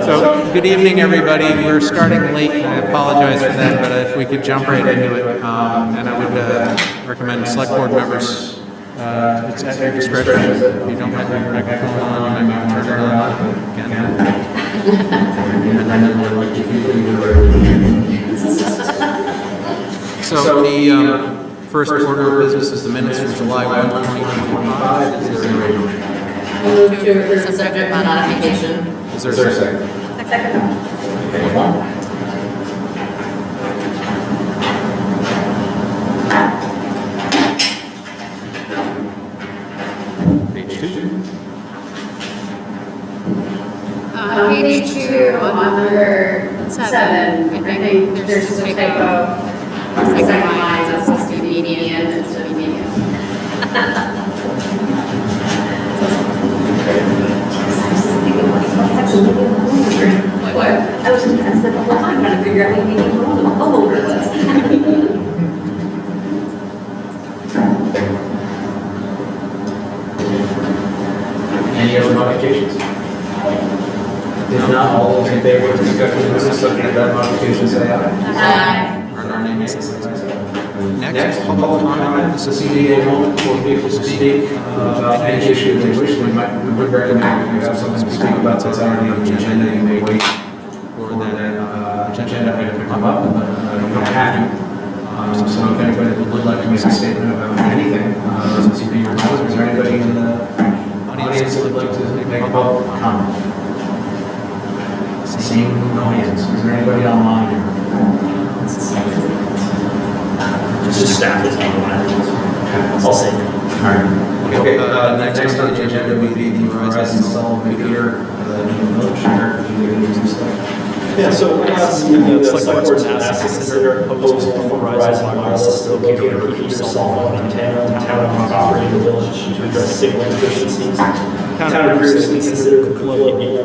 So, good evening, everybody. We're starting late, and I apologize for that, but if we could jump right into it, and I would recommend select board members, it's at your discretion. If you don't have your microphone on, you might want to turn it on again. So, the first order of business is the minutes from July 1, 2025. Is there a Move to approve the subject matter application. Is there a second? Second. Okay, one. Page 2. Page 2 on number 7. I think there's just a typo. Second line, it's supposed to be median instead of median. What? I was just asking the whole time trying to figure out what you need on the homeowner list. Any other modifications? If not, all those in favor of discussion of this subject of modification, say aye. Our name is Next, public comment. This is a CDA moment for people to speak about any issue they wish. We would recommend if you have something to speak about that's already on the agenda, you may wait for that agenda item to come up. You don't have to. So if anybody would like to make a statement about anything, since you be your mouth, is there anybody in the audience that would like to make a public comment? Seeing no hands. Is there anybody online? Just staff is on the line. I'll say. All right. Okay, next on the agenda would be the Verizon Sullivan Peter, village share. Yeah, so last meeting, the select board asked to consider a proposal from Verizon Wireless to locate a repeater cell phone antenna in town operating the village to address signal deficiencies. Town previously considered the co-locating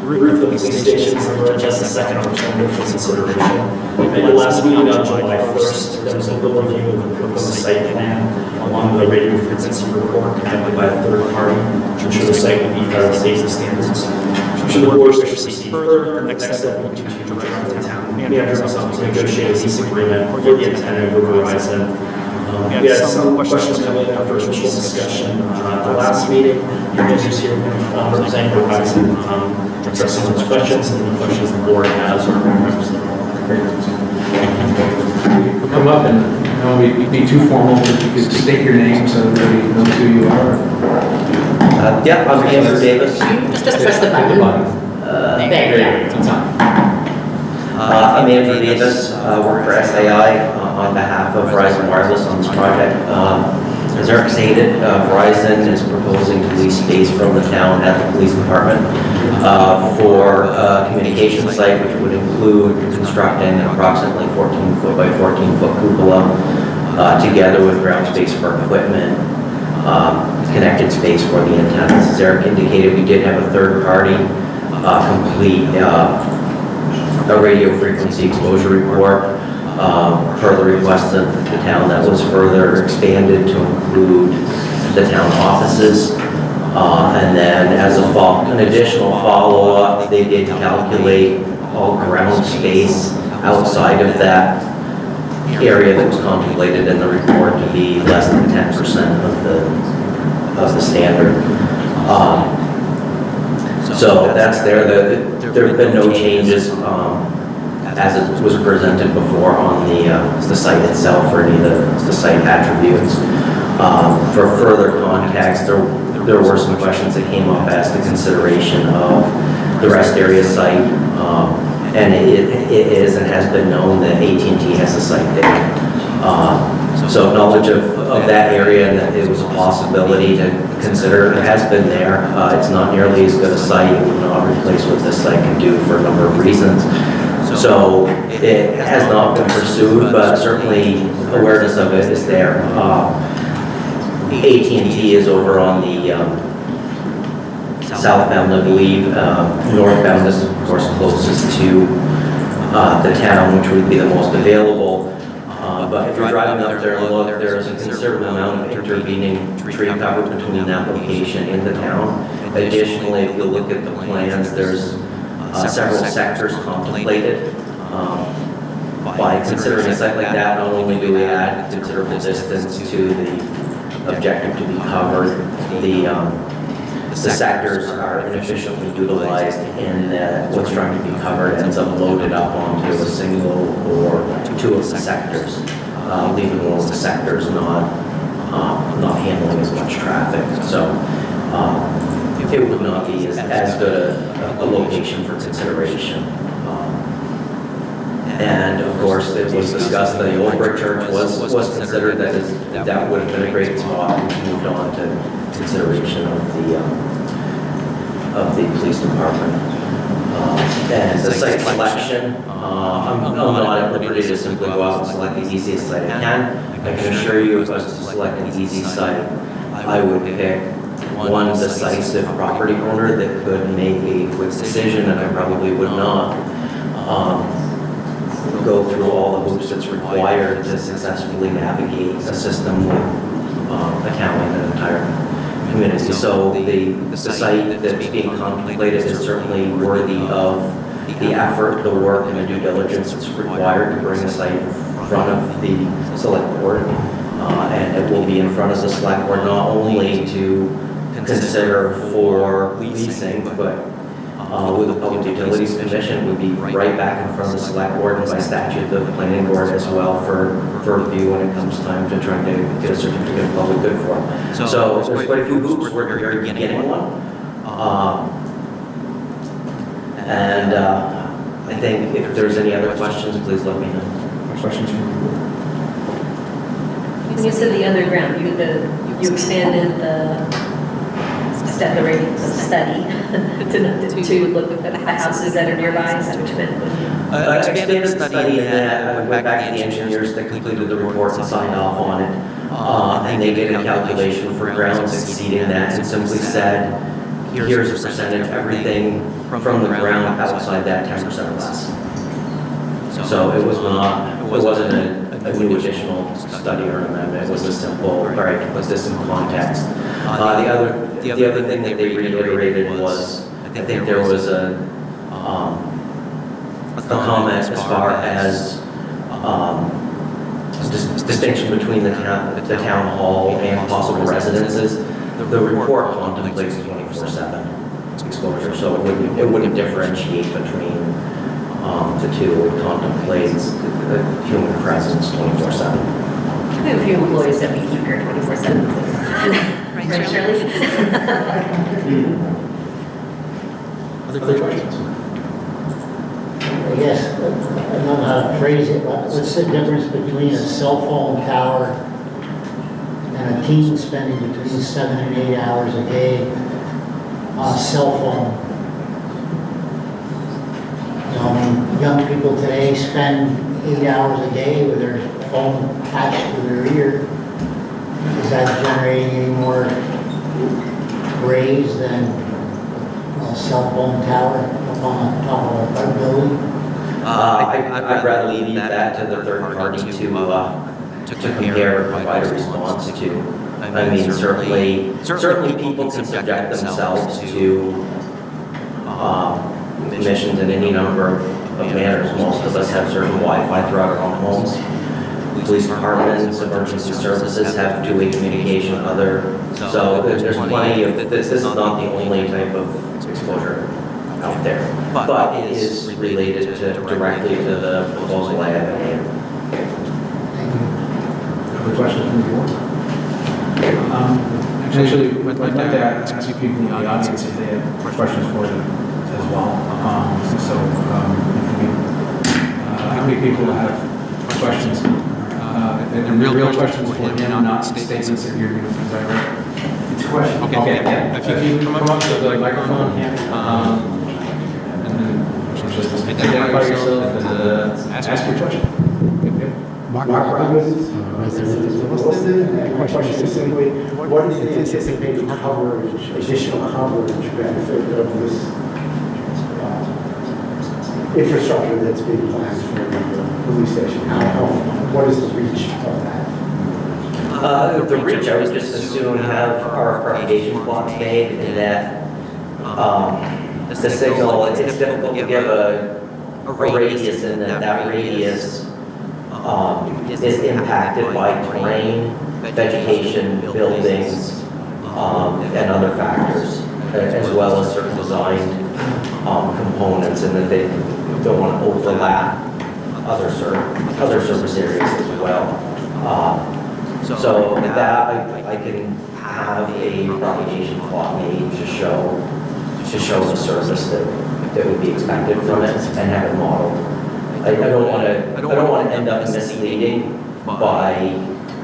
roof of the police stations as a second alternative for consideration. At the last meeting on July 1st, there was a full review of the proposed site plan along with a radio frequency report conducted by a third party to ensure the site would meet federal safety standards. Should the board wish to proceed further, the next step would be to direct the town manager to negotiate a lease agreement for the antenna with Verizon. We had some questions come in after initial discussion at the last meeting. Your users here representing Verizon addressing those questions and the questions the board has or Come up and I don't want to be too formal, but you could state your name so everybody knows who you are. Yeah, I'm Andrew Davis. Just press the button. There, yeah. I'm Andrew Davis, work for SAI on behalf of Verizon Wireless on this project. As Eric stated, Verizon is proposing to lease space from the town at the police department for a communication site, which would include constructing an approximately 14-foot by 14-foot cupola together with ground space for equipment, connected space for the antennas. As Eric indicated, we did have a third party complete a radio frequency exposure report per the request of the town that was further expanded to include the town offices. And then as an additional follow-up, they did calculate all ground space outside of that area that was contemplated in the report to be less than 10% of the standard. So that's there. There have been no changes as it was presented before on the site itself or any of the site attributes. For further context, there were some questions that came up as to consideration of the rest area site. And it is and has been known that AT&T has a site there. So knowledge of that area and that it was a possibility to consider, it has been there. It's not nearly as good a site. It would not replace what this site can do for a number of reasons. So it has not been pursued, but certainly awareness of it is there. AT&T is over on the southbound, I believe. Northbound is, of course, closest to the town, which would be the most available. But if you're driving up there and look, there's a considerable amount of intervening tree cover between that location and the town. Additionally, if you look at the plans, there's several sectors contemplated. By considering a site like that, not only do we add considerable distance to the objective to be covered, the sectors are inefficiently utilized in that what's trying to be covered ends up loaded up onto a single or two of the sectors, leaving one of the sectors not handling as much traffic. So it would not be as good a location for consideration. And of course, it was discussed that the old brick church was considered, that would have been a great spot. We moved on to consideration of the police department. And the site selection, I'm not at liberty to simply go out and select the easiest site I can. I can assure you, if I was to select an easy site, I would pick one decisive property owner that could make a quick decision, and I probably would not go through all the hoops that's required to successfully navigate a system with accounting an entire community. So the site that's being contemplated is certainly worthy of the effort, the work, and the due diligence that's required to bring a site in front of the select board. And it will be in front of the select board not only to consider for leasing, but with the Public Utilities Commission would be right back in front of the select board, and by statute the planning board as well for review when it comes time to trying to get a certificate of public good for them. So there's quite a few hoops. We're at the very beginning one. And I think if there's any other questions, please let me know. Questions from the board? You said the underground, you expanded the study to look at the houses that are nearby, is that what you meant? Expanded study that went back to the engineers that completed the report and signed off on it. And they did a calculation for grounds exceeding that and simply said, here's a percentage, everything from the ground outside that 10% or less. So it wasn't a new additional study or amendment, it was a simple, all right, let's this in context. The other thing that they reiterated was, I think there was a comment as far as distinction between the town hall and possible residences. The report contemplates 24/7 exposure, so it wouldn't differentiate between the two. It contemplates the human presence 24/7. I have a few employees that we keep here 24/7. Right, Shirley? Other questions? I guess, I don't know how to phrase it, but what's the difference between a cell phone tower and a teen spending between 7 and 8 hours a day on a cell phone? You know, I mean, young people today spend 8 hours a day with their phone attached to their ear. Is that generating any more rays than a cell phone tower up on top of a building? I'd rather leave that to the third party to compare and provide a response to. I mean, certainly people can subject themselves to emissions in any number of manners. Most of us have certain Wi-Fi throughout our own homes. Police departments, emergency services have two-way communication, so there's plenty of, this is not the only type of exposure out there, but it is related directly to the proposal I have at hand. Other questions from the board? Actually, I'd like to ask people in the audience if they have questions for them as well. How many people have questions? And real questions for him, not statements that you're going to direct. It's a question. Okay, yeah. If you can come up to the microphone, and then identify yourself and ask your question. Mark Robbins, resident of Williston. My question is simply, what is the anticipated coverage, additional coverage benefit of this infrastructure that's being planned for the police station? What is the reach of that? The reach, I would just as soon have our propagation plots made that the signal, it's difficult to give a radius, and that radius is impacted by terrain, vegetation, buildings, and other factors, as well as certain design components, and that they don't want to overlap other service areas as well. So with that, I can have a propagation plot made to show the service that would be expected from it and have it modeled. I don't want to end up misleading by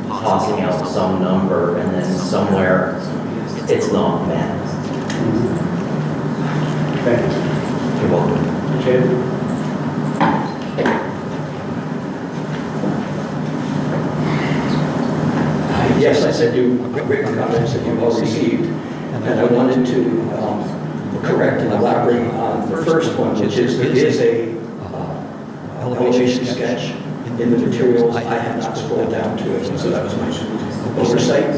tossing out some number and then somewhere it's not met. Thank you. You're welcome. Jay? Yes, I do agree with comments that you've all received, and I wanted to correct and elaborate on the first one, which is there is a elevation sketch in the materials. I have not scrolled down to it, so that was my oversight.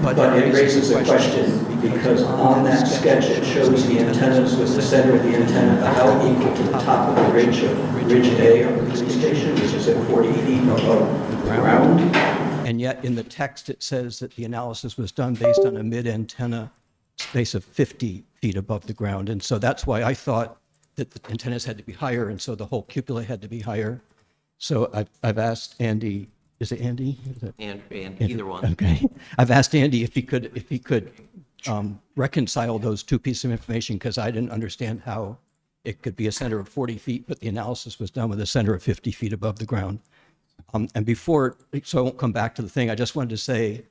But it raises a question, because on that sketch, it shows the antennas with the center of the antenna about equal to the top of the ridge A of the police station, which is at 40 feet above the ground. And yet in the text, it says that the analysis was done based on a mid-antenna space of 50 feet above the ground. And so that's why I thought that the antennas had to be higher, and so the whole cupola had to be higher. So I've asked Andy, is it Andy? And either one. Okay. I've asked Andy if he could reconcile those two pieces of information, because I didn't understand how it could be a center of 40 feet, but the analysis was done with a center of 50 feet above the ground. And before, so I won't come back to the thing, I just wanted to say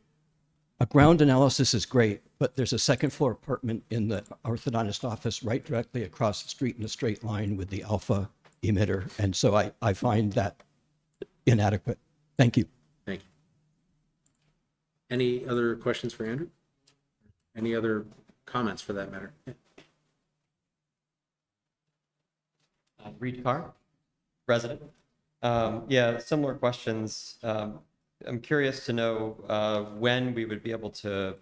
a ground analysis is great, but there's a second floor apartment in the orthodontist office right directly across the street in a straight line with the alpha emitter. And so I find that inadequate. Thank you. Thank you. Any other questions for Andrew? Any other comments for that matter? Yeah. Reed Carr, resident. Yeah, similar questions. I'm curious to know when we would be able to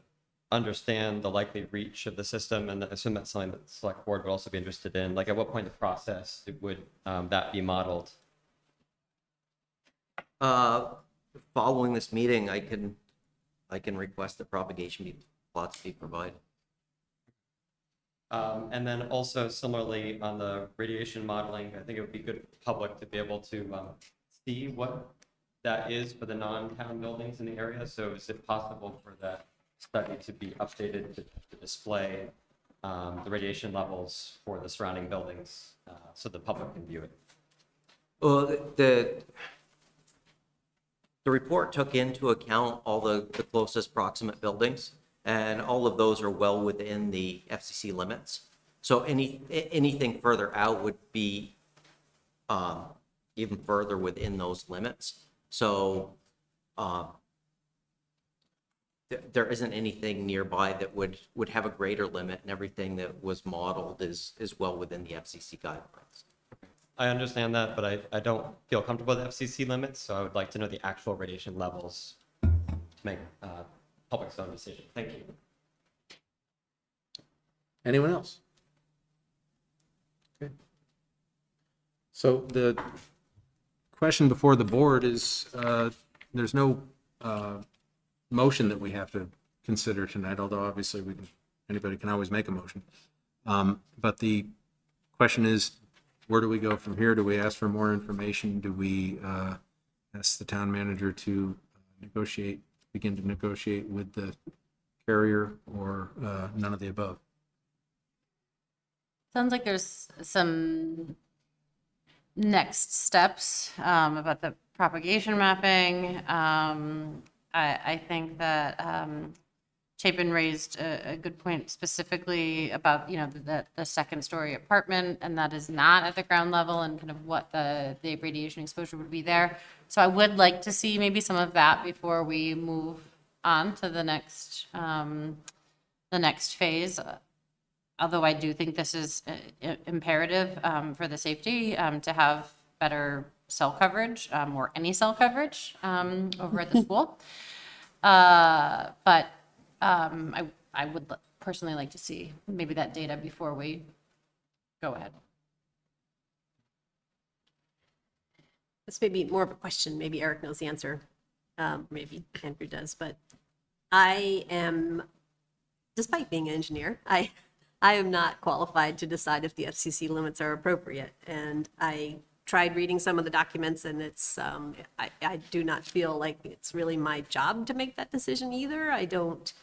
understand the likely reach of the system, and I assume that's something that the select board would also be interested in. Like, at what point in the process would that be modeled? Following this meeting, I can request that propagation plots be provided. And then also similarly on the radiation modeling, I think it would be good for the public to be able to see what that is for the non-town buildings in the area. So is it possible for that study to be updated to display the radiation levels for the surrounding buildings so the public can view it? Well, the report took into account all the closest proximate buildings, and all of those are well within the FCC limits. So anything further out would be even further within those limits. So there isn't anything nearby that would have a greater limit, and everything that was modeled is well within the FCC guidelines. I understand that, but I don't feel comfortable with FCC limits, so I would like to know the actual radiation levels to make public's own decision. Thank you. Anyone else? Okay. So the question before the board is, there's no motion that we have to consider tonight, although obviously anybody can always make a motion. But the question is, where do we go from here? Do we ask for more information? Do we ask the town manager to begin to negotiate with the carrier, or none of the above? Sounds like there's some next steps about the propagation mapping. I think that Chapin raised a good point specifically about, the second story apartment, and that is not at the ground level, and kind of what the radiation exposure would be there. So I would like to see maybe some of that before we move on to the next phase. Although I do think this is imperative for the safety to have better cell coverage, or any cell coverage over at the school. But I would personally like to see maybe that data before we Go ahead. This may be more of a question, maybe Eric knows the answer, maybe Andrew does, but I am, despite being an engineer, I am not qualified to decide if the FCC limits are appropriate. And I tried reading some of the documents, and it's, I do not feel like it's really my job to make that decision either. I don't,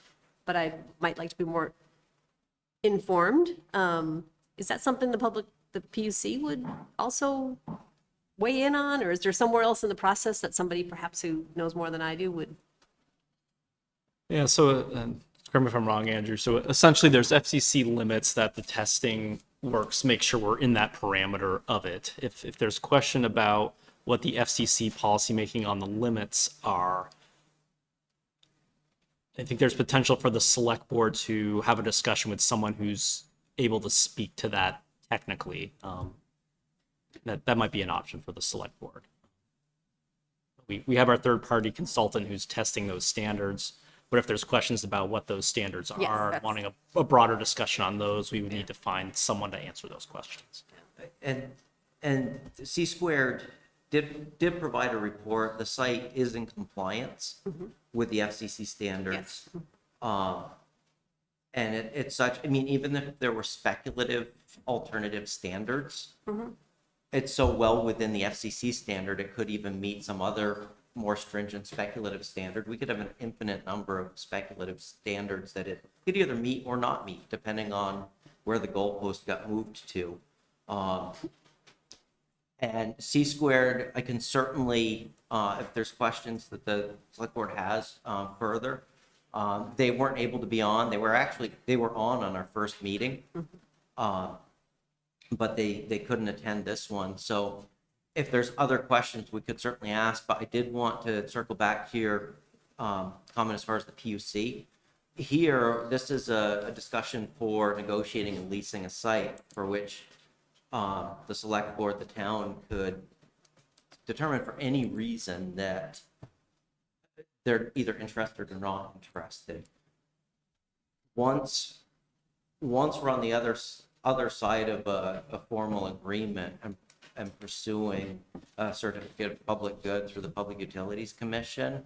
but I might like to be more informed. Is that something the PUC would also weigh in on, or is there somewhere else in the process that somebody perhaps who knows more than I do would? Yeah, so correct me if I'm wrong, Andrew. So essentially there's FCC limits that the testing works, make sure we're in that parameter of it. If there's a question about what the FCC policymaking on the limits are, I think there's potential for the select board to have a discussion with someone who's able to speak to that technically. That might be an option for the select board. We have our third-party consultant who's testing those standards, but if there's questions about what those standards Yes, are, that's- wanting a broader discussion on those, we would need to find someone to answer those questions. And C Squared did provide a report. The site is in compliance with the FCC standards. And it's such, I mean, even if there were speculative alternative standards, it's so well within the FCC standard, it could even meet some other more stringent speculative standard. We could have an infinite number of speculative standards that it could either meet or not meet, depending on where the goalpost got moved to. And C Squared, I can certainly, if there's questions that the select board has further, they weren't able to be on. They were on our first meeting, but they couldn't attend this one. So if there's other questions, we could certainly ask, but I did want to circle back to your comment as far as the PUC. Here, this is a discussion for negotiating and leasing a site for which the select board, the town, could determine for any reason that they're either interested or not interested. Once we're on the other side of a formal agreement and pursuing a certificate of public good through the Public Utilities Commission,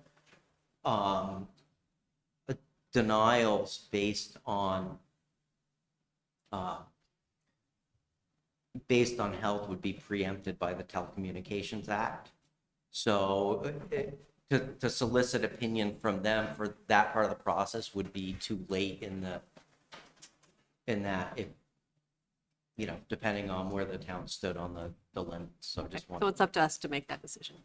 denials based on health would be preempted by the Telecommunications Act. So to solicit opinion from them for that part of the process would be too late in that, if, you know, depending on where the town stood on the limits. So just So want, it's up to us to make that decision.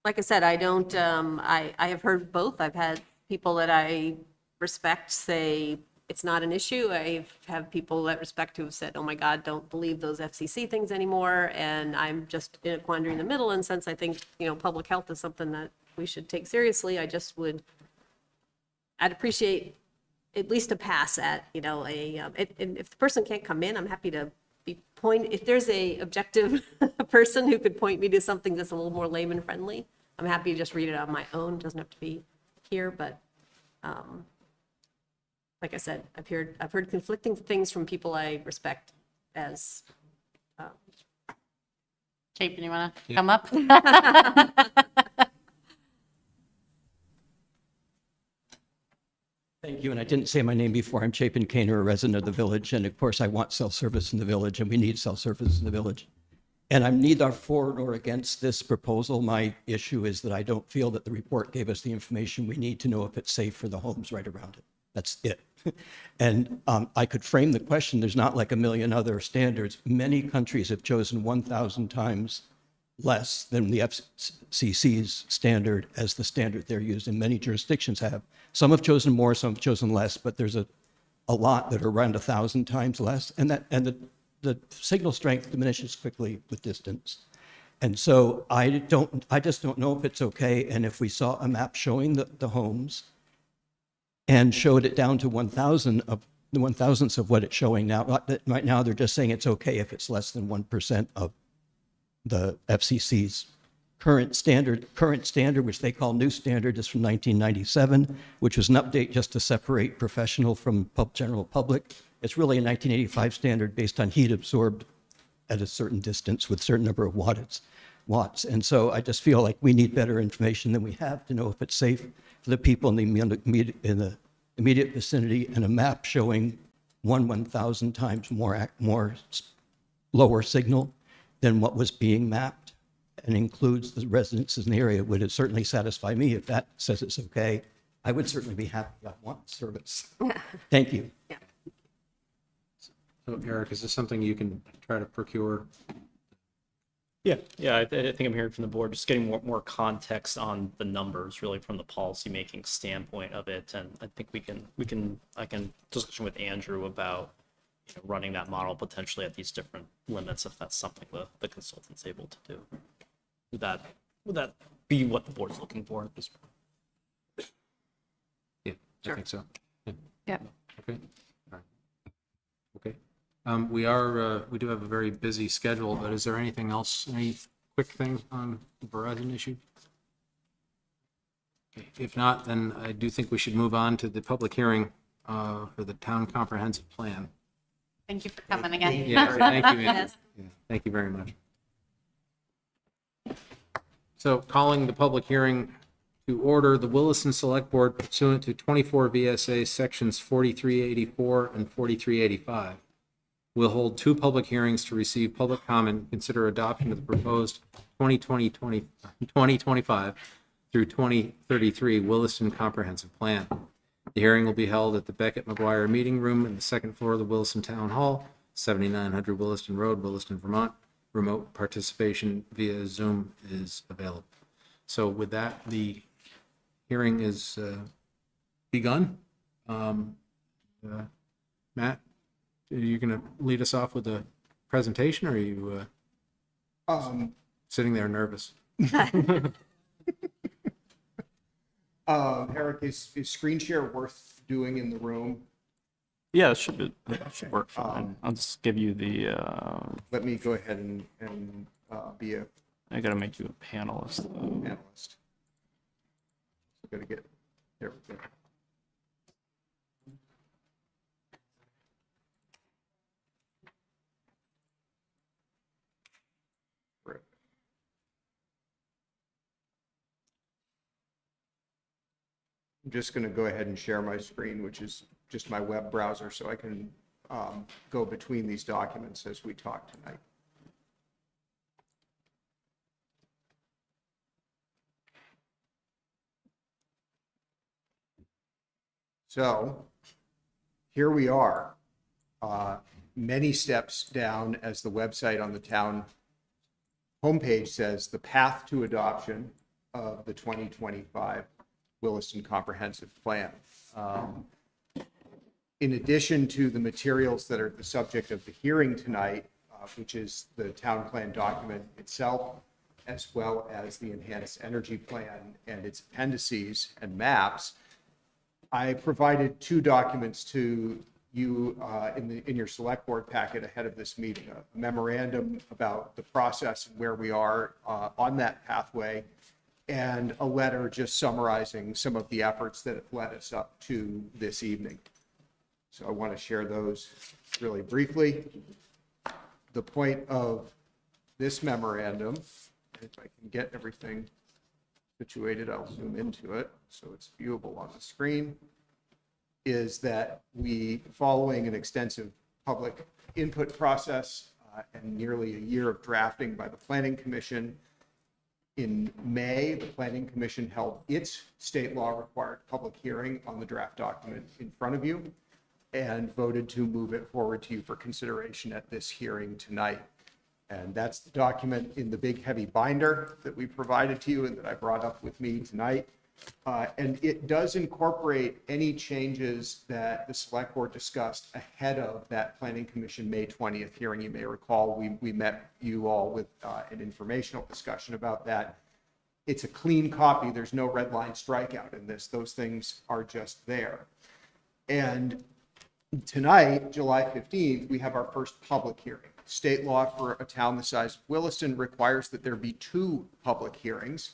Like I said, I don't, I have heard both. I've had people that I respect say it's not an issue. I have people that respect who have said, oh my God, don't believe those FCC things anymore. And I'm just in a quandary in the middle. And since I think, you know, public health is something that we should take seriously, I'd appreciate at least a pass at, you know, and if the person can't come in, I'm happy to if there's a objective person who could point me to something that's a little more layman friendly, I'm happy to just read it on my own. It doesn't have to be here, but like I said, I've heard conflicting things from people I respect as. Chapin, you want to come up? Thank you, and I didn't say my name before. I'm Chapin Kaner, a resident of the village, and of course I want cell service in the village, and we need cell service in the village. And I'm neither for nor against this proposal. My issue is that I don't feel that the report gave us the information we need to know if it's safe for the homes right around it. That's it. And I could frame the question. There's not like a million other standards. Many countries have chosen 1,000 times less than the FCC's standard as the standard they're using. Many jurisdictions have. Some have chosen more, some have chosen less, but there's a lot that are around 1,000 times less. And the signal strength diminishes quickly with distance. And so I just don't know if it's okay. And if we saw a map showing the homes and showed it down to 1,000 of the 1,000ths of what it's showing now, right now they're just saying it's okay if it's less than 1% of the FCC's current standard, which they call new standard, is from 1997, which was an update just to separate professional from general public. It's really a 1985 standard based on heat absorbed at a certain distance with a certain number of watts. And so I just feel like we need better information than we have to know if it's safe for the people in the immediate vicinity, and a map showing 1,000 times more lower signal than what was being mapped and includes the residences in the area would it certainly satisfy me. If that says it's okay, I would certainly be happy. I want service. Thank you. So Eric, is this something you can try to procure? Yeah, I think I'm hearing from the board, just getting more context on the numbers, really from the policymaking standpoint of it. And I think I can discussion with Andrew about, running that model potentially at these different limits, if that's something the consultant's able to do. Would that be what the board's looking for at this point? Yeah, I think so. Yeah. Yep. Okay. All right. Okay. We do have a very busy schedule, but is there anything else, any quick things on the Verizon issue? Okay. If not, then I do think we should move on to the public hearing for the town comprehensive plan. Thank you for coming again. Yeah, thank you, Andrew. Yes. Yeah, thank you very much. So calling the public hearing to order, the Williston Selectboard pursuant to 24 VSA sections 4384 and 4385 will hold two public hearings to receive public comment and consider adoption of the proposed 2025 through 2033 Williston Comprehensive Plan. The hearing will be held at the Beckett McGuire Meeting Room in the second floor of the Williston Town Hall, 7900 Williston Road, Williston, Vermont. Remote participation via Zoom is available. So with that, the hearing is begun. Matt, are you going to lead us off with a presentation, or are you sitting there nervous? Eric, is screen share worth doing in the room? Yeah, it should work fine. I'll just give you the, Let me go ahead and be a I gotta make you a panelist though. panelist. Got to get, there we go. Right. I'm just going to go ahead and share my screen, which is just my web browser, so I can go between these documents as we talk tonight. So here we are, many steps down, as the website on the town homepage says, the path to adoption of the 2025 Williston Comprehensive Plan. In addition to the materials that are the subject of the hearing tonight, which is the town plan document itself, as well as the enhanced energy plan and its appendices and maps, I provided two documents to you in your select board packet ahead of this meeting, a memorandum about the process and where we are on that pathway, and a letter just summarizing some of the efforts that have led us up to this evening. So I want to share those really briefly. The point of this memorandum, if I can get everything situated, I'll zoom into it so it's viewable on the screen, is that we, following an extensive public input process and nearly a year of drafting by the Planning Commission, in May, the Planning Commission held its state law required public hearing on the draft document in front of you and voted to move it forward to you for consideration at this hearing tonight. And that's the document in the big heavy binder that we provided to you and that I brought up with me tonight. And it does incorporate any changes that the select board discussed ahead of that Planning Commission May 20th hearing. You may recall we met you all with an informational discussion about that. It's a clean copy. There's no red line strikeout in this. Those things are just there. And tonight, July 15th, we have our first public hearing. State law for a town the size of Williston requires that there be two public hearings,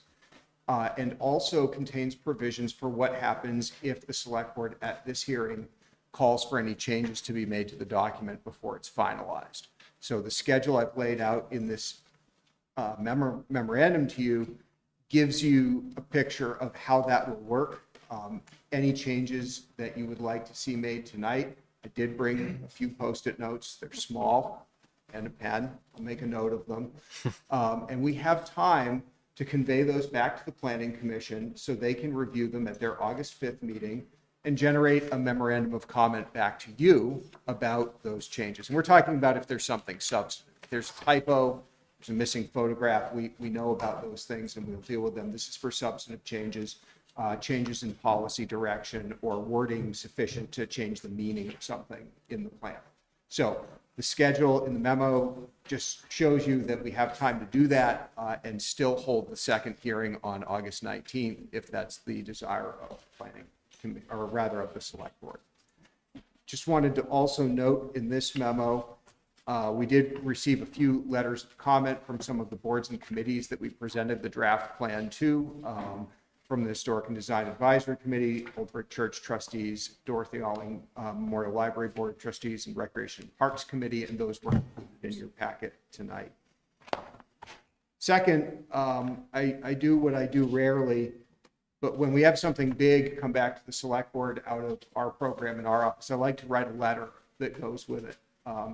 and also contains provisions for what happens if the select board at this hearing calls for any changes to be made to the document before it's finalized. So the schedule I've laid out in this memorandum to you gives you a picture of how that will work. Any changes that you would like to see made tonight, I did bring a few Post-it notes. They're small, and a pen. I'll make a note of them. And we have time to convey those back to the Planning Commission so they can review them at their August 5th meeting and generate a memorandum of comment back to you about those changes. And we're talking about if there's something substantive. If there's a typo, there's a missing photograph, we know about those things and we'll deal with them. This is for substantive changes, changes in policy direction, or wording sufficient to change the meaning of something in the plan. So the schedule in the memo just shows you that we have time to do that and still hold the second hearing on August 19th, if that's the desire of planning, or rather of the select board. Just wanted to also note in this memo, we did receive a few letters of comment from some of the boards and committees that we presented the draft plan to, from the Historic and Design Advisory Committee, Old Brick Church trustees, Dorothy Alling Memorial Library Board of Trustees, and Recreation and Parks Committee, and those were included in your packet tonight. Second, I do what I do rarely, but when we have something big come back to the select board out of our program in our office, I like to write a letter that goes with it.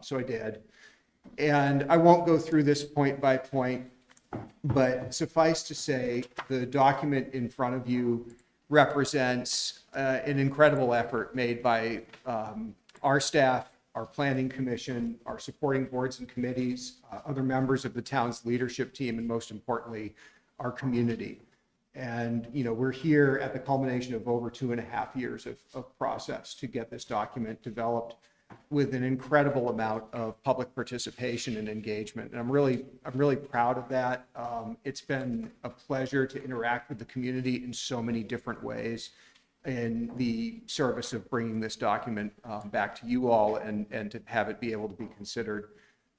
So I did. And I won't go through this point by point, but suffice to say, the document in front of you represents an incredible effort made by our staff, our planning commission, our supporting boards and committees, other members of the town's leadership team, and most importantly, our community. And, you know, we're here at the culmination of over 2.5 years of process to get this document developed with an incredible amount of public participation and engagement. And I'm really proud of that. It's been a pleasure to interact with the community in so many different ways in the service of bringing this document back to you all and to have it be able to be considered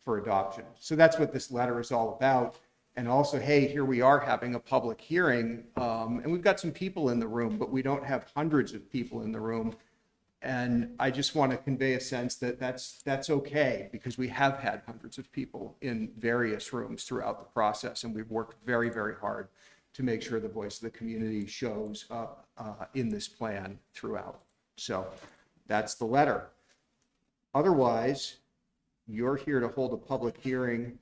for adoption. So that's what this letter is all about. And also, hey, here we are having a public hearing, and we've got some people in the room, but we don't have hundreds of people in the room. And I just want to convey a sense that that's okay, because we have had hundreds of people in various rooms throughout the process, and we've worked very, very hard to make sure the voice of the community shows up in this plan throughout. So that's the letter. Otherwise, you're here to hold a public hearing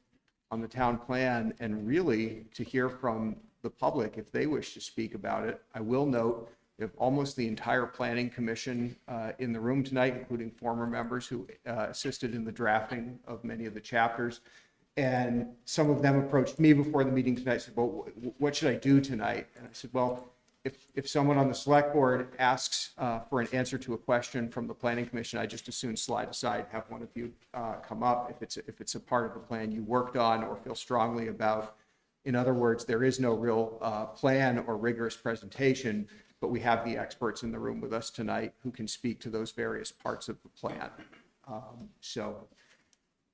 on the town plan and really to hear from the public if they wish to speak about it. I will note we have almost the entire planning commission in the room tonight, including former members who assisted in the drafting of many of the chapters. And some of them approached me before the meeting tonight and said, well, what should I do tonight? And I said, well, if someone on the select board asks for an answer to a question from the planning commission, I just as soon slide aside, have one of you come up if it's a part of the plan you worked on or feel strongly about. In other words, there is no real plan or rigorous presentation, but we have the experts in the room with us tonight who can speak to those various parts of the plan. So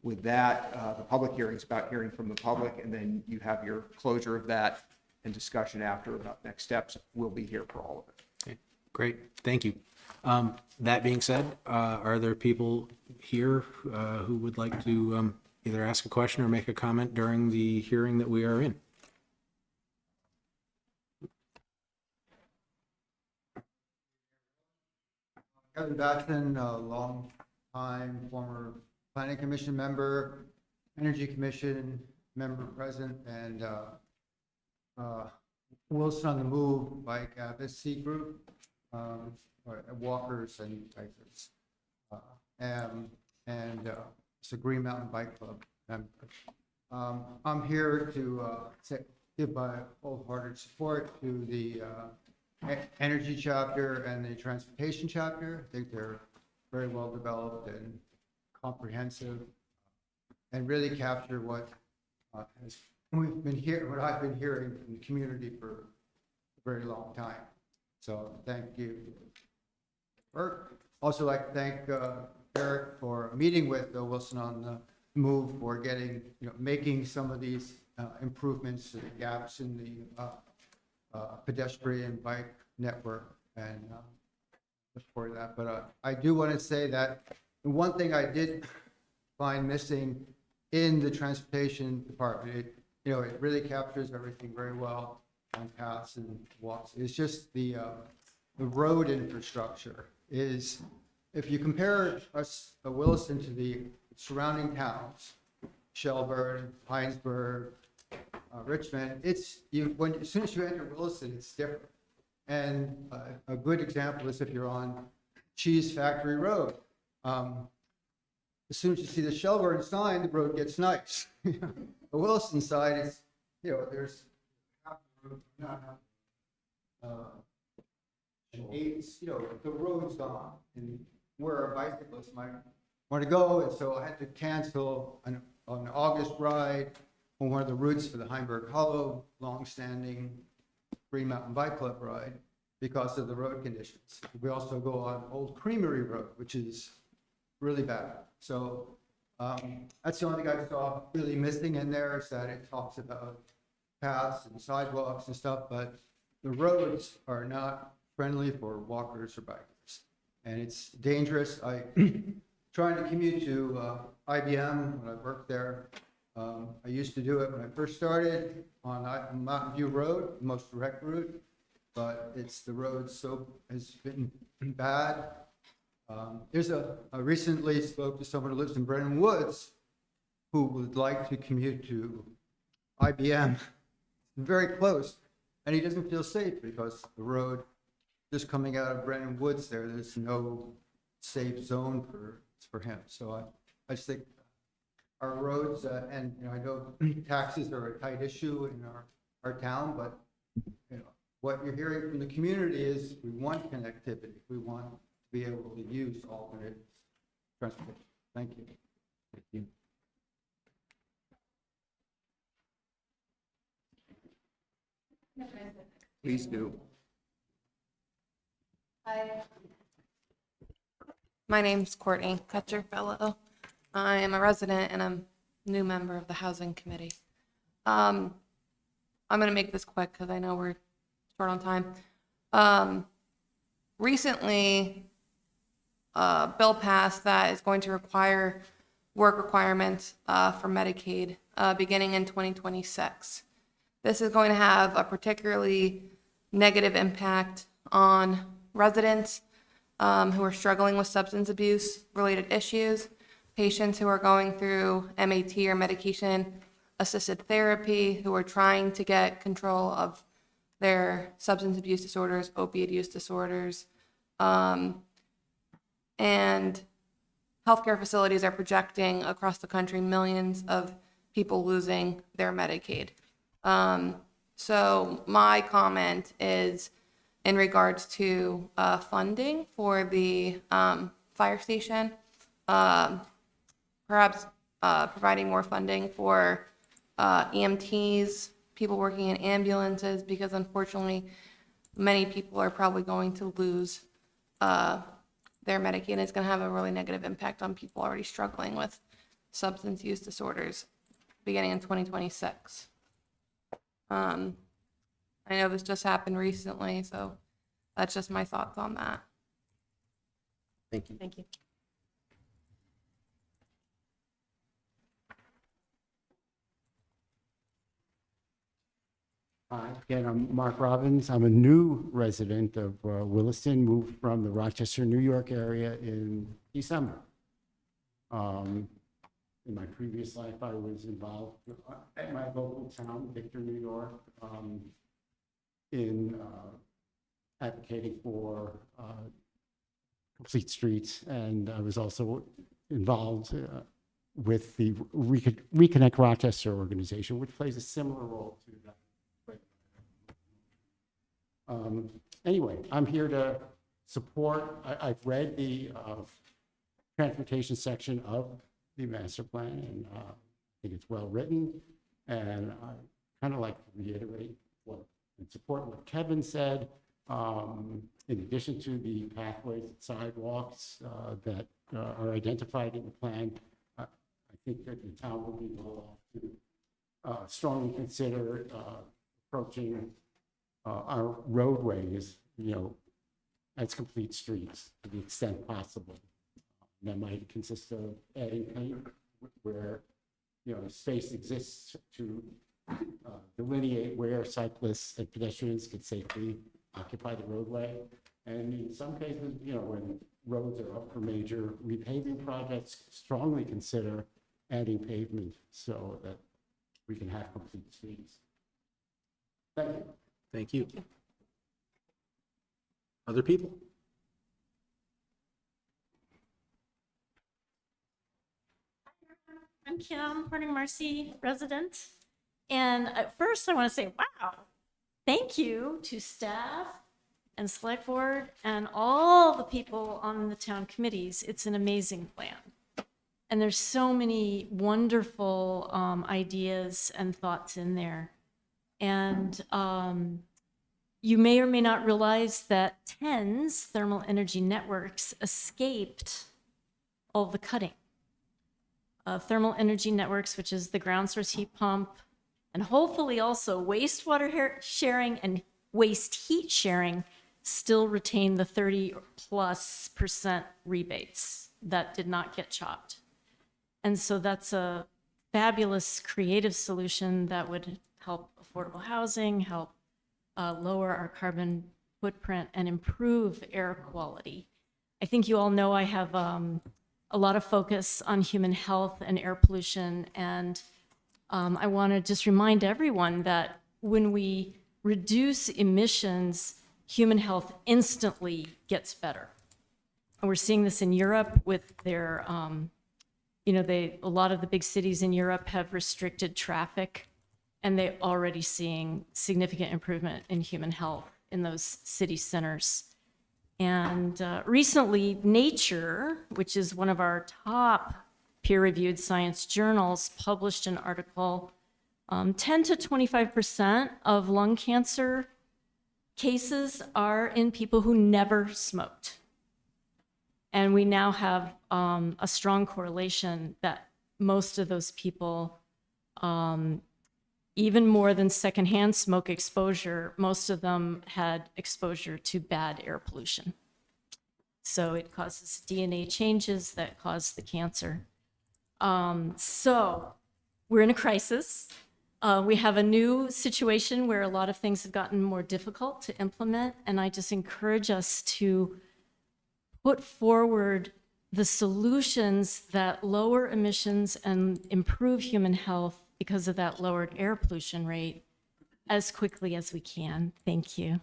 with that, the public hearing is about hearing from the public, and then you have your closure of that and discussion after about next steps. We'll be here for all of it. Okay, great, thank you. That being said, are there people here who would like to either ask a question or make a comment during the hearing that we are in? Kevin Batson, a long-time former planning commission member, energy commission member present, and Williston on the Move bike advocacy group, walkers and bikers, and it's a Green Mountain Bike Club member. I'm here to give my wholehearted support to the energy chapter and the transportation chapter. I think they're very well developed and comprehensive, and really capture what what I've been hearing from the community for a very long time. So thank you, Bert. Also like to thank Eric for meeting with Williston on the Move for getting, making some of these improvements to the gaps in the pedestrian bike network, and for that. But I do want to say that the one thing I did find missing in the transportation department, it really captures everything very well on paths and walks. It's just the road infrastructure is, if you compare Williston to the surrounding towns, Shelburne, Heinsberg, Richmond, as soon as you enter Williston, it's different. And a good example is if you're on Cheese Factory Road. As soon as you see the Shelburne sign, the road gets nice. The Williston side is, there's half the road, not half. The road's gone, and where a bicyclist might want to go, and so I had to cancel an August ride on one of the routes for the Heimberg Hollow long-standing Green Mountain Bike Club ride because of the road conditions. We also go on Old Creamery Road, which is really bad. So that's the only thing I saw really missing in there, is that it talks about paths and sidewalks and stuff, but the roads are not friendly for walkers or bikers. And it's dangerous. Trying to commute to IBM when I worked there. I used to do it when I first started on Mountain View Road, the most direct route, but the road has been bad. I recently spoke to someone who lives in Brennan Woods who would like to commute to IBM, very close, and he doesn't feel safe because the road just coming out of Brennan Woods there's no safe zone for him. So I just think our roads, and I know taxes are a tight issue in our town, but what you're hearing from the community is we want connectivity. We want to be able to use alternate transportation. Thank you. Thank you. Please do. Hi. My name's Courtney Kutcher-Fellow. I am a resident and I'm a new member of the Housing Committee. I'm going to make this quick because I know we're short on time. Recently, a bill passed that is going to require work requirements for Medicaid beginning in 2026. This is going to have a particularly negative impact on residents who are struggling with substance abuse related issues, patients who are going through MAT or medication assisted therapy, who are trying to get control of their substance abuse disorders, opiate use disorders, and healthcare facilities are projecting across the country millions of people losing their Medicaid. So my comment is in regards to funding for the fire station, perhaps providing more funding for EMTs, people working in ambulances, because unfortunately many people are probably going to lose their Medicaid, and it's going to have a really negative impact on people already struggling with substance use disorders beginning in 2026. I know this just happened recently, so that's just my thoughts on that. Thank you. Thank you. Hi, again, I'm Mark Robbins. I'm a new resident of Williston, moved from the Rochester, New York area in December. In my previous life, I was involved at my local town, Victor, New York, in advocating for complete streets, and I was also involved with the Reconnect Rochester organization, which plays a similar role to that. Anyway, I'm here to support, I've read the transportation section of the master plan, and I think it's well written, and I kind of like to reiterate and support what Kevin said. In addition to the pathways and sidewalks that are identified in the plan, I think that the town will be able to strongly consider approaching our roadways, as complete streets to the extent possible. That might consist of adding paint where, space exists to delineate where cyclists and pedestrians can safely occupy the roadway. And in some cases, when roads are up for major repaving projects, strongly consider adding pavement so that we can have complete streets. Thank you. Thank you. Other people? I'm Kim, Harding Marcy resident. And at first I want to say, wow, thank you to staff and select board and all the people on the town committees. It's an amazing plan. And there's so many wonderful ideas and thoughts in there. And you may or may not realize that TENS, Thermal Energy Networks, escaped all the cutting. Thermal Energy Networks, which is the ground source heat pump, and hopefully also wastewater sharing and waste heat sharing, still retain the 30+% rebates that did not get chopped. And so that's a fabulous creative solution that would help affordable housing, help lower our carbon footprint, and improve air quality. I think you all know I have a lot of focus on human health and air pollution, and I want to just remind everyone that when we reduce emissions, human health instantly gets better. And we're seeing this in Europe with their, a lot of the big cities in Europe have restricted traffic, and they're already seeing significant improvement in human health in those city centers. And recently, Nature, which is one of our top peer-reviewed science journals, published an article, 10 to 25% of lung cancer cases are in people who never smoked. And we now have a strong correlation that most of those people, even more than secondhand smoke exposure, most of them had exposure to bad air pollution. So it causes DNA changes that cause the cancer. So we're in a crisis. We have a new situation where a lot of things have gotten more difficult to implement, and I just encourage us to put forward the solutions that lower emissions and improve human health because of that lowered air pollution rate as quickly as we can. Thank you.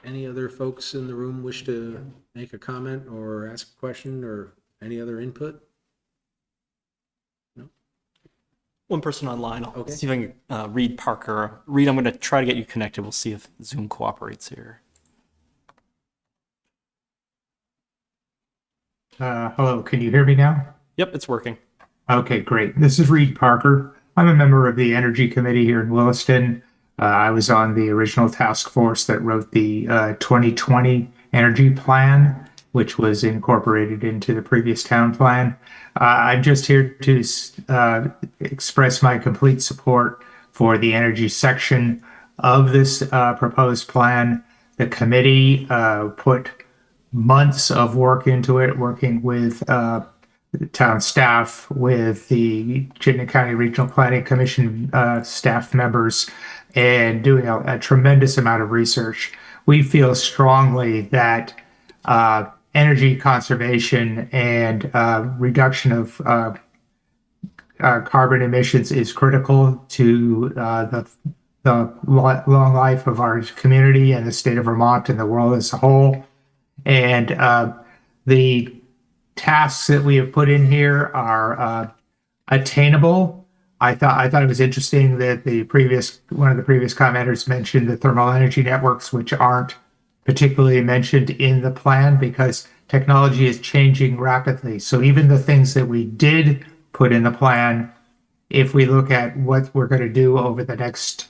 Any other folks in the room wish to make a comment or ask a question or any other input? No? One person online. I'll Okay. see if I can Reed Parker. Reed, I'm going to try to get you connected. We'll see if Zoom cooperates here. Hello, can you hear me now? Yep, it's working. Okay, great. This is Reed Parker. I'm a member of the Energy Committee here in Williston. I was on the original task force that wrote the 2020 energy plan, which was incorporated into the previous town plan. I'm just here to express my complete support for the energy section of this proposed plan. The committee put months of work into it, working with the town staff, with the Chittenden County Regional Planning Commission staff members, and doing a tremendous amount of research. We feel strongly that energy conservation and reduction of carbon emissions is critical to the long life of our community and the state of Vermont and the world as a whole. And the tasks that we have put in here are attainable. I thought it was interesting that one of the previous commenters mentioned the thermal energy networks, which aren't particularly mentioned in the plan because technology is changing rapidly. So even the things that we did put in the plan, if we look at what we're going to do over the next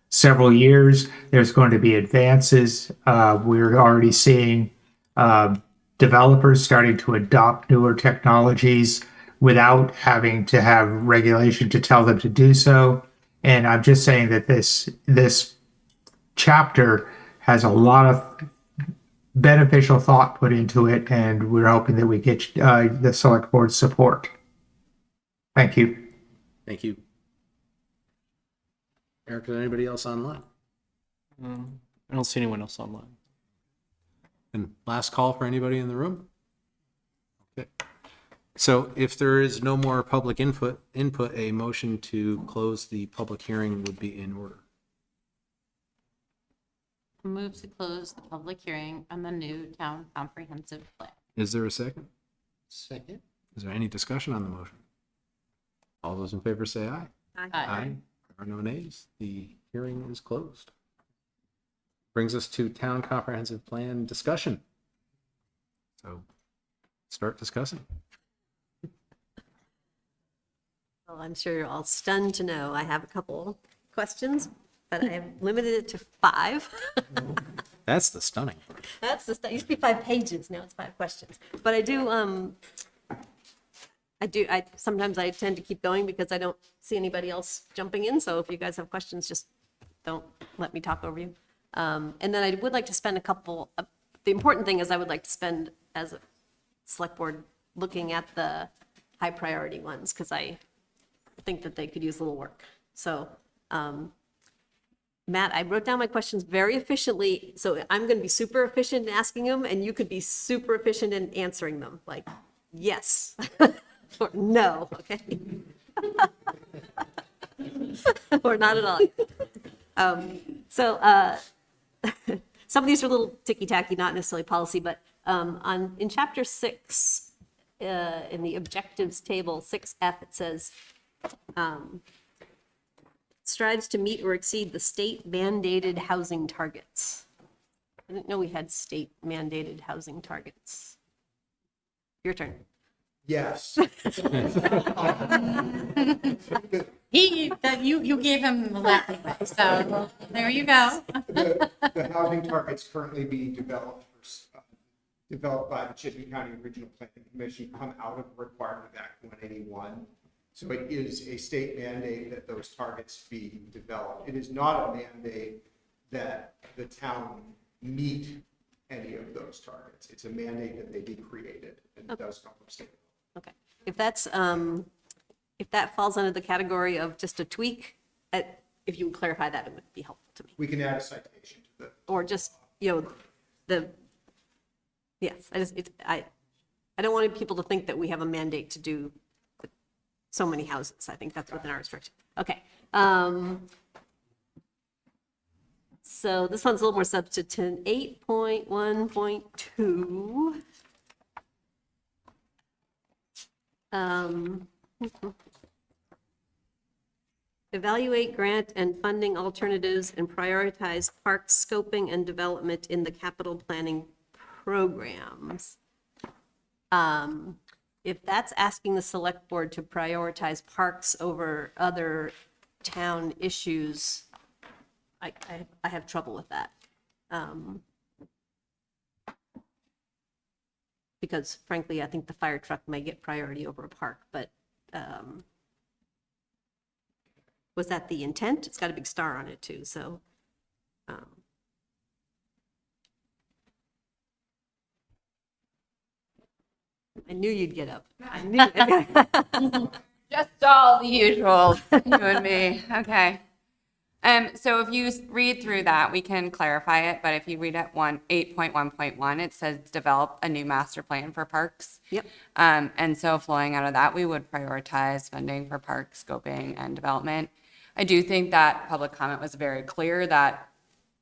several years, there's going to be advances. We're already seeing developers starting to adopt newer technologies without having to have regulation to tell them to do so. And I'm just saying that this chapter has a lot of beneficial thought put into it, and we're hoping that we get the select board's support. Thank you. Thank you. Eric, is anybody else online? I don't see anyone else online. And last call for anybody in the room? Okay. So if there is no more public input, a motion to close the public hearing would be in order. Move to close the public hearing on the new town comprehensive plan. Is there a second? Second. Is there any discussion on the motion? All those in favor say aye. Aye. There are no nays. The hearing is closed. Brings us to town comprehensive plan discussion. So start discussing. Well, I'm sure you're all stunned to know I have a couple questions, but I have limited it to 5. That's the stunning part. That's it used to be 5 pages, now it's 5 questions. But I sometimes I tend to keep going because I don't see anybody else jumping in. So if you guys have questions, just don't let me talk over you. And then I would like to spend the important thing is I would like to spend as a select board looking at the high priority ones because I think that they could use a little work. So Matt, I wrote down my questions very efficiently. So I'm going to be super efficient in asking them and you could be super efficient in answering them. Like, yes. Or no, okay? Or not at all. Some of these are a little ticky-tacky, not necessarily policy, but in chapter 6, in the objectives table, 6F, it says, strives to meet or exceed the state mandated housing targets. I didn't know we had state mandated housing targets. Your turn. Yes. You gave him the laughing way, so there you go. The housing targets currently being developed by the Chittenden County Regional Planning Commission come out of the requirement of Act 181. So it is a state mandate that those targets be developed. It is not a mandate that the town meet any of those targets. It's a mandate that they be created, and it does come from state. Okay. If that falls under the category of just a tweak, if you would clarify that, it would be helpful to me. We can add a citation to the. Or just, yes, I don't want people to think that we have a mandate to do so many houses. I think that's within our restriction. Okay. So this one's a little more substantive. 8.1.2. Evaluate grant and funding alternatives and prioritize park scoping and development in the capital planning programs. If that's asking the select board to prioritize parks over other town issues, I have trouble with that. Because frankly, I think the fire truck may get priority over a park, but was that the intent? It's got a big star on it too, so. I knew you'd get up. I knew. Just all the usual, you and me. Okay. So if you read through that, we can clarify it, but if you read at 8.1.1, it says develop a new master plan for parks. Yep. And so flowing out of that, we would prioritize funding for park scoping and development. I do think that public comment was very clear that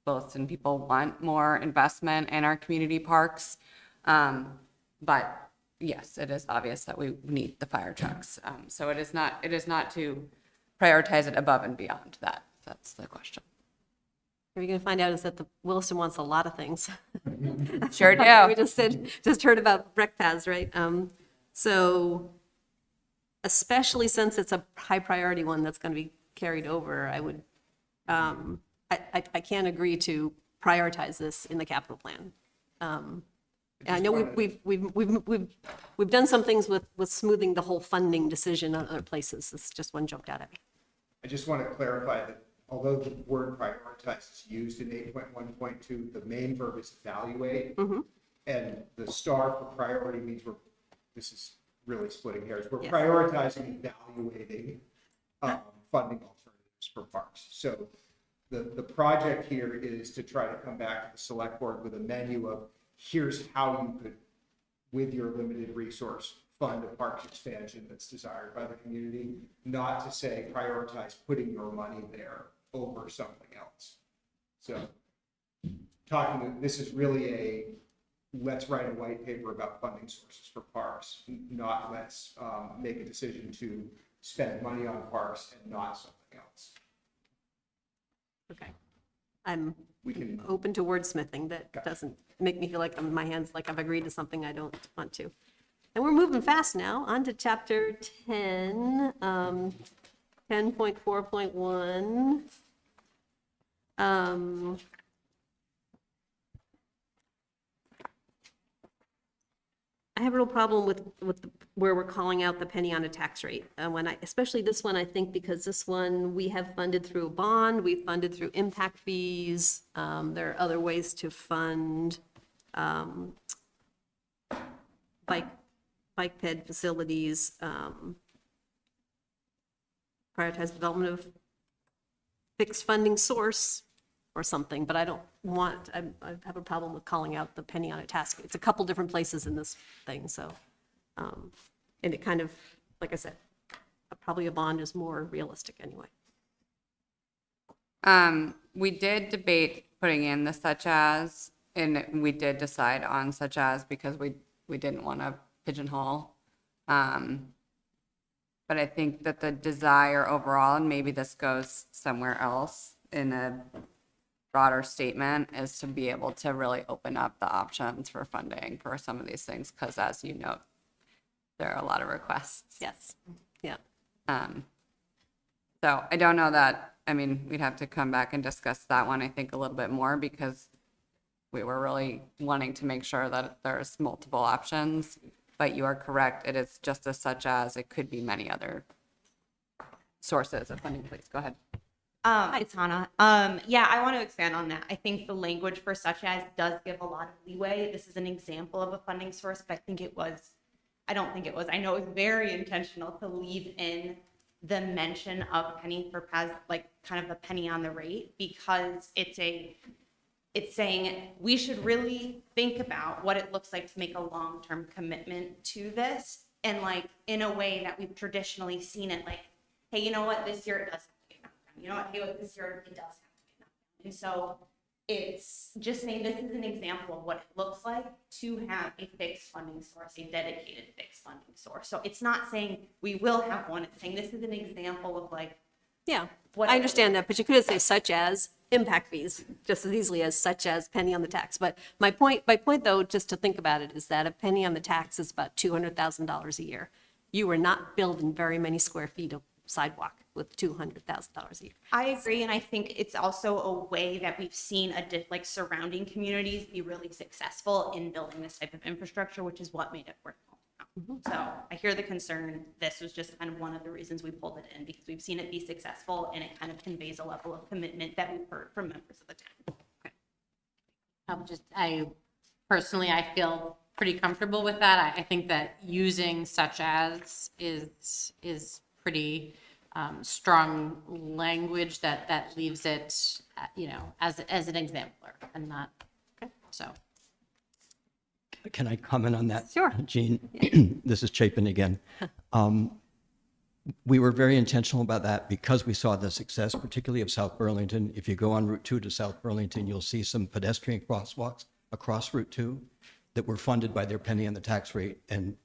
Williston people want more investment in our community parks. But yes, it is obvious that we need the fire trucks. So it is not to prioritize it above and beyond that. That's the question. What you're going to find out is that the Williston wants a lot of things. Sure do. We just heard about rec paths, right? So especially since it's a high priority one that's going to be carried over, I would, I can't agree to prioritize this in the capital plan. I know we've done some things with smoothing the whole funding decision on other places. It's just one jumped out at me. I just want to clarify that although the word prioritize is used in 8.1.2, the main verb is evaluate. And the star for priority means this is really splitting hairs. We're Yes. prioritizing evaluating funding alternatives for parks. So the project here is to try to come back to the select board with a menu of here's how you could, with your limited resource, fund a parks expansion that's desired by the community, not to say prioritize putting your money there over something else. So this is really let's write a white paper about funding sources for parks, not let's make a decision to spend money on parks and not something else. Okay. I'm We can, open to wordsmithing that doesn't make me feel like I'm in my hands, like I've agreed to something I don't want to. And we're moving fast now, on to chapter 10, 10.4.1. I have a real problem with where we're calling out the penny on a tax rate. Especially this one, I think, because this one we have funded through a bond, we've funded through impact fees. There are other ways to fund bike ped facilities, prioritize development of fixed funding source or something, but I have a problem with calling out the penny on a tax. It's a couple different places in this thing, so, and it kind of, like I said, probably a bond is more realistic anyway. We did debate putting in the such as, and we did decide on such as because we didn't want to pigeonhole. But I think that the desire overall, and maybe this goes somewhere else in a broader statement, is to be able to really open up the options for funding for some of these things, because as you know, there are a lot of requests. Yes, yeah. So I don't know that, I mean, we'd have to come back and discuss that one, I think, a little bit more, because we were really wanting to make sure that there's multiple options. But you are correct, it is just as such as, it could be many other sources of funding. Please, go ahead. It's Hannah. Yeah, I want to expand on that. I think the language for such as does give a lot of leeway. This is an example of a funding source, but I don't think it was, I know it was very intentional to leave in the mention of penny for like kind of a penny on the rate, because it's saying we should really think about what it looks like to make a long-term commitment to this, and like in a way that we've traditionally seen it, like, hey, you know what, this year it does have to be enough. You know what, hey, this year it does have to be enough. And so it's just saying this is an example of what it looks like to have a fixed funding source, a dedicated fixed funding source. So it's not saying we will have one, it's saying this is an example of like, Yeah, I understand that, but you could say such as impact fees just as easily as such as penny on the tax. But my point though, just to think about it, is that a penny on the tax is about $200,000 a year. You are not building very many square feet of sidewalk with $200,000 a year. I agree, and I think it's also a way that we've seen like surrounding communities be really successful in building this type of infrastructure, which is what made it work. So I hear the concern. This was just kind of one of the reasons we pulled it in, because we've seen it be successful, and it kind of conveys a level of commitment that we've heard from members of the town. I personally feel pretty comfortable with that. I think that using such as is pretty strong language that leaves it, as an exemplar and not, so. Can I comment on that? Sure. Jean, this is Chapin again. We were very intentional about that because we saw the success, particularly of South Burlington. If you go on Route 2 to South Burlington, you'll see some pedestrian crosswalks across Route 2 that were funded by their penny on the tax rate. And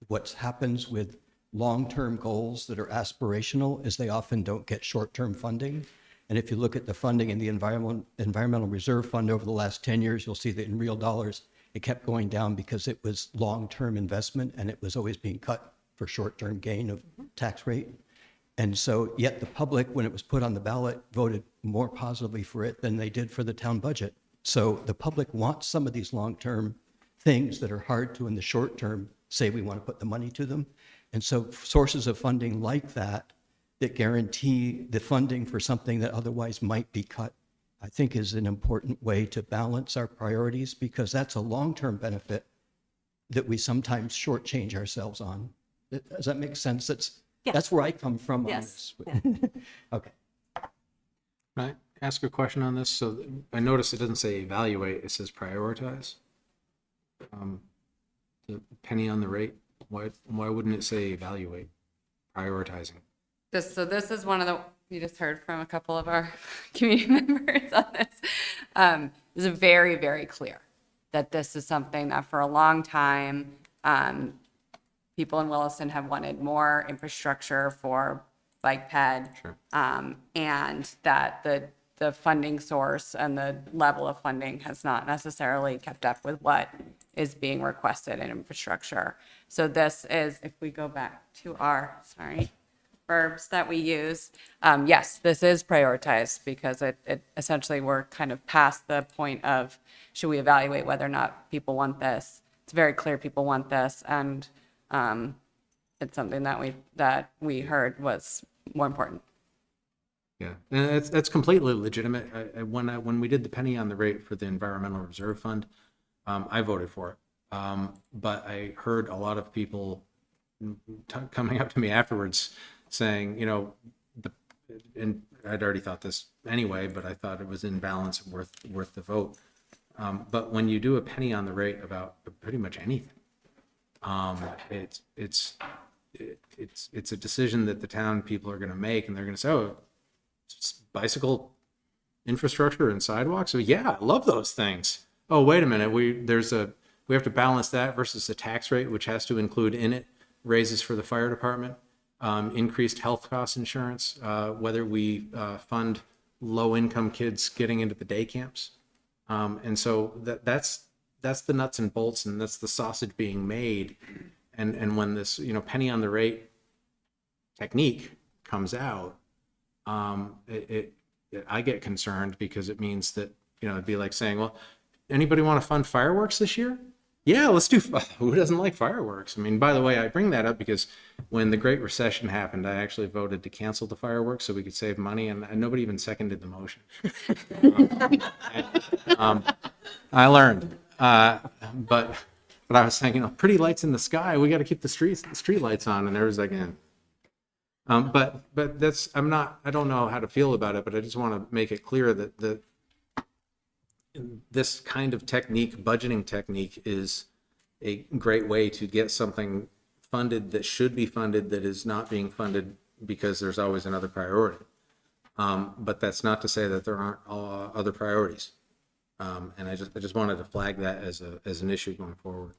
what happens with long-term goals that are aspirational is they often don't get short-term funding. And if you look at the funding in the Environmental Reserve Fund over the last 10 years, you'll see that in real dollars, it kept going down because it was long-term investment and it was always being cut for short-term gain of tax rate. And so yet the public, when it was put on the ballot, voted more positively for it than they did for the town budget. So the public wants some of these long-term things that are hard to, in the short term, say we want to put the money to them. And so sources of funding like that that guarantee the funding for something that otherwise might be cut, I think is an important way to balance our priorities, because that's a long-term benefit that we sometimes shortchange ourselves on. Does that make sense? That's where I come from on Yes. this. Okay. Can I ask a question on this? So I noticed it doesn't say evaluate, it says prioritize. The penny on the rate, why wouldn't it say evaluate, prioritizing? So this is one of the, you just heard from a couple of our community members on this. This is very, very clear that this is something that for a long time, people in Williston have wanted more infrastructure for bike ped. Sure. And that the funding source and the level of funding has not necessarily kept up with what is being requested in infrastructure. So this is, if we go back to our, verbs that we use, yes, this is prioritized, because it essentially we're kind of past the point of should we evaluate whether or not people want this. It's very clear people want this, and it's something that we heard was more important. Yeah, and that's completely legitimate. When we did the penny on the rate for the Environmental Reserve Fund, I voted for it. But I heard a lot of people coming up to me afterwards saying, and I'd already thought this anyway, but I thought it was in balance and worth the vote. But when you do a penny on the rate about pretty much anything, it's a decision that the town people are going to make, and they're going to say, oh, bicycle infrastructure and sidewalks. So yeah, I love those things. Oh, wait a minute. We have to balance that versus the tax rate, which has to include in it raises for the fire department, increased health cost insurance, whether we fund low-income kids getting into the day camps. And so that's the nuts and bolts, and that's the sausage being made. And when this, penny on the rate technique comes out, I get concerned, because it means that, it'd be like saying, well, anybody want to fund fireworks this year? Yeah, let's do. Who doesn't like fireworks? I mean, by the way, I bring that up because when the Great Recession happened, I actually voted to cancel the fireworks so we could save money, and nobody even seconded the motion. I learned, but I was saying, pretty lights in the sky. We got to keep the street lights on, and there was like, but that's I don't know how to feel about it, but I just want to make it clear that this kind of technique, budgeting technique, is a great way to get something funded that should be funded that is not being funded because there's always another priority. But that's not to say that there aren't other priorities. And I just wanted to flag that as an issue going forward.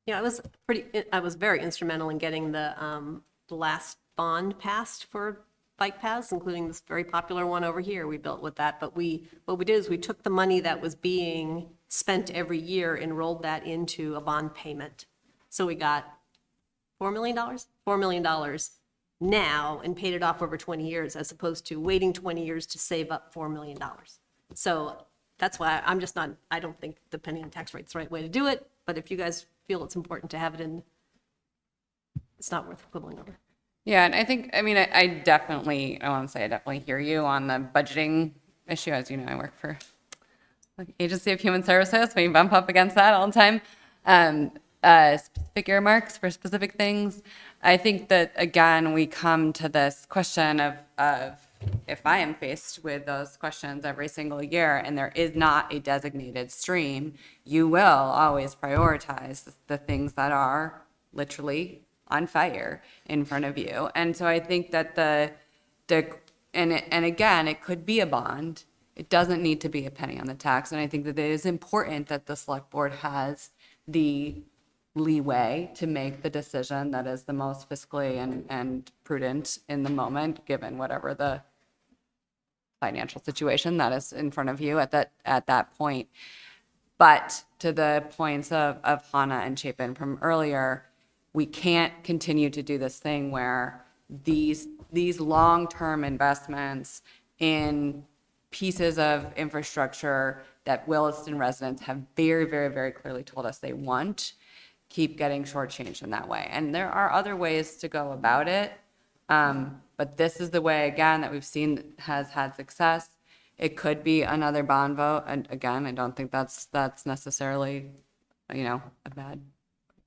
Yeah, I was very instrumental in getting the last bond passed for bike paths, including this very popular one over here we built with that. But what we did is we took the money that was being spent every year and rolled that into a bond payment. So we got $4 million now, and paid it off over 20 years, as opposed to waiting 20 years to save up $4 million. So that's why I don't think the penny and tax rate's the right way to do it. But if you guys feel it's important to have it in, it's not worth quibbling over. Yeah, and I think, I want to say I definitely hear you on the budgeting issue. As you know, I work for the Agency of Human Services. We bump up against that all the time. Specific earmarks for specific things. I think that, again, we come to this question of if I am faced with those questions every single year and there is not a designated stream, you will always prioritize the things that are literally on fire in front of you. And so I think that and again, it could be a bond. It doesn't need to be a penny on the tax. And I think that it is important that the select board has the leeway to make the decision that is the most fiscally and prudent in the moment, given whatever the financial situation that is in front of you at that point. But to the points of Hannah and Chapin from earlier, we can't continue to do this thing where these long-term investments in pieces of infrastructure that Williston residents have very, very, very clearly told us they want keep getting shortchanged in that way. And there are other ways to go about it, But this is the way, again, that we've seen has had success. It could be another bond vote. And again, I don't think that's necessarily, a bad,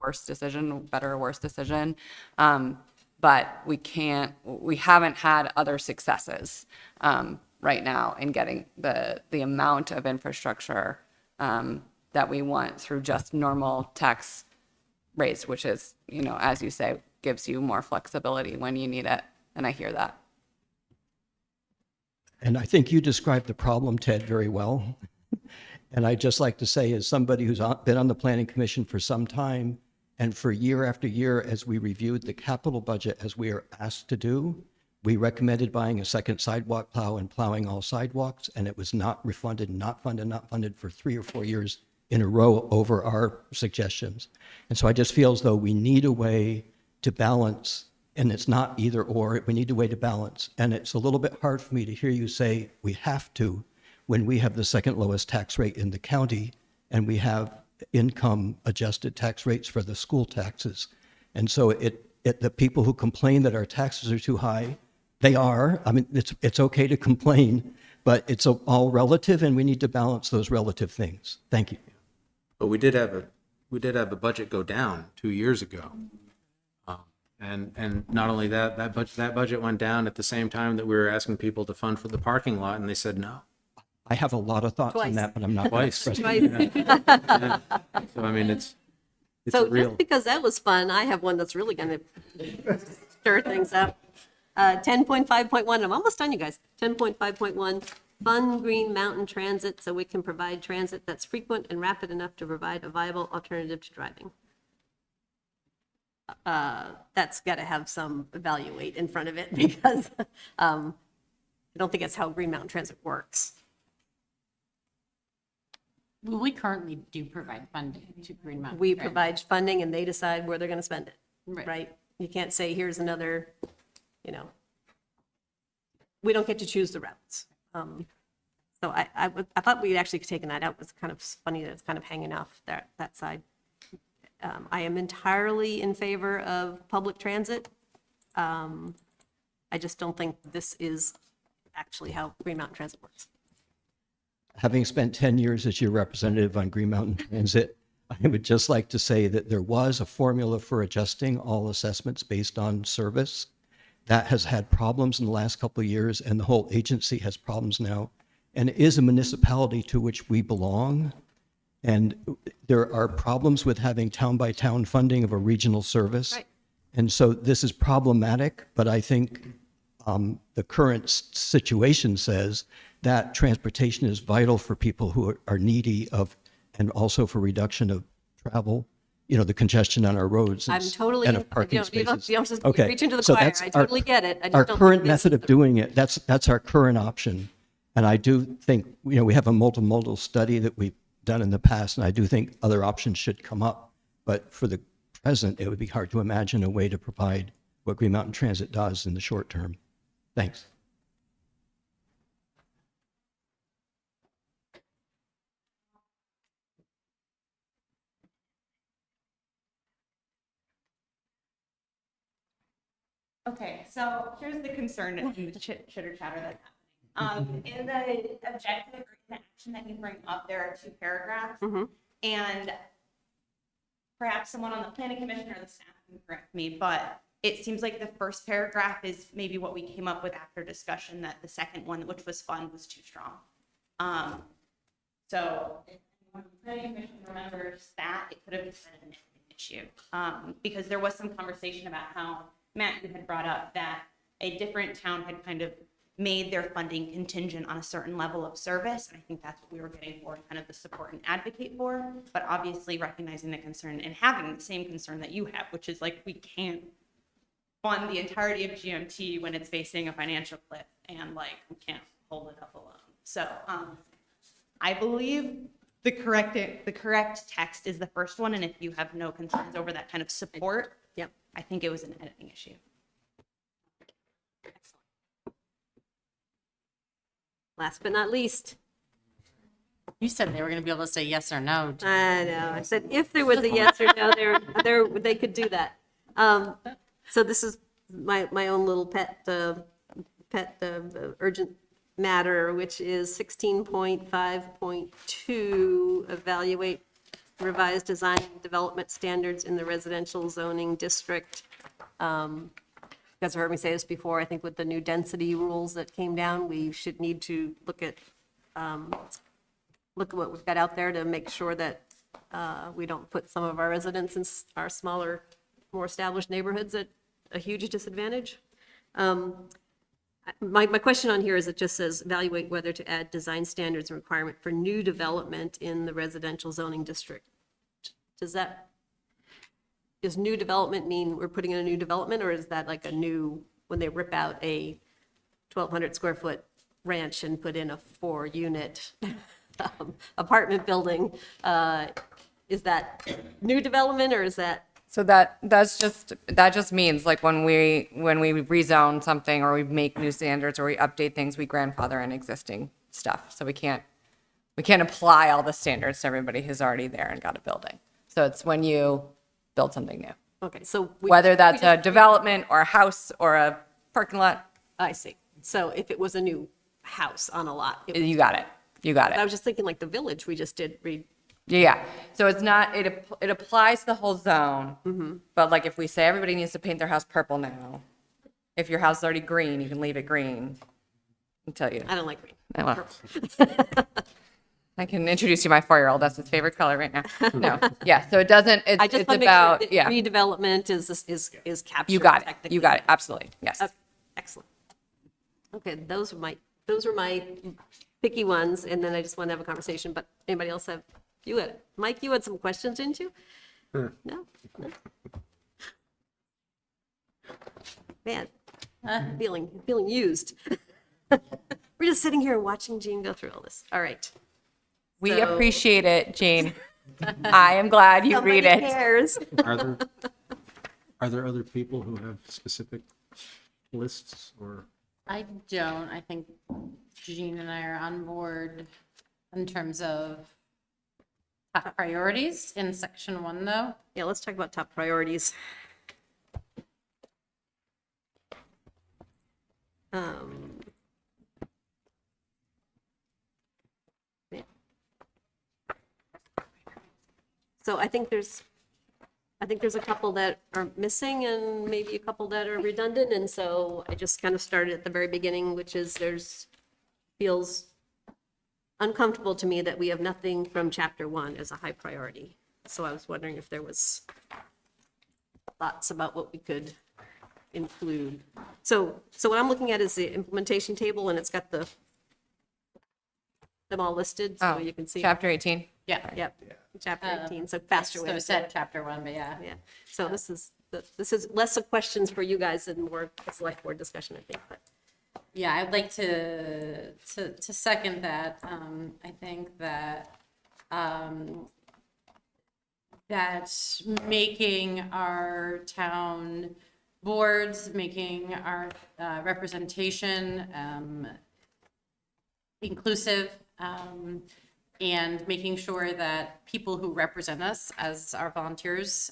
worse decision, better or worse decision. But we haven't had other successes right now in getting the amount of infrastructure that we want through just normal tax rates, which is, as you say, gives you more flexibility when you need it. And I hear that. And I think you described the problem, Ted, very well. And I'd just like to say, as somebody who's been on the Planning Commission for some time, and for year after year, as we reviewed the capital budget, as we are asked to do, we recommended buying a second sidewalk plow and plowing all sidewalks, and it was not refunded, not funded for 3 or 4 years in a row over our suggestions. And so I just feel as though we need a way to balance, and it's not either or, we need a way to balance. And it's a little bit hard for me to hear you say we have to when we have the second lowest tax rate in the county and we have income adjusted tax rates for the school taxes. And so the people who complain that our taxes are too high, they are. I mean, it's okay to complain, but it's all relative, and we need to balance those relative things. Thank you. But we did have a budget go down 2 years ago. And not only that budget went down at the same time that we were asking people to fund for the parking lot, and they said no. I have a lot of thoughts on that, but I'm not Twice. Twice. Yeah. So I mean, it's So real. just because that was fun, I have one that's really going to stir things up. 10.5.1, I'm almost done, you guys. 10.5.1, fund Green Mountain Transit so we can provide transit that's frequent and rapid enough to provide a viable alternative to driving. That's got to have some evaluate in front of it because I don't think that's how Green Mountain Transit works. Well, we currently do provide funding to Green Mountain. We Transit. provide funding and they decide where they're going to spend it, Right. right? You can't say, here's another, we don't get to choose the routes. So I thought we'd actually taken that out. It was kind of funny that it's kind of hanging off that side. I am entirely in favor of public transit. I just don't think this is actually how Green Mountain Transit works. Having spent 10 years as your representative on Green Mountain Transit, I would just like to say that there was a formula for adjusting all assessments based on service. That has had problems in the last couple of years, and the whole agency has problems now. And it is a municipality to which we belong. And there are problems with having town-by-town funding of a regional service. Right. And so this is problematic, but I think the current situation says that transportation is vital for people who are needy of, and also for reduction of travel, the congestion on our roads I'm totally, and of parking you don't spaces. just Okay, reach into the so choir. that's I totally get it. I just Our don't current think this method is of the- doing it, that's our current option. And I do think, we have a multimodal study that we've done in the past, and I do think other options should come up. But for the present, it would be hard to imagine a way to provide what Green Mountain Transit does in the short term. Thanks. Okay, so here's the concern in the chitter chatter that's happening. In the objective or in the action that you bring up, there are 2 paragraphs. And perhaps someone on the planning commission or the staff can correct me, but it seems like the first paragraph is maybe what we came up with after discussion, that the second one, which was fun, was too strong. So if anyone on the planning commission remembers that, it could have been an issue. Because there was some conversation about how Matt, you had brought up that a different town had kind of made their funding contingent on a certain level of service. And I think that's what we were getting for, kind of the support and advocate for, but obviously recognizing the concern and having the same concern that you have, which is like, we can't fund the entirety of GMT when it's facing a financial cliff and like, we can't hold it up alone. So I believe the correct text is the first one. And if you have no concerns over that kind of support, Yep. I think it was an editing issue. Last but not least, You said they were going to be able to say yes or no. I know, I said if there was a yes or no, they could do that. So this is my own little pet urgent matter, which is 16.5.2, evaluate revised design and development standards in the residential zoning district. You guys have heard me say this before, I think with the new density rules that came down, we should need to look at what we've got out there to make sure that we don't put some of our residents in our smaller, more established neighborhoods at a huge disadvantage. My question on here is, it just says evaluate whether to add design standards and requirement for new development in the residential zoning district. Does new development mean we're putting in a new development, or is that like a new, when they rip out a 1,200 square foot ranch and put in a 4-unit apartment building, is that new development, or is that? So that just means like when we rezone something or we make new standards or we update things, we grandfather in existing stuff. So we can't apply all the standards to everybody who's already there and got a building. So it's when you build something new. Okay, so. Whether that's a development or a house or a parking lot. I see. So if it was a new house on a lot. You got it. I was just thinking like the village we just did read. Yeah, so it's not, it applies to the whole zone, but like if we say everybody needs to paint their house purple now, if your house is already green, you can leave it green. I'll tell you. I don't like green. I can introduce you my 4-year-old. That's his favorite color right now. No, yeah, so it doesn't, I just it's want to make about, sure that yeah. redevelopment is captured. You got it, technically. you got it, absolutely, yes. Okay, excellent. Okay, those are my picky ones, and then I just want to have a conversation, but anybody else have? Mike, you had some questions, didn't you? No? Man, feeling used. We're just sitting here watching Jean go through all this. All right. We So- appreciate it, Jane. I am glad you read Somebody it. cares. Are there other people who have specific lists or? I don't. I think Jean and I are on board in terms of top priorities in section 1, though. Yeah, let's talk about top priorities. Yeah. So I think there's a couple that are missing and maybe a couple that are redundant, and so I just kind of started at the very beginning, which is feels uncomfortable to me that we have nothing from chapter 1 as a high priority. So I was wondering if there was thoughts about what we could include. So what I'm looking at is the implementation table, and it's got them all listed, so you can see. Chapter 18. Yeah. Yep, chapter 18, so faster way So to it said chapter 1, but yeah. Yeah, so this is less of questions for you guys and more a select board discussion, I think, but. Yeah, I'd like to second that. I think that that making our town boards, making our representation inclusive, and making sure that people who represent us as our volunteers,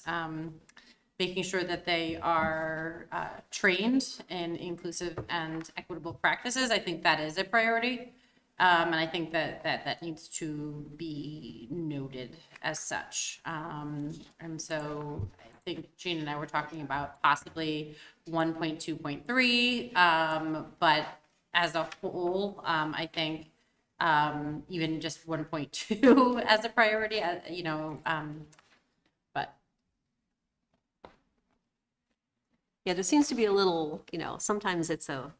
making sure that they are trained in inclusive and equitable practices. I think that is a priority. And I think that needs to be noted as such. And so I think Jean and I were talking about possibly 1.2.3, but as a whole, I think even just 1.2 as a priority, but. Yeah, there seems to be a little, sometimes it's a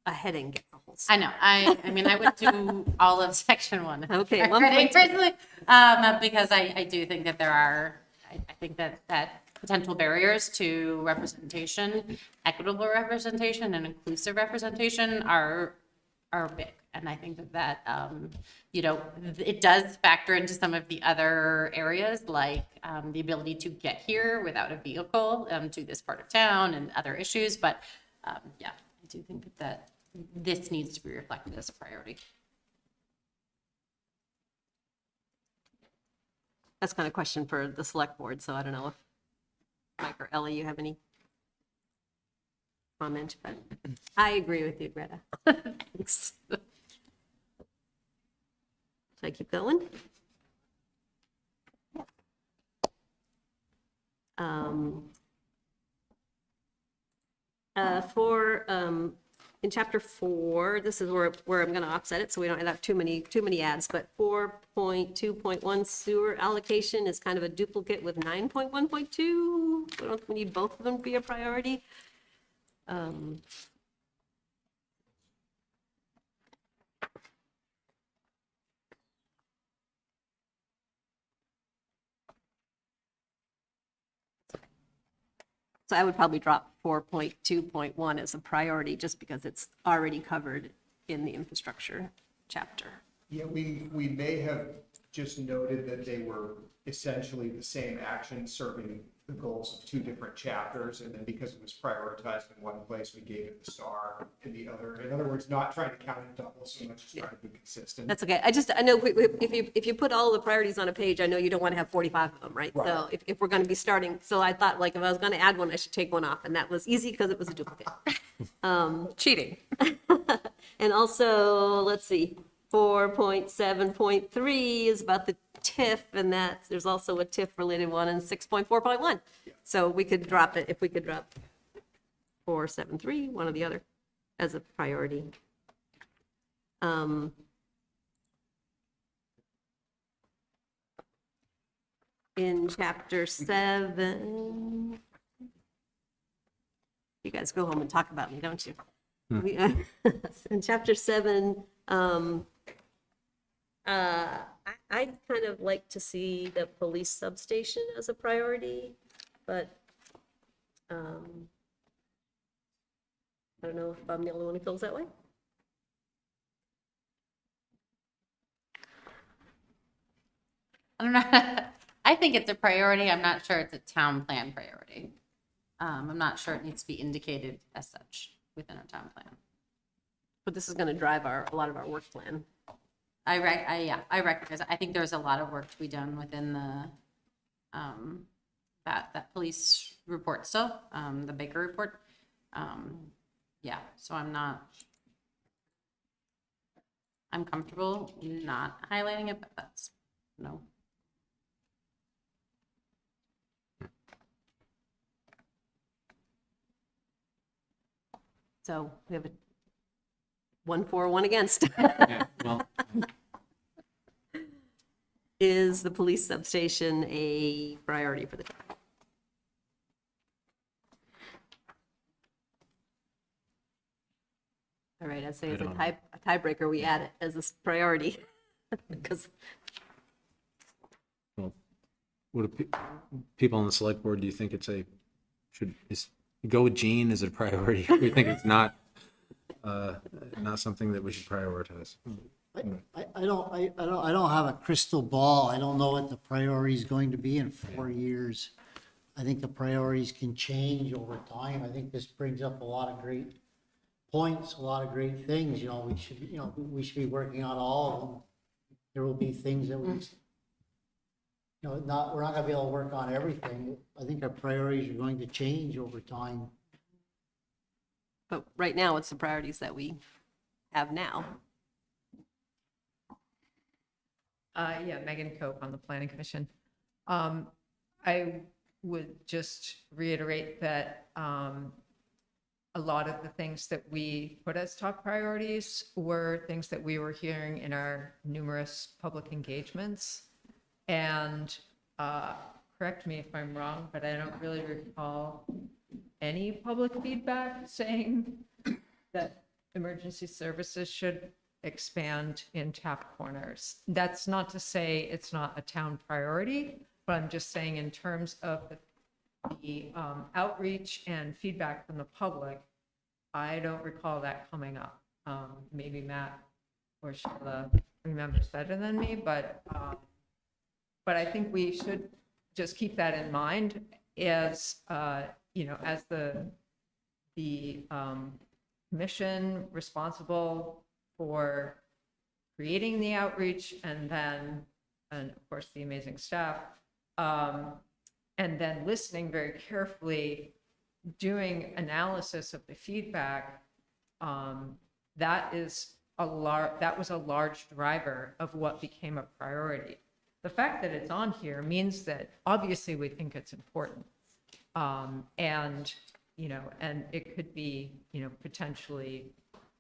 heading gets the whole. I know. I mean, I would do all of section 1. Okay, Personally, 1.2. because I do think that there are, I think that potential barriers to representation, equitable representation, and inclusive representation are big. And I think that it does factor into some of the other areas, like the ability to get here without a vehicle to this part of town and other issues. But yeah, I do think that this needs to be reflected as a priority. That's kind of a question for the select board, so I don't know if Mike or Ellie, you have any? comment, but I agree with you, Greta. Thanks. Should I keep going? In chapter 4, this is where I'm going to offset it, so we don't have too many ads, but 4.2.1 sewer allocation is kind of a duplicate with 9.1.2. We need both of them to be a priority. So I would probably drop 4.2.1 as a priority just because it's already covered in the infrastructure chapter. Yeah, we may have just noted that they were essentially the same action serving the goals of two different chapters, and then because it was prioritized in one place, we gave it the star in the other. In other words, not trying to count it double so much as trying to be consistent. That's okay. I know if you put all the priorities on a page, I know you don't want to have 45 of them, right? Right. So if we're going to be starting, so I thought like if I was going to add one, I should take one off, and that was easy because it was a duplicate. Cheating. And also, let's see, 4.7.3 is about the TIF, and there's also a TIF related one in 6.4.1. So we could drop it if we could drop 4.7.3, one or the other, as a priority. In chapter 7, you guys go home and talk about me, don't you? In chapter 7, I'd kind of like to see the police substation as a priority, but I don't know if I'm the only one who feels that way. I don't know. I think it's a priority. I'm not sure it's a town plan priority. I'm not sure it needs to be indicated as such within our town plan. But this is going to drive a lot of our work plan. I recognize. I think there's a lot of work to be done within the that police report still, the Baker report. Yeah, so I'm comfortable not highlighting it, but that's no. So we have a 1 for, 1 against. Yeah, well, Is the police substation a priority for the town? All right, I'd say as a tiebreaker, we add it as a priority. Because well, what do people on the select board, do you think is go with Gene as a priority? We think it's not something that we should prioritize. I don't have a crystal ball. I don't know what the priority is going to be in 4 years. I think the priorities can change over time. I think this brings up a lot of great points, a lot of great things. We should be working on all of them. There will be things that we're not going to be able to work on everything. I think our priorities are going to change over time. But right now, it's the priorities that we have now. Yeah, Megan Cope on the Planning Commission. I would just reiterate that a lot of the things that we put as top priorities were things that we were hearing in our numerous public engagements. And correct me if I'm wrong, but I don't really recall any public feedback saying that emergency services should expand in tap corners. That's not to say it's not a town priority, but I'm just saying in terms of the outreach and feedback from the public, I don't recall that coming up. Maybe Matt or Sheila remembers better than me, but I think we should just keep that in mind as as the mission responsible for creating the outreach, and of course the amazing staff, and then listening very carefully doing analysis of the feedback, that was a large driver of what became a priority. The fact that it's on here means that obviously we think it's important. And, you know, and it could be, you know, potentially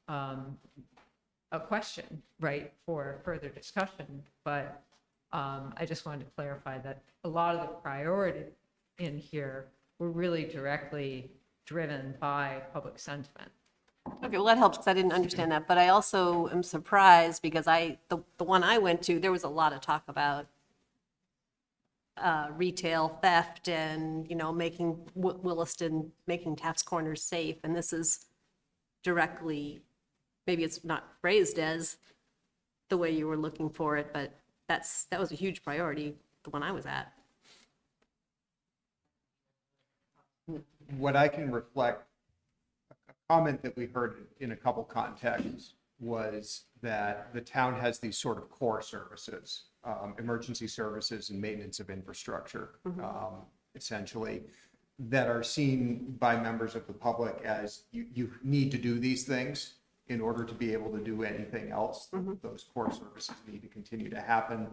a question, right, for further discussion. But I just wanted to clarify that a lot of the priority in here were really directly driven by public sentiment. Okay, well, that helps because I didn't understand that, but I also am surprised because the one I went to, there was a lot of talk about retail theft and, you know, making Williston, making Taft's Corners safe, and this is directly, maybe it's not phrased as the way you were looking for it, but that was a huge priority, the one I was at. What I can reflect, a comment that we heard in a couple contexts was that the town has these sort of core services, emergency services and maintenance of infrastructure, essentially, that are seen by members of the public as you need to do these things in order to be able to do anything else. Those core services need to continue to happen.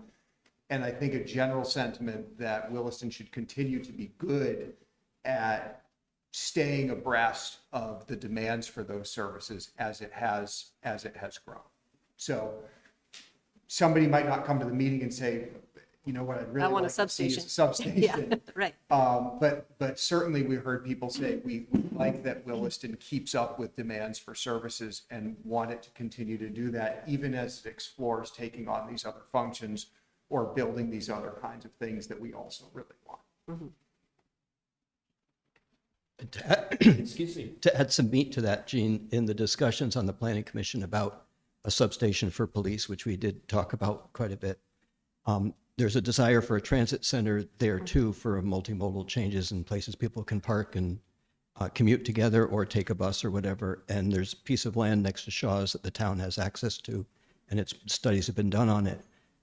And I think a general sentiment that Williston should continue to be good at staying abreast of the demands for those services as it has grown. So somebody might not come to the meeting and say, you know what, I'd really want a like to see is substation. a substation. Yeah, right. But certainly we heard people say we like that Williston keeps up with demands for services and want it to continue to do that, even as it explores taking on these other functions or building these other kinds of things that we also really want. Excuse me. To add some meat to that, Gene, in the discussions on the Planning Commission about a substation for police, which we did talk about quite a bit, there's a desire for a transit center there too for multimodal changes and places people can park and commute together or take a bus or whatever. And there's a piece of land next to Shaw's that the town has access to, and studies have been done on it.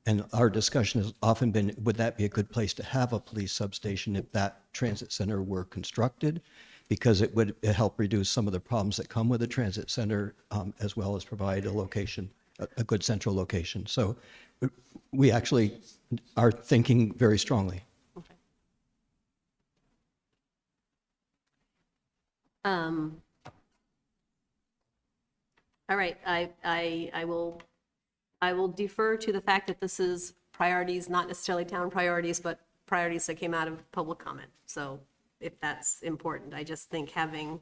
And our discussion has often been, would that be a good place to have a police substation if that transit center were constructed? Because it would help reduce some of the problems that come with a transit center, as well as provide a location, a good central location. So we actually are thinking very strongly. Okay. All right, I will defer to the fact that this is priorities, not necessarily town priorities, but priorities that came out of public comment. So if that's important, I just think having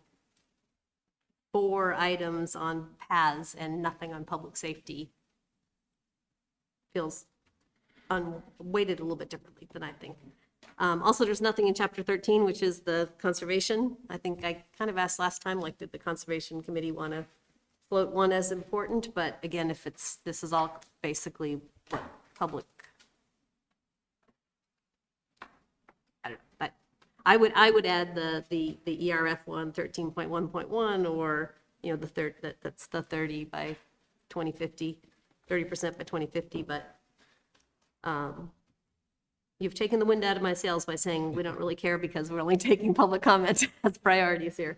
4 items on paths and nothing on public safety feels weighted a little bit differently than I think. Also, there's nothing in chapter 13, which is the conservation. I think I kind of asked last time, like, did the conservation committee want to float one as important? But again, if this is all basically what public, I don't know, but I would add the ERF one, 13.1.1, or, you know, that's the 30 by 2050, 30% by 2050, but you've taken the wind out of my sails by saying we don't really care because we're only taking public comment as priorities here.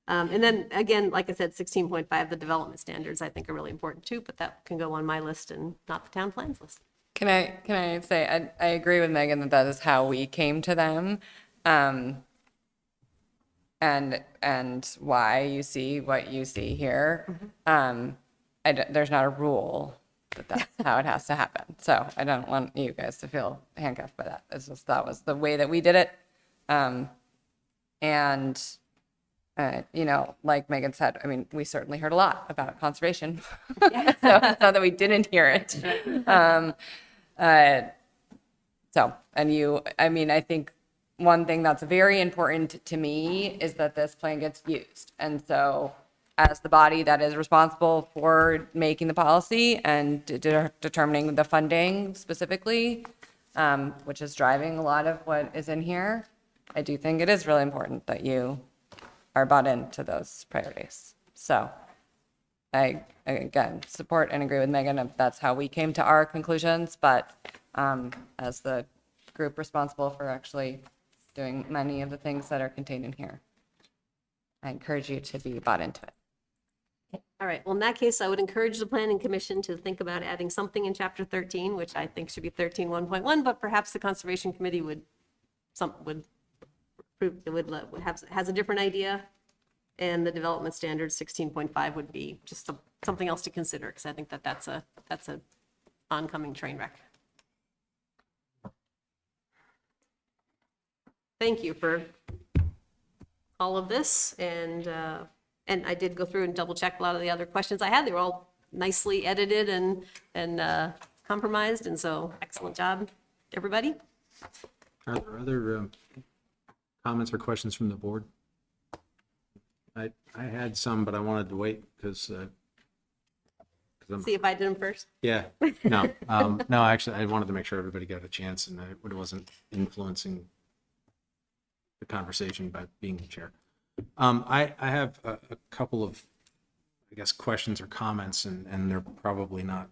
And then again, like I said, 16.5, the development standards I think are really important too, but that can go on my list and not the town plans list. Can I say, I agree with Megan that is how we came to them. And why you see what you see here. There's not a rule that's how it has to happen. So I don't want you guys to feel handcuffed by that. It's just, that was the way that we did it. You know, like Megan said, I mean, we certainly heard a lot about conservation. So it's not that we didn't hear it. I think one thing that's very important to me is that this plan gets used. And so as the body that is responsible for making the policy and determining the funding specifically, which is driving a lot of what is in here, I do think it is really important that you are bought into those priorities. So I again, support and agree with Megan if that's how we came to our conclusions, but as the group responsible for actually doing many of the things that are contained in here. I encourage you to be bought into it. All right, well, in that case, I would encourage the planning commission to think about adding something in chapter 13, which I think should be 13.1.1, but perhaps the conservation committee has a different idea. And the development standard 16.5 would be just something else to consider, because I think that's a oncoming train wreck. Thank you for all of this, and I did go through and double check a lot of the other questions I had. They were all nicely edited and compromised, and so excellent job, everybody. Are there other comments or questions from the board? I had some, but I wanted to wait because I'm, See if I did them first. yeah, no, no, actually, I wanted to make sure everybody got a chance and it wasn't influencing the conversation by being the chair. I have a couple of, I guess, questions or comments, and they're probably not,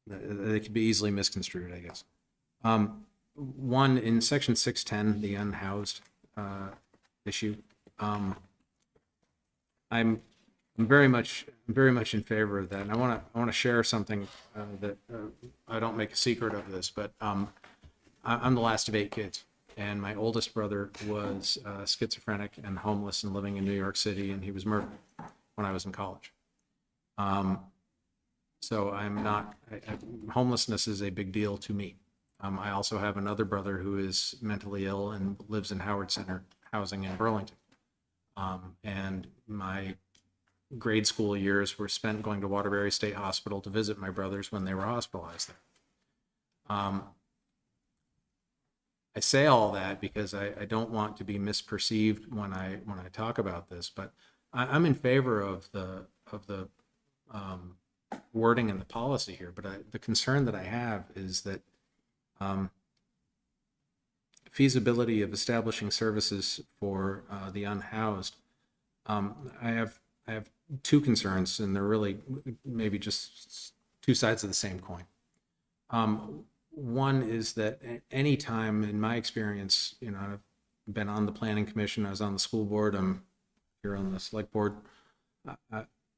they could be easily misconstrued, I guess. One, in section 610, the unhoused issue, I'm very much in favor of that, and I want to share something that I don't make a secret of this, but I'm the last of 8 kids, and my oldest brother was schizophrenic and homeless and living in New York City, and he was murdered when I was in college. So I'm not, homelessness is a big deal to me. I also have another brother who is mentally ill and lives in Howard Center housing in Burlington. And my grade school years were spent going to Waterbury State Hospital to visit my brothers when they were hospitalized there. I say all that because I don't want to be misperceived when I talk about this, but I'm in favor of the wording and the policy here. But the concern that I have is that feasibility of establishing services for the unhoused. I have 2 concerns, and they're really maybe just 2 sides of the same coin. One is that any time in my experience, I've been on the planning commission, I was on the school board, I'm here on the select board.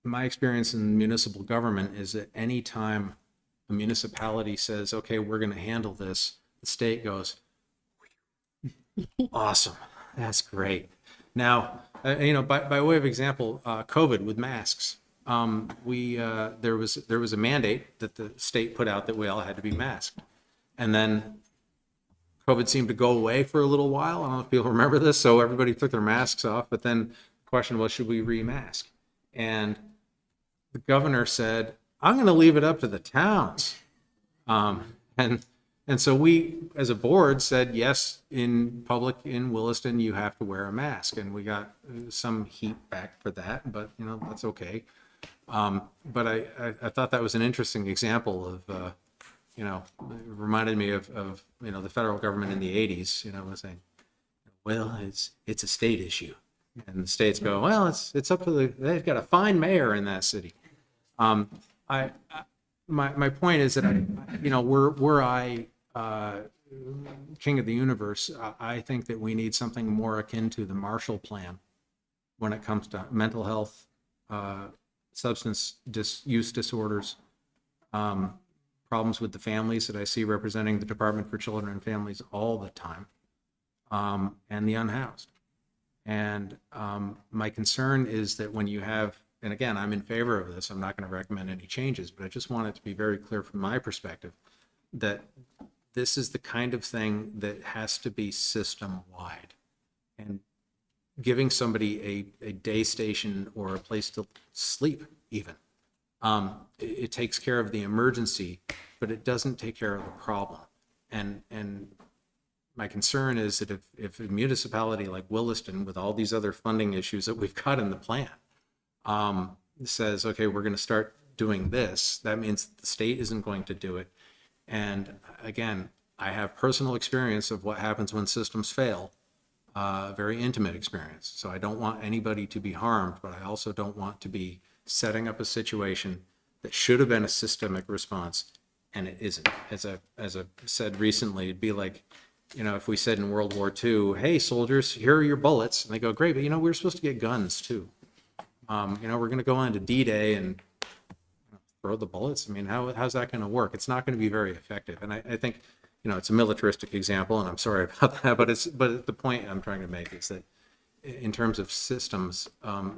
My experience in municipal government is that any time a municipality says, okay, we're going to handle this, the state goes, awesome, that's great. Now, by way of example, COVID with masks, there was a mandate that the state put out that we all had to be masked. And then COVID seemed to go away for a little while. I don't know if people remember this. So everybody took their masks off, but then the question was, should we re-mask? And the governor said, I'm going to leave it up to the towns. And so we, as a board, said, yes, in public in Williston, you have to wear a mask. And we got some heat back for that, but that's okay. But I thought that was an interesting example of, it reminded me of the federal government in the 80s, was saying, well, it's a state issue. And the states go, well, it's up to they've got a fine mayor in that city. My point is that were I king of the universe, I think that we need something more akin to the Marshall Plan when it comes to mental health, substance use disorders, problems with the families that I see representing the Department for Children and Families all the time, and the unhoused. And my concern is that when you have, and again, I'm in favor of this, I'm not going to recommend any changes, but I just want it to be very clear from my perspective that this is the kind of thing that has to be system-wide. And giving somebody a day station or a place to sleep even, it takes care of the emergency, but it doesn't take care of the problem. And my concern is that if a municipality like Williston, with all these other funding issues that we've got in the plan, says, okay, we're going to start doing this, that means the state isn't going to do it. And again, I have personal experience of what happens when systems fail, very intimate experience. So I don't want anybody to be harmed, but I also don't want to be setting up a situation that should have been a systemic response, and it isn't. As I said recently, it'd be like you know, if we said in World War II, hey, soldiers, here are your bullets, and they go, great, but you know, we're supposed to get guns too. You know, we're going to go on to D-Day and throw the bullets. I mean, how's that going to work? It's not going to be very effective. And I think, you know, it's a militaristic example, and I'm sorry about that, but the point I'm trying to make is that in terms of systems,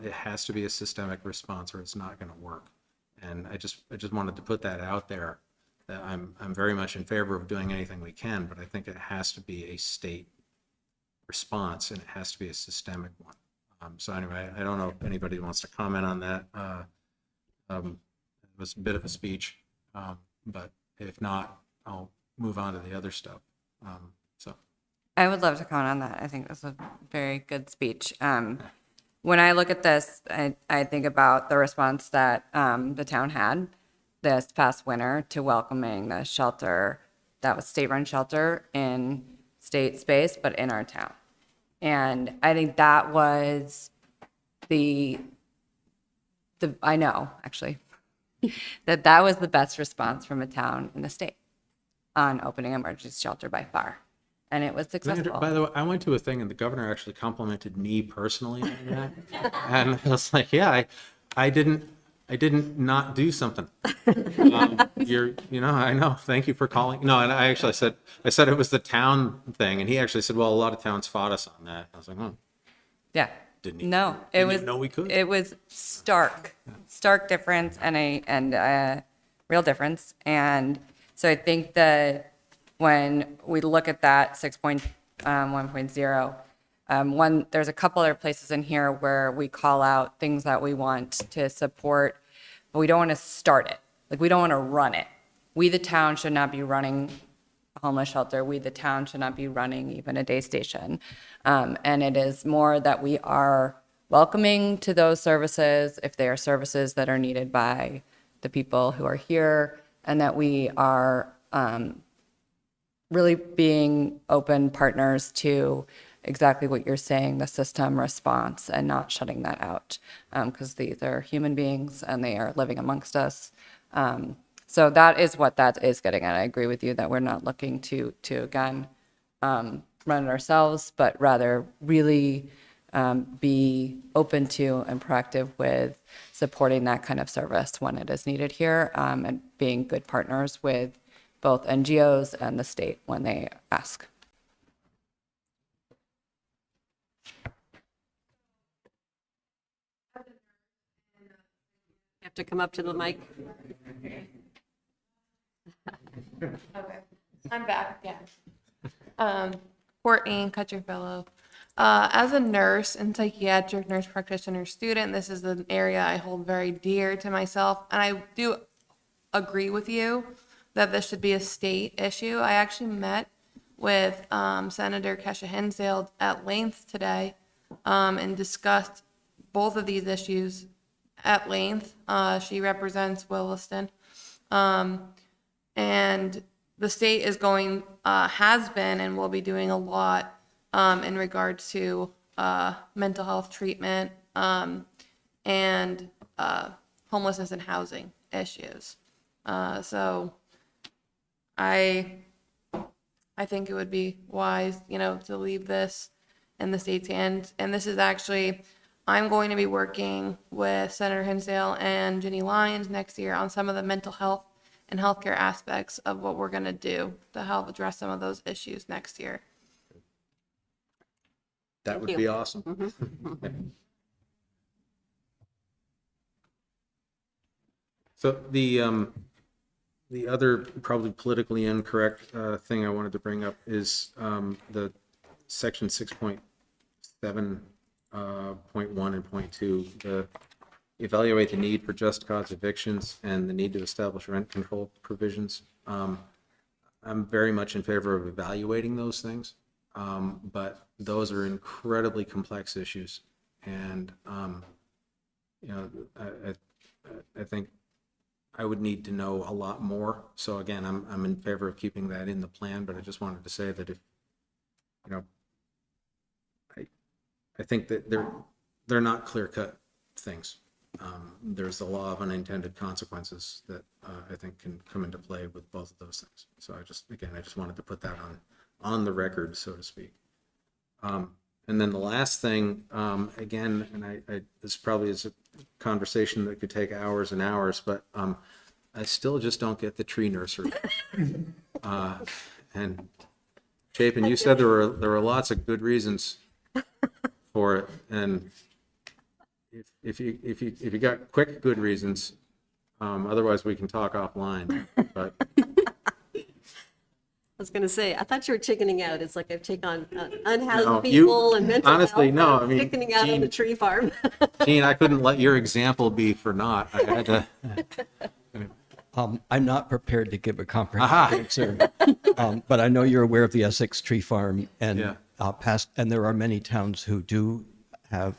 it has to be a systemic response or it's not going to work. And I just wanted to put that out there, that I'm very much in favor of doing anything we can, but I think it has to be a state response and it has to be a systemic one. So anyway, I don't know if anybody wants to comment on that. It was a bit of a speech, but if not, I'll move on to the other stuff. So. I would love to comment on that. I think that's a very good speech. When I look at this, I think about the response that the town had this past winter to welcoming the shelter that was state-run shelter in state space, but in our town. And I think that was I know actually that was the best response from a town in the state on opening emergency shelter by far. And it was successful. By the way, I went to a thing and the governor actually complimented me personally on that. And I was like, yeah, I didn't not do something. You know, I know. Thank you for calling. No, and I said it was the town thing. And he actually said, well, a lot of towns fought us on that. I was like, oh. Yeah. Didn't he? No, Didn't even know we could. It was stark difference and a real difference. And so I think that when we look at that 6.1.0, there's a couple other places in here where we call out things that we want to support, but we don't want to start it. Like, we don't want to run it. We, the town, should not be running a homeless shelter. We, the town, should not be running even a day station. And it is more that we are welcoming to those services if they are services that are needed by the people who are here, and that we are really being open partners to exactly what you're saying, the system response, and not shutting that out, because these are human beings and they are living amongst us. So that is what that is getting at. I agree with you that we're not looking to again, run it ourselves, but rather really be open to and proactive with supporting that kind of service when it is needed here, and being good partners with both NGOs and the state when they ask. You have to come up to the mic. Okay, I'm back again. Courtney Cutcherfellow. As a nurse and psychiatric nurse practitioner student, this is an area I hold very dear to myself, and I do agree with you that this should be a state issue. I actually met with Senator Kesha Hinsdale at length today and discussed both of these issues at length. She represents Williston. And the state is going, has been and will be doing a lot in regards to mental health treatment and homelessness and housing issues. So I think it would be wise, to leave this in the state's hands. And this is actually, I'm going to be working with Senator Hinsdale and Ginny Lyons next year on some of the mental health and healthcare aspects of what we're going to do to help address some of those issues next year. That would be awesome. So the other probably politically incorrect thing I wanted to bring up is the section 6.7.1 and .2, the evaluate the need for just cause evictions and the need to establish rent control provisions. I'm very much in favor of evaluating those things, but those are incredibly complex issues, and I think I would need to know a lot more. So again, I'm in favor of keeping that in the plan, but I just wanted to say that if I think that they're not clear-cut things. There's the law of unintended consequences that I think can come into play with both of those things. So I just wanted to put that on the record, so to speak. And then the last thing, again, and this probably is a conversation that could take hours and hours, but I still just don't get the tree nursery. And Chapin, you said there were lots of good reasons for it, and if you got quick good reasons, otherwise we can talk offline. But I was gonna say, I thought you were chickening out. It's like I've taken on unhoused No, people and mental honestly, health. no, I'm I mean, chickening out on Jean- the tree farm. Gene, I couldn't let your example be for naught. I had to. I'm not prepared to give a comprehensive answer, but I know you're aware of the Essex Tree Farm and Yeah. and there are many towns who do have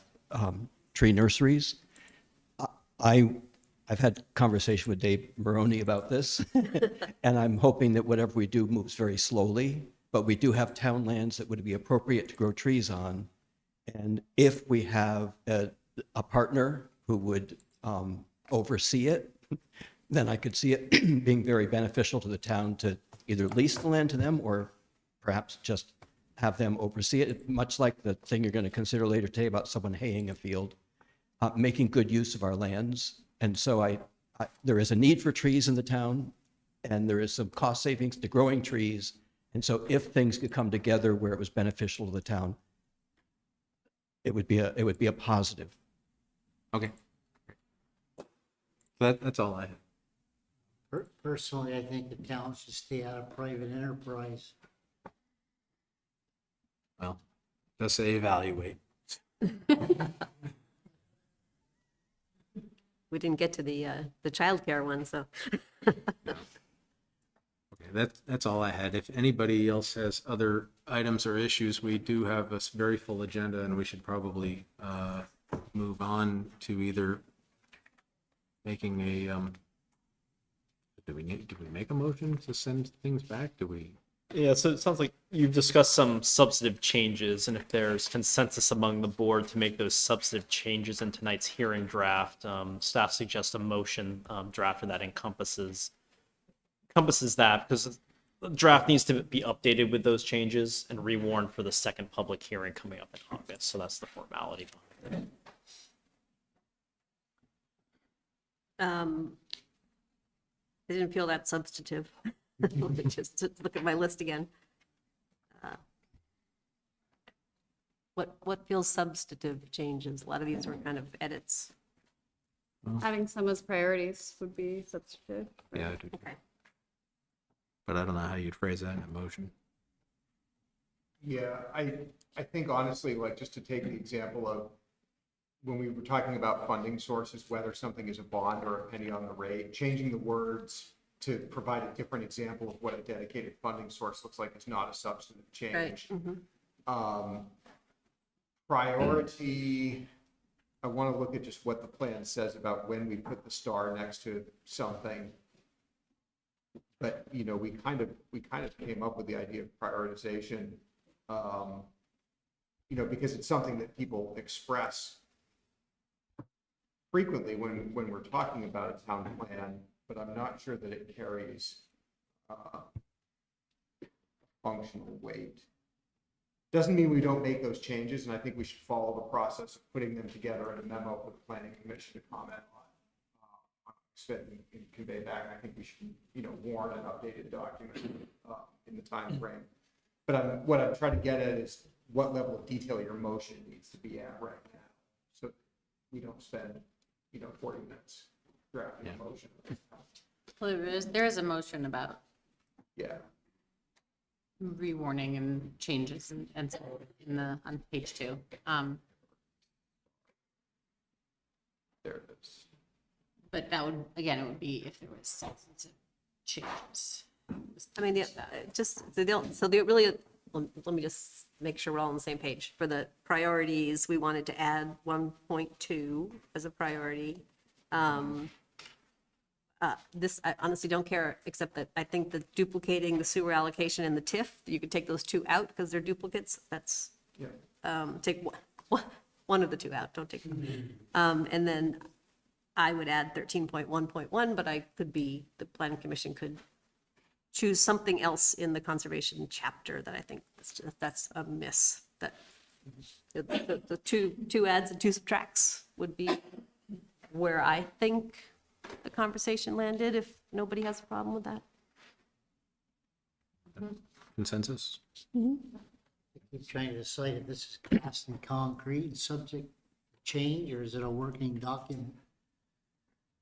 tree nurseries. I've had conversation with Dave Maroney about this, and I'm hoping that whatever we do moves very slowly, but we do have town lands that would be appropriate to grow trees on. And if we have a partner who would oversee it, then I could see it being very beneficial to the town to either lease the land to them or perhaps just have them oversee it, much like the thing you're going to consider later today about someone haying a field, making good use of our lands. And so there is a need for trees in the town, and there is some cost savings to growing trees. And so if things could come together where it was beneficial to the town, it would be a positive. Okay. That's all I have. Personally, I think the town should stay out of private enterprise. Well, just say evaluate. We didn't get to the childcare one, so. Okay, that's all I had. If anybody else has other items or issues, we do have a very full agenda, and we should probably move on to either making a, do we make a motion to send things back? Do we? Yeah, so it sounds like you've discussed some substantive changes, and if there's consensus among the board to make those substantive changes in tonight's hearing draft, staff suggests a motion drafted that encompasses that, because the draft needs to be updated with those changes and rewarned for the second public hearing coming up in August. So that's the formality behind it. I didn't feel that substantive. Let me just look at my list again. What feels substantive changes? A lot of these were kind of edits. Adding some as priorities would be substantive. Yeah, I do. Okay. But I don't know how you'd phrase that in a motion. Yeah, I think honestly, like, just to take the example of when we were talking about funding sources, whether something is a bond or a penny on the rate, changing the words to provide a different example of what a dedicated funding source looks like is not a substantive change. Right. Priority, I want to look at just what the plan says about when we put the star next to something. But, you know, we kind of came up with the idea of prioritization, you know, because it's something that people express frequently when we're talking about a town plan, but I'm not sure that it carries functional weight. Doesn't mean we don't make those changes, and I think we should follow the process of putting them together in a memo for the planning commission to comment on, and convey back. I think we should, you know, warn an updated document in the time frame. But what I'm trying to get at is what level of detail your motion needs to be at right now, so we don't spend, you know, 40 minutes drafting a motion. Well, there is a motion about Yeah. rewarning and changes and so on page 2. There it is. But that would, again, it would be if there was substantive changes. I mean, let me just make sure we're all on the same page. For the priorities, we wanted to add 1.2 as a priority. This, I honestly don't care, except that I think that duplicating the sewer allocation and the TIF, you could take those two out because they're duplicates. That's, take one of the two out, don't take them. And then I would add 13.1.1, but the planning commission could choose something else in the conservation chapter that I think that's a miss. That the two adds and two subtracts would be where I think the conversation landed, if nobody has a problem with that. Consensus? I keep trying to decide if this is cast in concrete and subject to change, or is it a working document?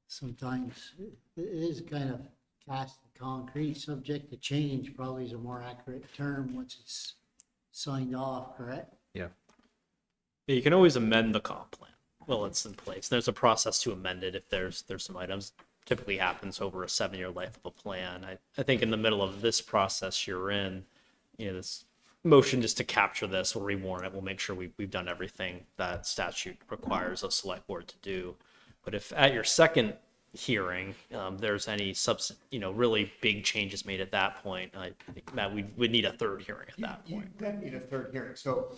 Sometimes it is kind of cast in concrete, subject to change, probably is a more accurate term once it's signed off, correct? Yeah. You can always amend the comp plan while it's in place. There's a process to amend it if there's some items. Typically happens over a 7-year life of a plan. I think in the middle of this process you're in, this motion just to capture this, we'll rewarn it. We'll make sure we've done everything that statute requires a select board to do. But if at your second hearing, there's any really big changes made at that point, I think, Matt, we'd need a third hearing at that point. You then need a third hearing. So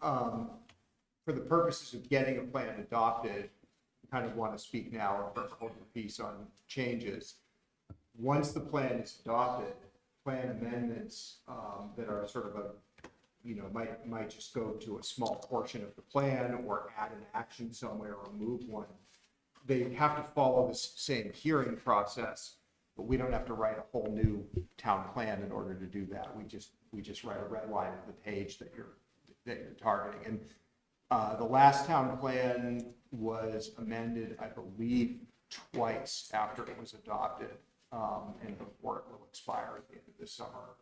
for the purposes of getting a plan adopted, I kind of want to speak now or hold the piece on changes. Once the plan is adopted, plan amendments that are sort of might just go to a small portion of the plan or add an action somewhere or remove one. They have to follow this same hearing process, but we don't have to write a whole new town plan in order to do that. We just write a red line of the page that you're targeting. And the last town plan was amended, I believe, twice after it was adopted, and before it will expire at the end of this summer,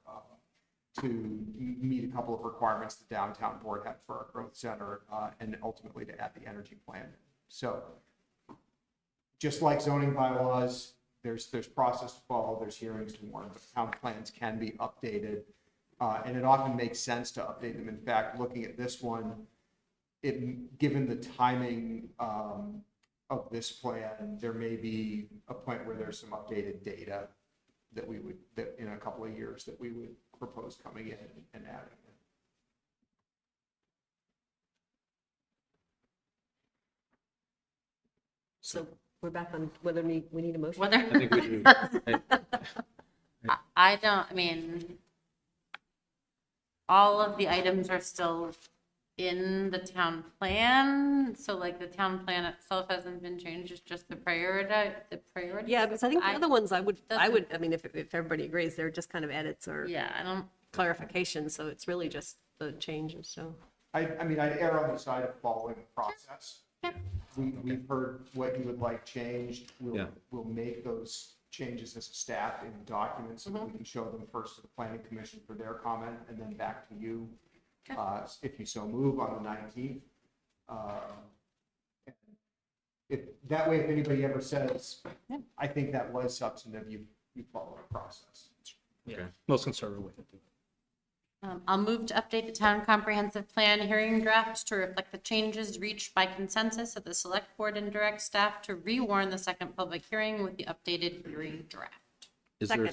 to meet a couple of requirements the downtown board had for our growth center, and ultimately to add the energy plan. So just like zoning bylaws, there's process to follow, there's hearings to warn, but town plans can be updated, and it often makes sense to update them. In fact, looking at this one, given the timing of this plan, there may be a point where there's some updated data that in a couple of years that we would propose coming in and adding. So we're back on whether we need a motion. Whether, I think we do. I don't, I mean, all of the items are still in the town plan, so like the town plan itself hasn't been changed, it's just the priority. Yeah, because I think the other ones I mean, if everybody agrees, they're just kind of edits or Yeah, I don't, clarifications, so it's really just the changes, so. I'd err on the side of following the process. We've heard what you would like changed. We'll make those changes as a staff in documents, so that we can show them first to the planning commission for their comment, and then back to you, if you so move, on the 19th. That way, if anybody ever says, I think that was substantive, you follow the process. Yeah, most conservative way to do it. I'll move to update the town comprehensive plan hearing draft to reflect the changes reached by consensus of the select board and direct staff to rewarn the second public hearing with the updated hearing draft. Is there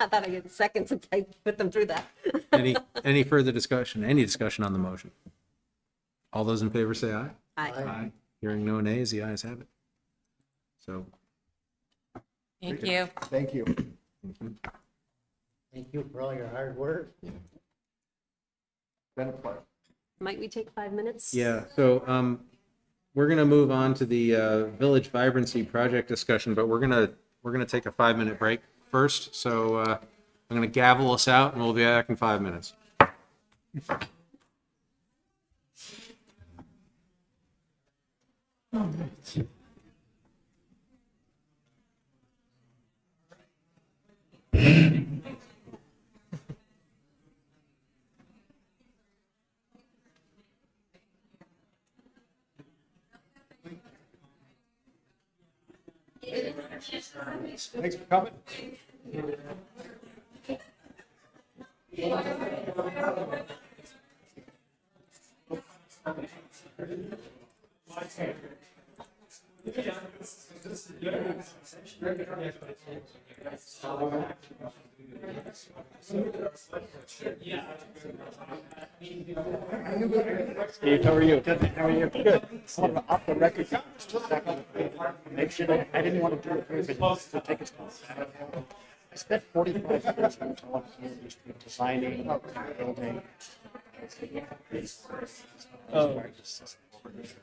I thought I get seconds if I put them through that. any further discussion? Any discussion on the motion? All those in favor say aye. Aye. Hearing no nays, the ayes have it. So Thank you. Thank you. Thank you for all your hard work. Been a pleasure. Might we take 5 minutes? yeah, so we're gonna move on to the village vibrancy project discussion, but we're gonna take a 5-minute break first. So I'm gonna gavel us out, and we'll be back in 5 minutes. Thanks for coming. Steve, how are you? Good. How are you? Good. Off the record, just a second. Make sure that I didn't want to do it, but to take a I spent 45 years in the industry designing, building.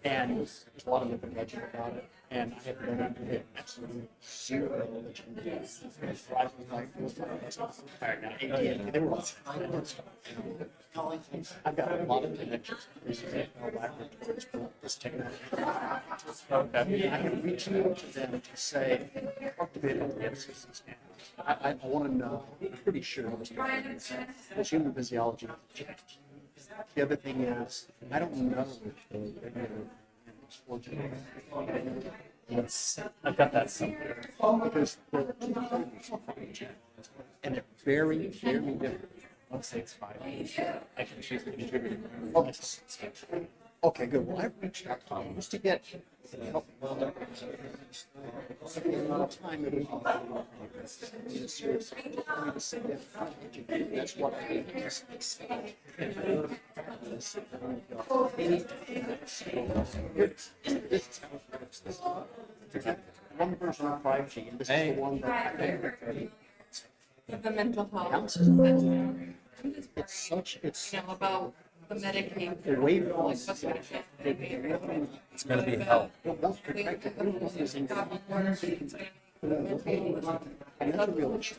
And there's a lot of information about it. And I had to go into it absolutely zero religion. Verizon was like, all right, now AT&T, they were like, I've got a lot of connections. This is laboratories for this technology. Okay. I can reach out to them to say, cultivate the FCC standards. I want to know, I'm pretty sure the human physiology has changed. The other thing is, I don't know if the regular I've got that somewhere. Because they're and they're very, very different. Let's say it's 5 years. I can choose the contributor. Okay, good. Well, I've reached out to them just to get help. Time it is seriously. That's what I one version of 5G, and this is the one that The mental health. it's such, it's About the Medicaid. the way it was. It's going to be hell. Another real issue.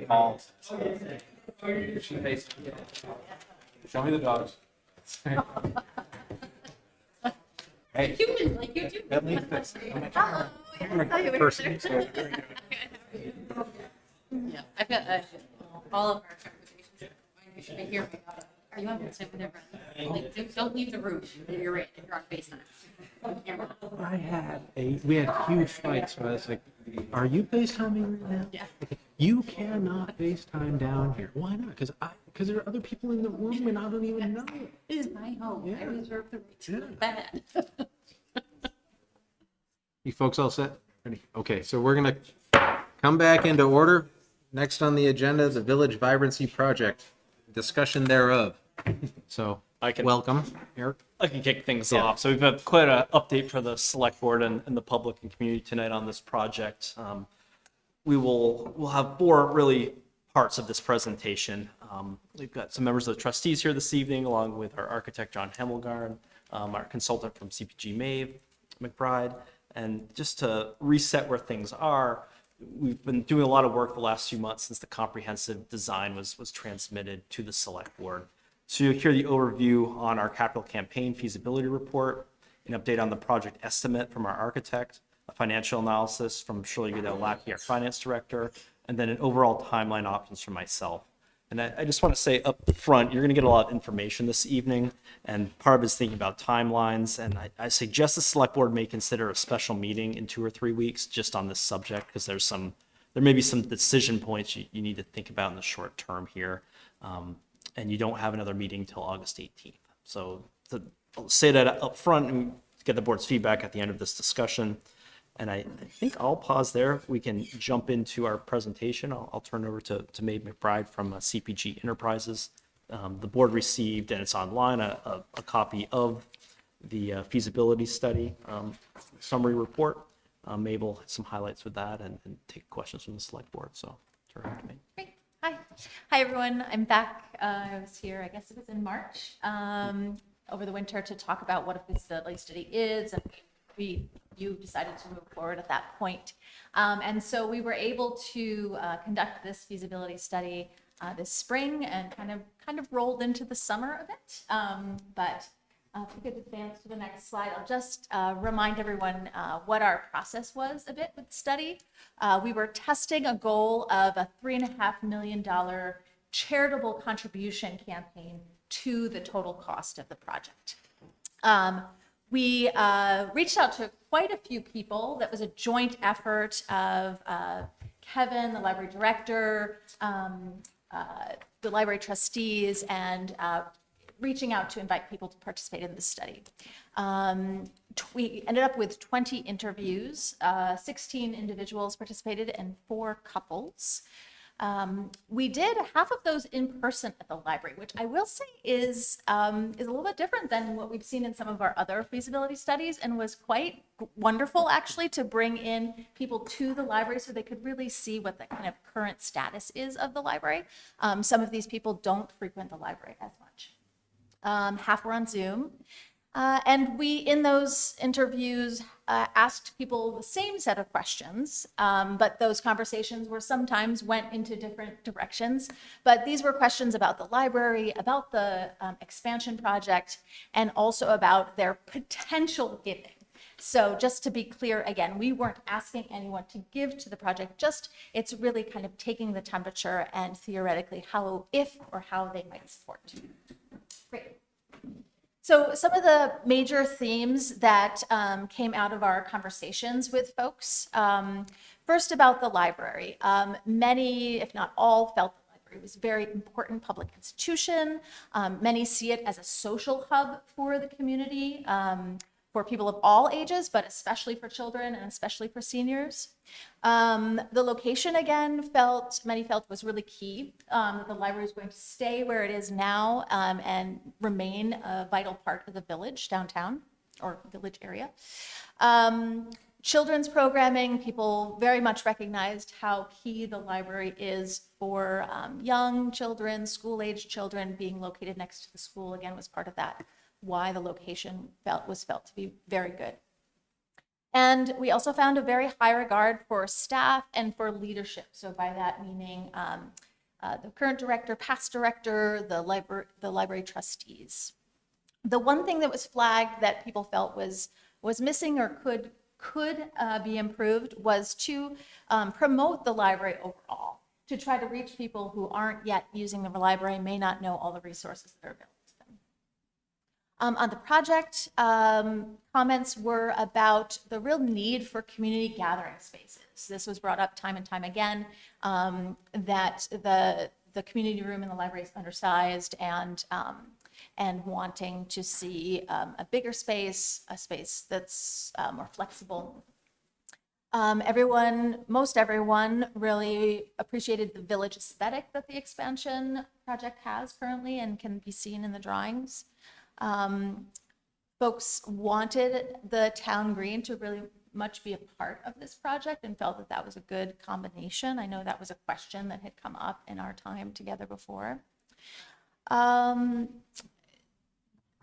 Paul. Show me the dogs. Hey. Humans like you do. At least this. Oh, yeah, I thought you were Person, there. Yeah, I've got all of our conversations. You should be hearing about it. Are you having time with your friends? Like, don't leave the room if you're right, if you're on FaceTime. On camera. we had huge fights, so I was like, are you FaceTiming right now? Yeah. You cannot FaceTime down here. Why not? Because there are other people in the room and I don't even know it. It is my home. I Yeah. reserve the right to Yeah. go to bed. You folks all set? Ready? Okay, so we're gonna come back into order. Next on the agenda, the Village Vibrancy Project, discussion thereof. So, welcome, Eric. I can kick things Yeah. off. So we've had quite an update for the select board and the public and community tonight on this project. We'll have four really parts of this presentation. We've got some members of the trustees here this evening, along with our architect, John Hemmelgarn, our consultant from CPG Maeve, McBride. And just to reset where things are, we've been doing a lot of work the last few months since the comprehensive design was transmitted to the select board. So you'll hear the overview on our capital campaign feasibility report, an update on the project estimate from our architect, a financial analysis from Shirley Goodell-Lackey, our finance director, and then an overall timeline options from myself. And I just want to say up front, you're going to get a lot of information this evening, and part of it is thinking about timelines. And I suggest the select board may consider a special meeting in 2 or 3 weeks just on this subject, because there may be some decision points you need to think about in the short term here. And you don't have another meeting till August 18th. So I'll say that up front and get the board's feedback at the end of this discussion. And I think I'll pause there. We can jump into our presentation. I'll turn it over to Maeve McBride from CPG Enterprises. The board received, and it's online, a copy of the feasibility study summary report. Mabel has some highlights with that and take questions from the select board. So turn it over to me. Great. Hi, everyone. I'm back. I was here, I guess it was in March, over the winter to talk about what a feasibility study is, and you decided to move forward at that point. And so we were able to conduct this feasibility study this spring and kind of rolled into the summer a bit. But if we could advance to the next slide, I'll just remind everyone what our process was a bit with the study. We were testing a goal of a $3.5 million charitable contribution campaign to the total cost of the project. We reached out to quite a few people. That was a joint effort of Kevin, the library director, the library trustees, and reaching out to invite people to participate in the study. We ended up with 20 interviews, 16 individuals participated and 4 couples. We did half of those in person at the library, which I will say is a little bit different than what we've seen in some of our other feasibility studies, and was quite wonderful actually to bring in people to the library so they could really see what the kind of current status is of the library. Some of these people don't frequent the library as much. Half were on Zoom. And we, in those interviews, asked people the same set of questions, but those conversations sometimes went into different directions. But these were questions about the library, about the expansion project, and also about their potential giving. So just to be clear, again, we weren't asking anyone to give to the project, it's really kind of taking the temperature and theoretically if or how they might support. Great. So some of the major themes that came out of our conversations with folks, first about the library. Many, if not all, felt the library was a very important public institution. Many see it as a social hub for the community, for people of all ages, but especially for children and especially for seniors. The location, again, many felt was really key. The library is going to stay where it is now and remain a vital part of the village downtown or village area. Children's programming, people very much recognized how key the library is for young children, school-aged children. Being located next to the school, again, was part of that, why the location was felt to be very good. And we also found a very high regard for staff and for leadership. So by that meaning the current director, past director, the library trustees. The one thing that was flagged that people felt was missing or could be improved was to promote the library overall, to try to reach people who aren't yet using the library, may not know all the resources that are available to them. On the project, comments were about the real need for community gathering spaces. This was brought up time and time again, that the community room in the library is undersized, and wanting to see a bigger space, a space that's more flexible. Most everyone really appreciated the village aesthetic that the expansion project has currently and can be seen in the drawings. Folks wanted the town green to really much be a part of this project and felt that that was a good combination. I know that was a question that had come up in our time together before.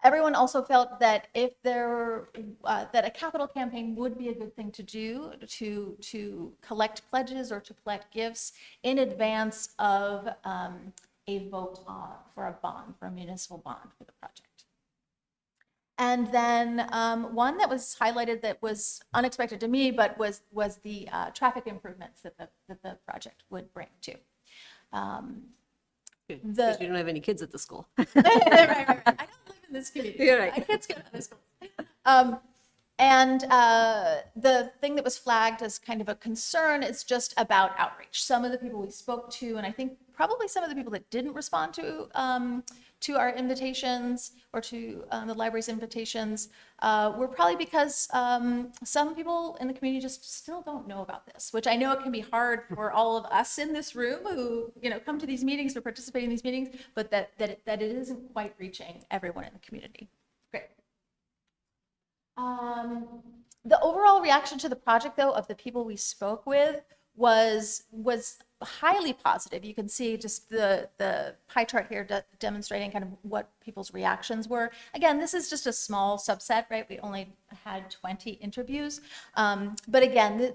Everyone also felt that if that a capital campaign would be a good thing to do, to collect pledges or to collect gifts in advance of a vote for a bond, for a municipal bond for the project. And then one that was highlighted that was unexpected to me, but was the traffic improvements that the project would bring to. Because you don't have any kids at the school. right. I don't live in this community. You're right. My kids go to this school. And the thing that was flagged as kind of a concern is just about outreach. Some of the people we spoke to, and I think probably some of the people that didn't respond to our invitations or to the library's invitations were probably because some people in the community just still don't know about this, which I know it can be hard for all of us in this room who come to these meetings or participate in these meetings, but that it isn't quite reaching everyone in the community. Great. The overall reaction to the project, though, of the people we spoke with was highly positive. You can see just the pie chart here demonstrating kind of what people's reactions were. Again, this is just a small subset, right? We only had 20 interviews. But again,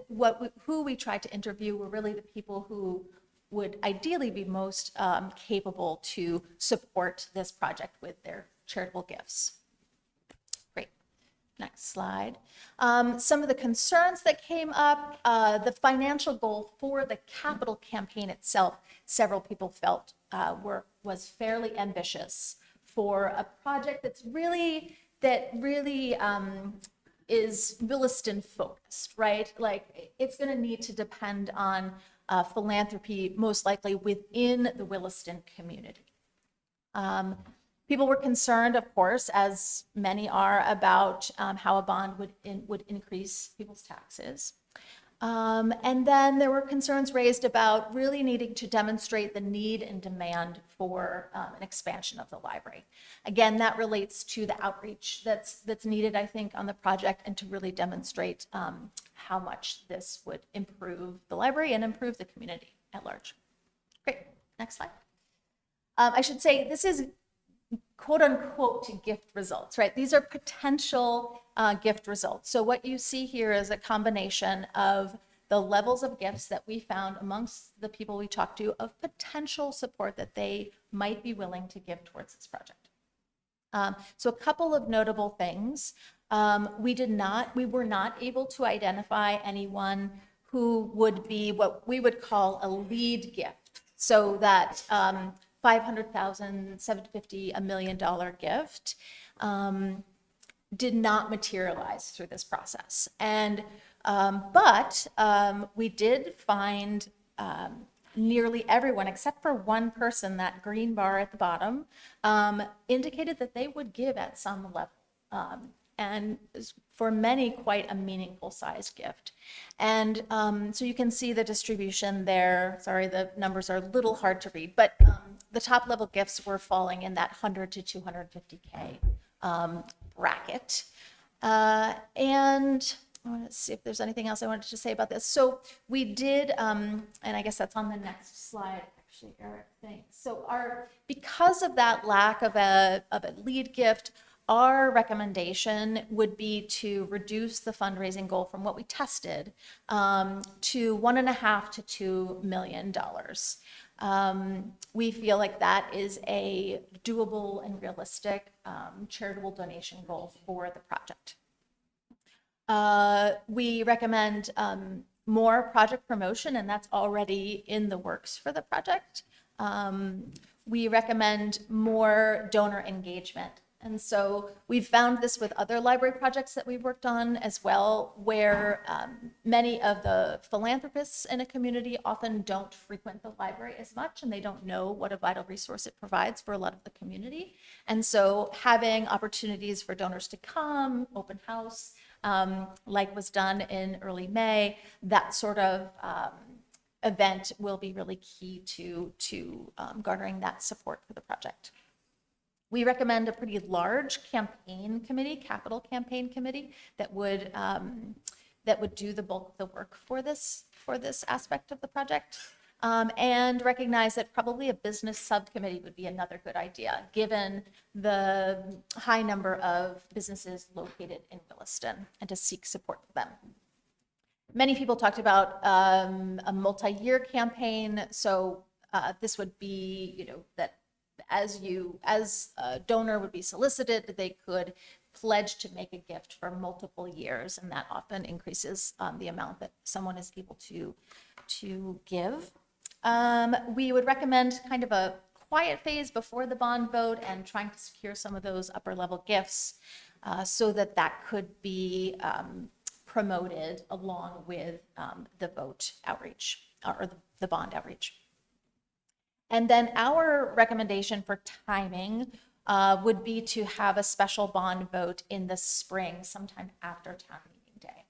who we tried to interview were really the people who would ideally be most capable to support this project with their charitable gifts. Next slide. Some of the concerns that came up, the financial goal for the capital campaign itself, several people felt was fairly ambitious for a project that really is Williston focused, right? Like it's going to need to depend on philanthropy, most likely within the Williston community. People were concerned, of course, as many are, about how a bond would increase people's taxes. And then there were concerns raised about really needing to demonstrate the need and demand for an expansion of the library. Again, that relates to the outreach that's needed, I think, on the project, and to really demonstrate how much this would improve the library and improve the community at large. Great, next slide. I should say this is quote unquote to gift results, right? These are potential gift results. So what you see here is a combination of the levels of gifts that we found amongst the people we talked to of potential support that they might be willing to give towards this project. So a couple of notable things. We were not able to identify anyone who would be what we would call a lead gift. So that $500,000, $750,000, $1 million gift did not materialize through this process. And but we did find nearly everyone, except for one person, that green bar at the bottom, indicated that they would give at some level. And for many, quite a meaningful sized gift. And so you can see the distribution there. Sorry, the numbers are a little hard to read, but the top level gifts were falling in that 100 to 250K bracket. And I want to see if there's anything else I wanted to say about this. So we did, and I guess that's on the next slide, actually, Eric, thanks. So because of that lack of a lead gift, our recommendation would be to reduce the fundraising goal from what we tested to $1.5 to $2 million. We feel like that is a doable and realistic charitable donation goal for the project. We recommend more project promotion, and that's already in the works for the project. We recommend more donor engagement. And so we've found this with other library projects that we've worked on as well, where many of the philanthropists in a community often don't frequent the library as much, and they don't know what a vital resource it provides for a lot of the community. And so having opportunities for donors to come, open house, like was done in early May, that sort of event will be really key to garnering that support for the project. We recommend a pretty large campaign committee, capital campaign committee, that would do the bulk of the work for this aspect of the project, and recognize that probably a business subcommittee would be another good idea, given the high number of businesses located in Williston, and to seek support for them. Many people talked about a multi-year campaign, so this would be, that as a donor would be solicited, they could pledge to make a gift for multiple years, and that often increases the amount that someone is able to give. We would recommend kind of a quiet phase before the bond vote and trying to secure some of those upper level gifts so that could be promoted along with the vote outreach or the bond outreach. And then our recommendation for timing would be to have a special bond vote in the spring, sometime after town meeting day.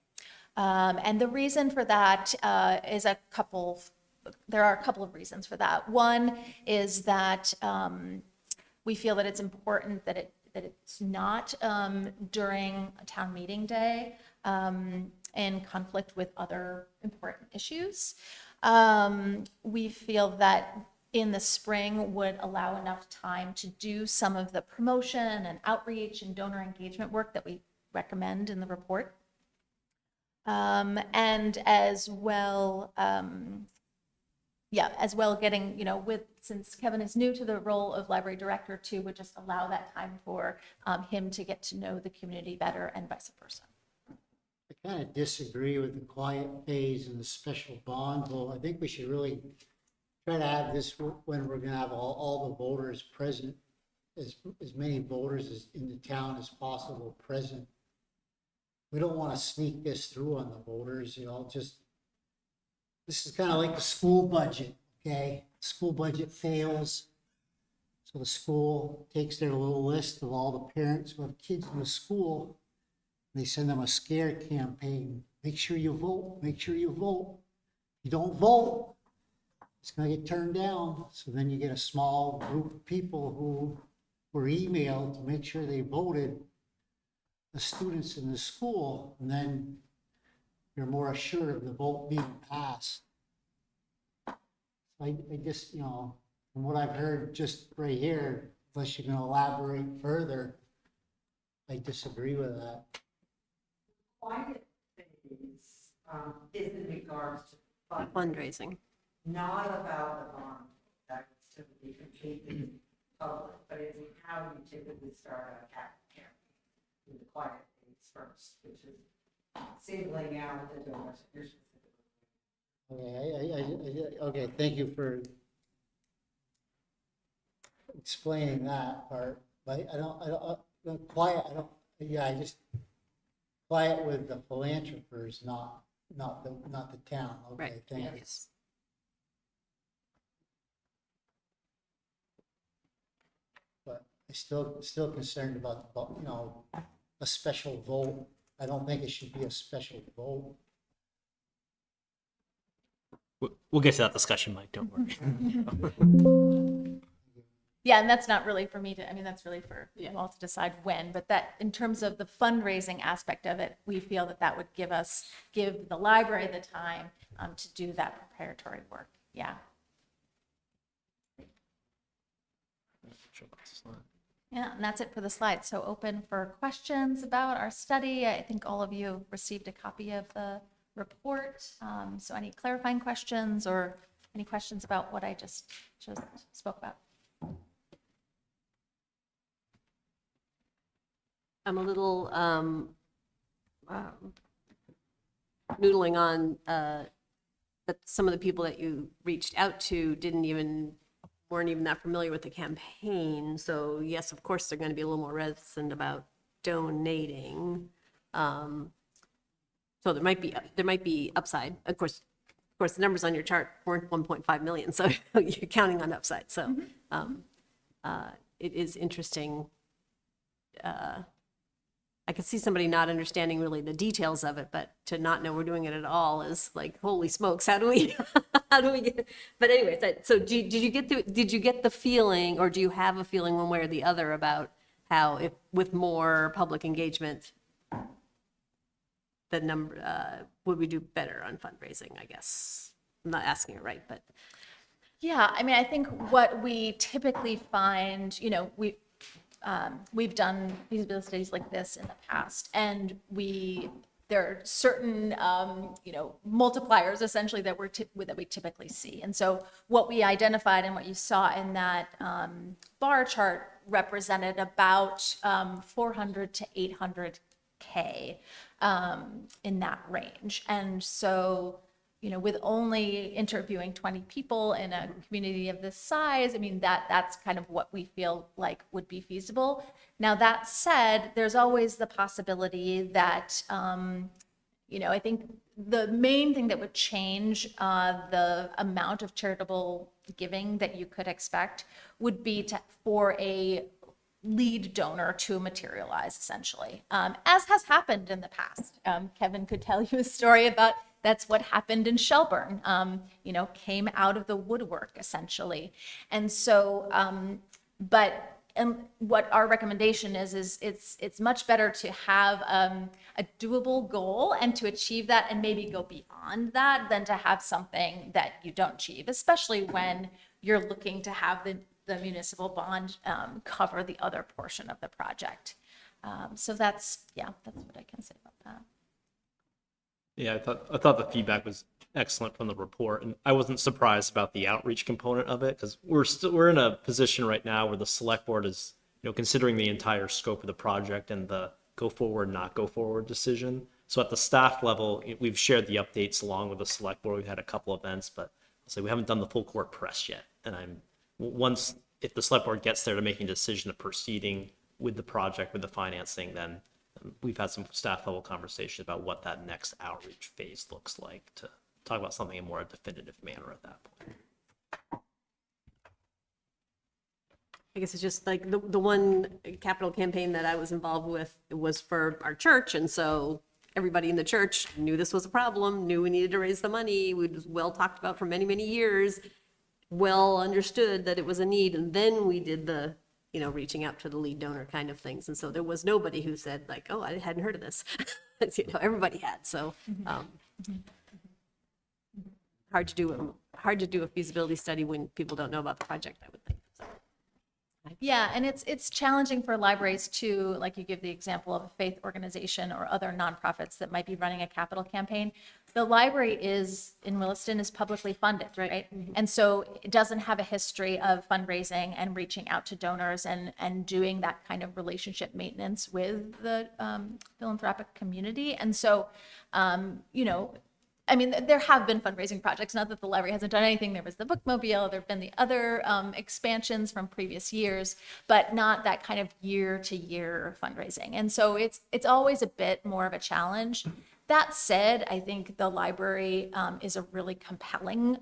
And the reason for that is there are a couple of reasons for that. One is that we feel that it's important that it's not during a town meeting day in conflict with other important issues. We feel that in the spring would allow enough time to do some of the promotion and outreach and donor engagement work that we recommend in the report. And as well, getting, since Kevin is new to the role of library director too, would just allow that time for him to get to know the community better and vice versa. I kind of disagree with the quiet phase and the special bond vote. I think we should really try to have this when we're going to have all the voters present, as many voters as in the town as possible present. We don't want to sneak this through on the voters, this is kind of like the school budget, okay? School budget fails. So the school takes their little list of all the parents who have kids in the school. They send them a scare campaign. Make sure you vote, make sure you vote. If you don't vote, it's going to get turned down. So then you get a small group of people who were emailed to make sure they voted, the students in the school, and then you're more assured of the vote being passed. I just, from what I've heard just right here, unless you're going to elaborate further, I disagree with that. Quiet phase is in regards to Fundraising. not about the bond. That's to be completely public, but it's how you typically start a capital campaign with the quiet phase first, which is singling out the donors. Okay, thank you for explaining that part. But quiet with the philanthropers, not the town. Okay, Right. thank you. Yes. But I'm still concerned about a special vote. I don't think it should be a special vote. We'll get to that discussion, Mike, don't worry. Yeah, and that's not really for me to, that's really for you all to decide when, but that in terms of the fundraising aspect of it, we feel that would give the library the time to do that preparatory work. Yeah. Yeah, and that's it for the slides. So open for questions about our study. I think all of you received a copy of the report. So any clarifying questions or any questions about what I just spoke about? I'm a little noodling on that some of the people that you reached out to weren't even that familiar with the campaign. So yes, of course, they're going to be a little more reticent about donating. So there might be upside. Of course, the numbers on your chart weren't 1.5 million, so you're counting on upside. So it is interesting. I could see somebody not understanding really the details of it, but to not know we're doing it at all is like, holy smokes, how do we get, but anyways, so did you get the feeling, or do you have a feeling one way or the other about how if with more public engagement, the number, would we do better on fundraising, I guess? I'm not asking it right, but. Yeah, I mean, I think what we typically find, we've done feasibility studies like this in the past, and there are certain, multipliers essentially that we typically see. And so what we identified and what you saw in that bar chart represented about 400 to 800K in that range. And so, with only interviewing 20 people in a community of this size, I mean, that's kind of what we feel like would be feasible. Now, that said, there's always the possibility that, I think the main thing that would change the amount of charitable giving that you could expect would be for a lead donor to materialize, essentially, as has happened in the past. Kevin could tell you a story about that's what happened in Shelburne, came out of the woodwork, essentially. And so, and what our recommendation is it's much better to have a doable goal and to achieve that and maybe go beyond that than to have something that you don't achieve, especially when you're looking to have the municipal bond cover the other portion of the project. So that's what I can say about that. Yeah, I thought the feedback was excellent from the report, and I wasn't surprised about the outreach component of it, because we're in a position right now where the select board is, considering the entire scope of the project and the go forward, not go forward decision. So at the staff level, we've shared the updates along with the select board. We've had a couple events, but I'll say we haven't done the full court press yet. And if the select board gets there to making a decision of proceeding with the project, with the financing, then we've had some staff level conversation about what that next outreach phase looks like to talk about something in more a definitive manner at that point. I guess it's just like the one capital campaign that I was involved with, it was for our church. And so everybody in the church knew this was a problem, knew we needed to raise the money. We was well talked about for many, many years, well understood that it was a need. And then we did the, reaching out to the lead donor kind of things. And so there was nobody who said like, oh, I hadn't heard of this. Everybody had. So hard to do a feasibility study when people don't know about the project, I would think. So. Yeah, and it's challenging for libraries too, like you give the example of a faith organization or other nonprofits that might be running a capital campaign. The library in Williston is publicly funded, right? Mm-hmm. And so it doesn't have a history of fundraising and reaching out to donors and doing that kind of relationship maintenance with the philanthropic community. And so, there have been fundraising projects, not that the library hasn't done anything. There was the bookmobile, there have been the other expansions from previous years, but not that kind of year-to-year fundraising. And so it's always a bit more of a challenge. That said, I think the library is a really compelling,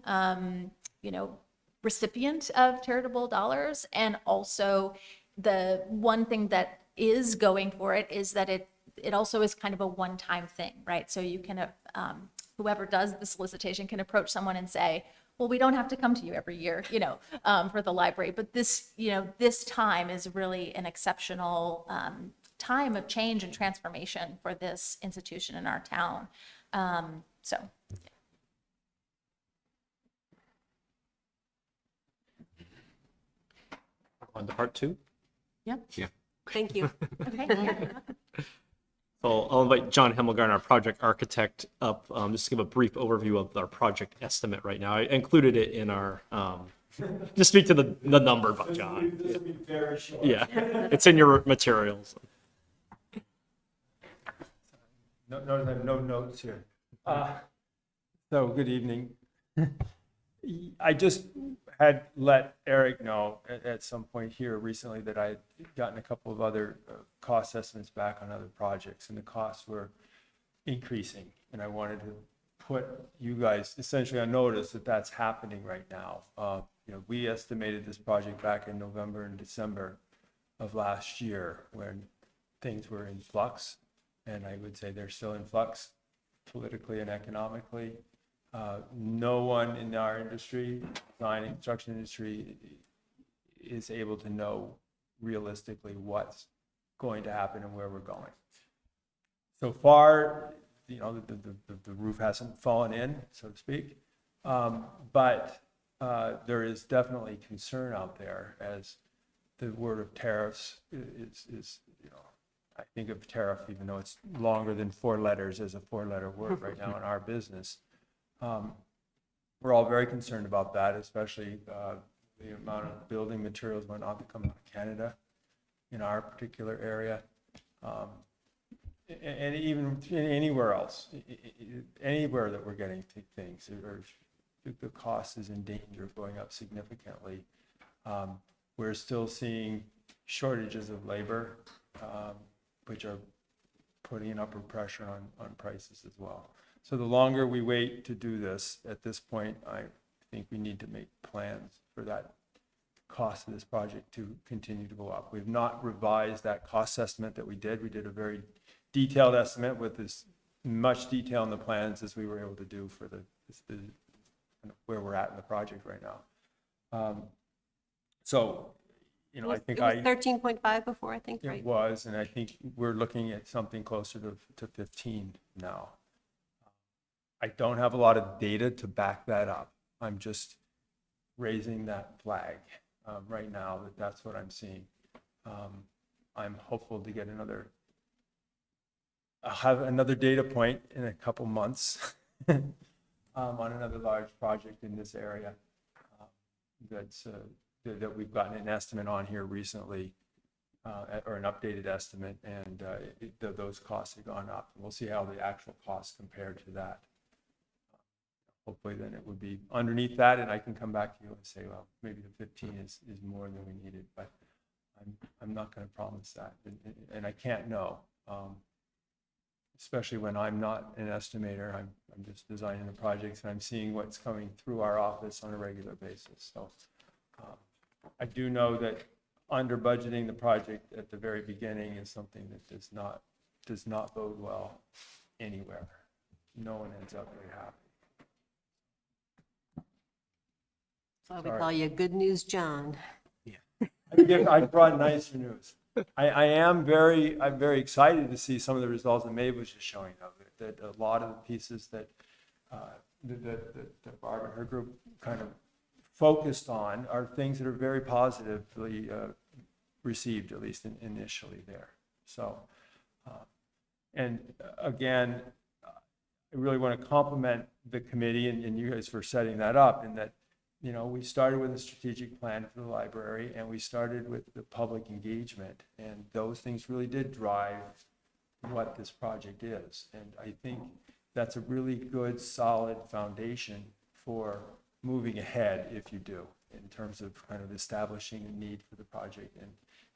recipient of charitable dollars. And also the one thing that is going for it is that it also is kind of a one-time thing, right? So you can whoever does the solicitation can approach someone and say, well, we don't have to come to you every year, for the library, but this time is really an exceptional time of change and transformation for this institution in our town. So. On to part two. Yep. Yeah. Thank you. Okay, yeah. So I'll invite John Hemmelgarn, our project architect, up just to give a brief overview of our project estimate right now. I included it in our, just speak to the number, but John. This will be very short. Yeah, it's in your materials. Notice I have no notes here. So, good evening. I just had let Eric know at some point here recently that I had gotten a couple of other cost estimates back on other projects, and the costs were increasing. And I wanted to put you guys essentially on notice that that's happening right now. We estimated this project back in November and December of last year when things were in flux, and I would say they're still in flux politically and economically. No one in our industry, design and construction industry, is able to know realistically what's going to happen and where we're going. So far, the roof hasn't fallen in, so to speak, but there is definitely concern out there as the word of tariffs is I think of tariff, even though it's longer than 4 letters, as a 4-letter word right now in our business. We're all very concerned about that, especially the amount of building materials went on to come out of Canada in our particular area. And even anywhere else, anywhere that we're getting things, the cost is in danger of going up significantly. We're still seeing shortages of labor, which are putting an upward pressure on prices as well. So the longer we wait to do this, at this point, I think we need to make plans for that cost of this project to continue to go up. We've not revised that cost estimate that we did. We did a very detailed estimate with as much detail in the plans as we were able to do for the where we're at in the project right now. I think It was 13.5 before, I think, right? it was, and I think we're looking at something closer to 15 now. I don't have a lot of data to back that up. I'm just raising that flag right now that's what I'm seeing. I'm hopeful to get I'll have another data point in a couple months on another large project in this area that we've gotten an estimate on here recently, or an updated estimate, and those costs have gone up. We'll see how the actual costs compare to that. Hopefully then it would be underneath that, and I can come back to you and say, well, maybe the 15 is more than we needed, but I'm not going to promise that, and I can't know, especially when I'm not an estimator. I'm just designing the projects, and I'm seeing what's coming through our office on a regular basis. So I do know that under budgeting the project at the very beginning is something that does not bode well anywhere. No one ends up very happy. So we call you Good News John. I brought nicer news. I'm very excited to see some of the results that Maeve was just showing of it. That a lot of the pieces that Barb and her group kind of focused on are things that are very positively received, at least initially there. So, and again, I really want to compliment the committee and you guys for setting that up, in that, we started with a strategic plan for the library, and we started with the public engagement, and those things really did drive what this project is. And I think that's a really good, solid foundation for moving ahead, if you do, in terms of kind of establishing a need for the project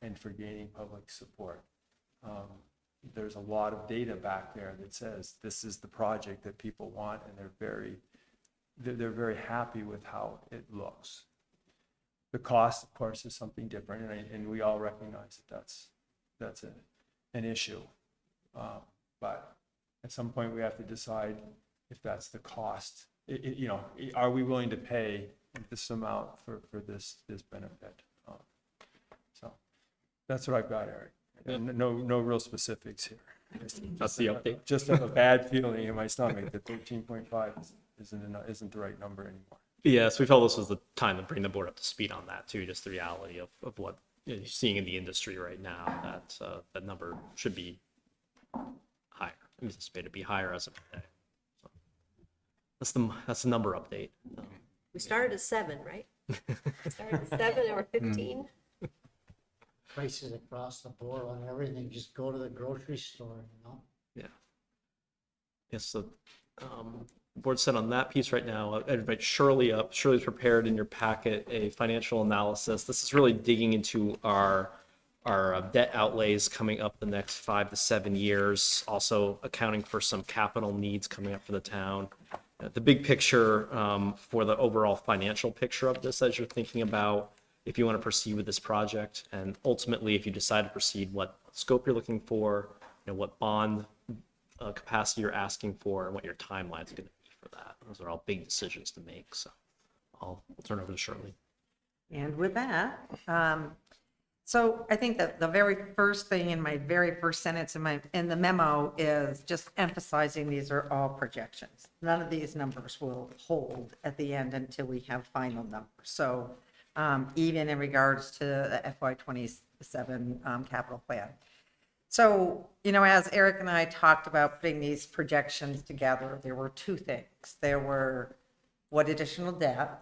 and for gaining public support. There's a lot of data back there that says this is the project that people want, and they're very happy with how it looks. The cost, of course, is something different, and we all recognize that that's an issue. But at some point, we have to decide if that's the cost. Are we willing to pay this amount for this benefit? So that's what I've got, Eric. And no real specifics here. That's the update. Just have a bad feeling in my stomach that 13.5 isn't the right number anymore. Yeah, so we felt this was the time to bring the board up to speed on that too, just the reality of what you're seeing in the industry right now, that that number should be higher. I'm anticipated to be higher as of today. So that's the number update. We started at 7, right? Started at 7 or 15. Prices across the board on everything, just go to the grocery store, you know? Yeah. Yes. So, the board said on that piece right now, I'd invite Shirley up. Shirley's prepared in your packet a financial analysis. This is really digging into our debt outlays coming up the next 5 to 7 years, also accounting for some capital needs coming up for the town. The big picture for the overall financial picture of this, as you're thinking about if you want to proceed with this project, and ultimately, if you decide to proceed, what scope you're looking for, what bond capacity you're asking for, and what your timeline is going to be for that. Those are all big decisions to make. So I'll turn over to Shirley. And with that, so I think that the very first thing in my very first sentence in the memo is just emphasizing these are all projections. None of these numbers will hold at the end until we have final numbers. So even in regards to the FY27 capital plan. So, as Eric and I talked about putting these projections together, there were two things. There were what additional debt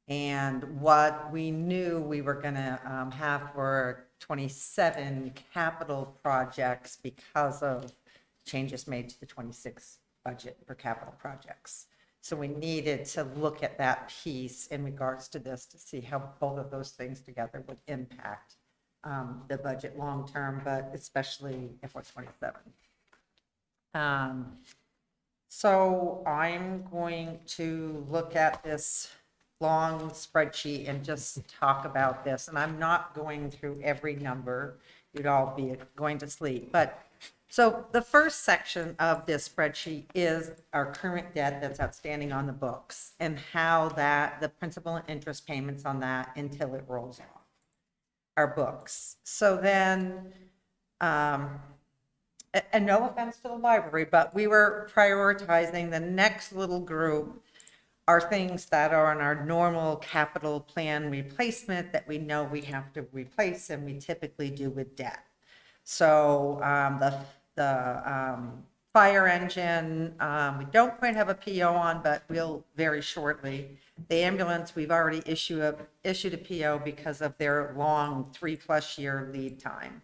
and what we knew we were going to have for 27 capital projects because of changes made to the 26 budget for capital projects. So we needed to look at that piece in regards to this to see how both of those things together would impact the budget long-term, but especially FY27. So I'm going to look at this long spreadsheet and just talk about this. And I'm not going through every number. You'd all be going to sleep. But so the first section of this spreadsheet is our current debt that's outstanding on the books and how the principal and interest payments on that until it rolls off our books. So then, and no offense to the library, but we were prioritizing the next little group are things that are on our normal capital plan replacement that we know we have to replace and we typically do with debt. So the fire engine, we don't quite have a PO on, but we'll very shortly. The ambulance, we've already issued a PO because of their long 3+ year lead time.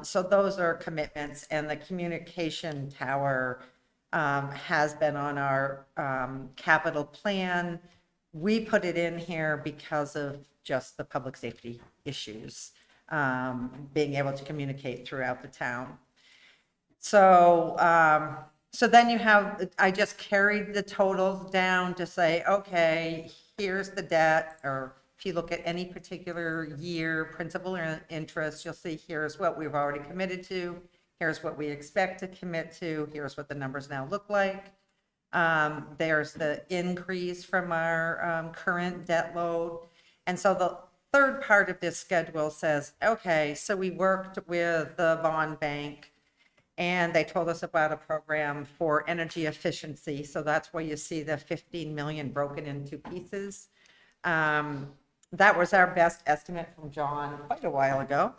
So those are commitments, and the communication tower has been on our capital plan. We put it in here because of just the public safety issues, being able to communicate throughout the town. So, so then you have, I just carried the totals down to say, okay, here's the debt, or if you look at any particular year, principal or interest, you'll see here's what we've already committed to. Here's what we expect to commit to. Here's what the numbers now look like. There's the increase from our current debt load. And so the third part of this schedule says, okay, so we worked with the bond bank and they told us about a program for energy efficiency. So that's why you see the 15 million broken into pieces. That was our best estimate from John quite a while ago.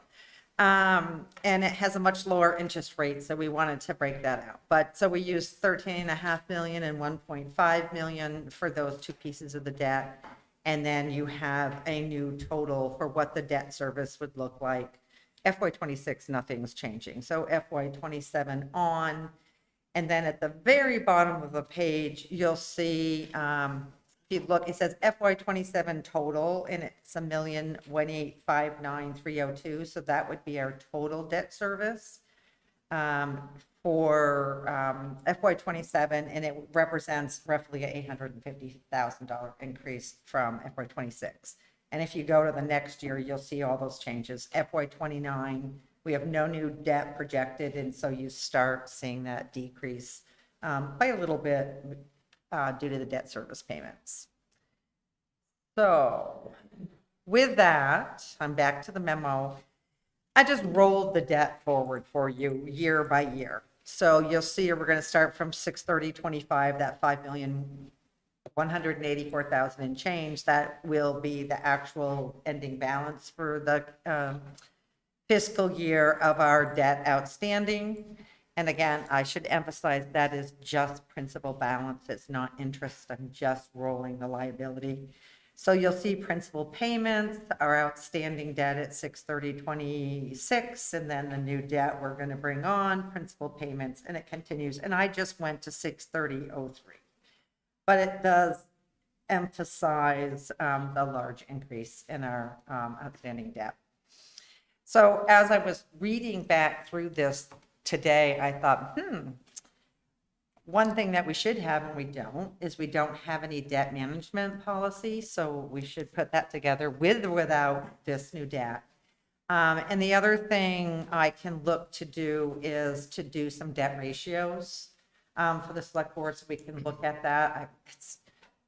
And it has a much lower interest rate, so we wanted to break that out. But so we used 13.5 million and 1.5 million for those two pieces of the debt. And then you have a new total for what the debt service would look like. FY26, nothing's changing. So FY27 on. And then at the very bottom of the page, you'll see, if you look, it says FY27 total, and it's $1,185,9302. So that would be our total debt service for FY27, and it represents roughly a $850,000 increase from FY26. And if you go to the next year, you'll see all those changes. FY29, we have no new debt projected, and so you start seeing that decrease by a little bit due to the debt service payments. So with that, I'm back to the memo. I just rolled the debt forward for you year by year. So you'll see we're going to start from 6/30/25, that $5 million 184,000 and change, that will be the actual ending balance for the fiscal year of our debt outstanding. And again, I should emphasize that is just principal balance. It's not interest. I'm just rolling the liability. So you'll see principal payments, our outstanding debt at 6/30/26, and then the new debt we're going to bring on, principal payments, and it continues. And I just went to 6/30/03. But it does emphasize the large increase in our outstanding debt. So as I was reading back through this today, I thought, one thing that we should have and we don't is we don't have any debt management policy. So we should put that together with or without this new debt. And the other thing I can look to do is to do some debt ratios for the select board, so we can look at that. It's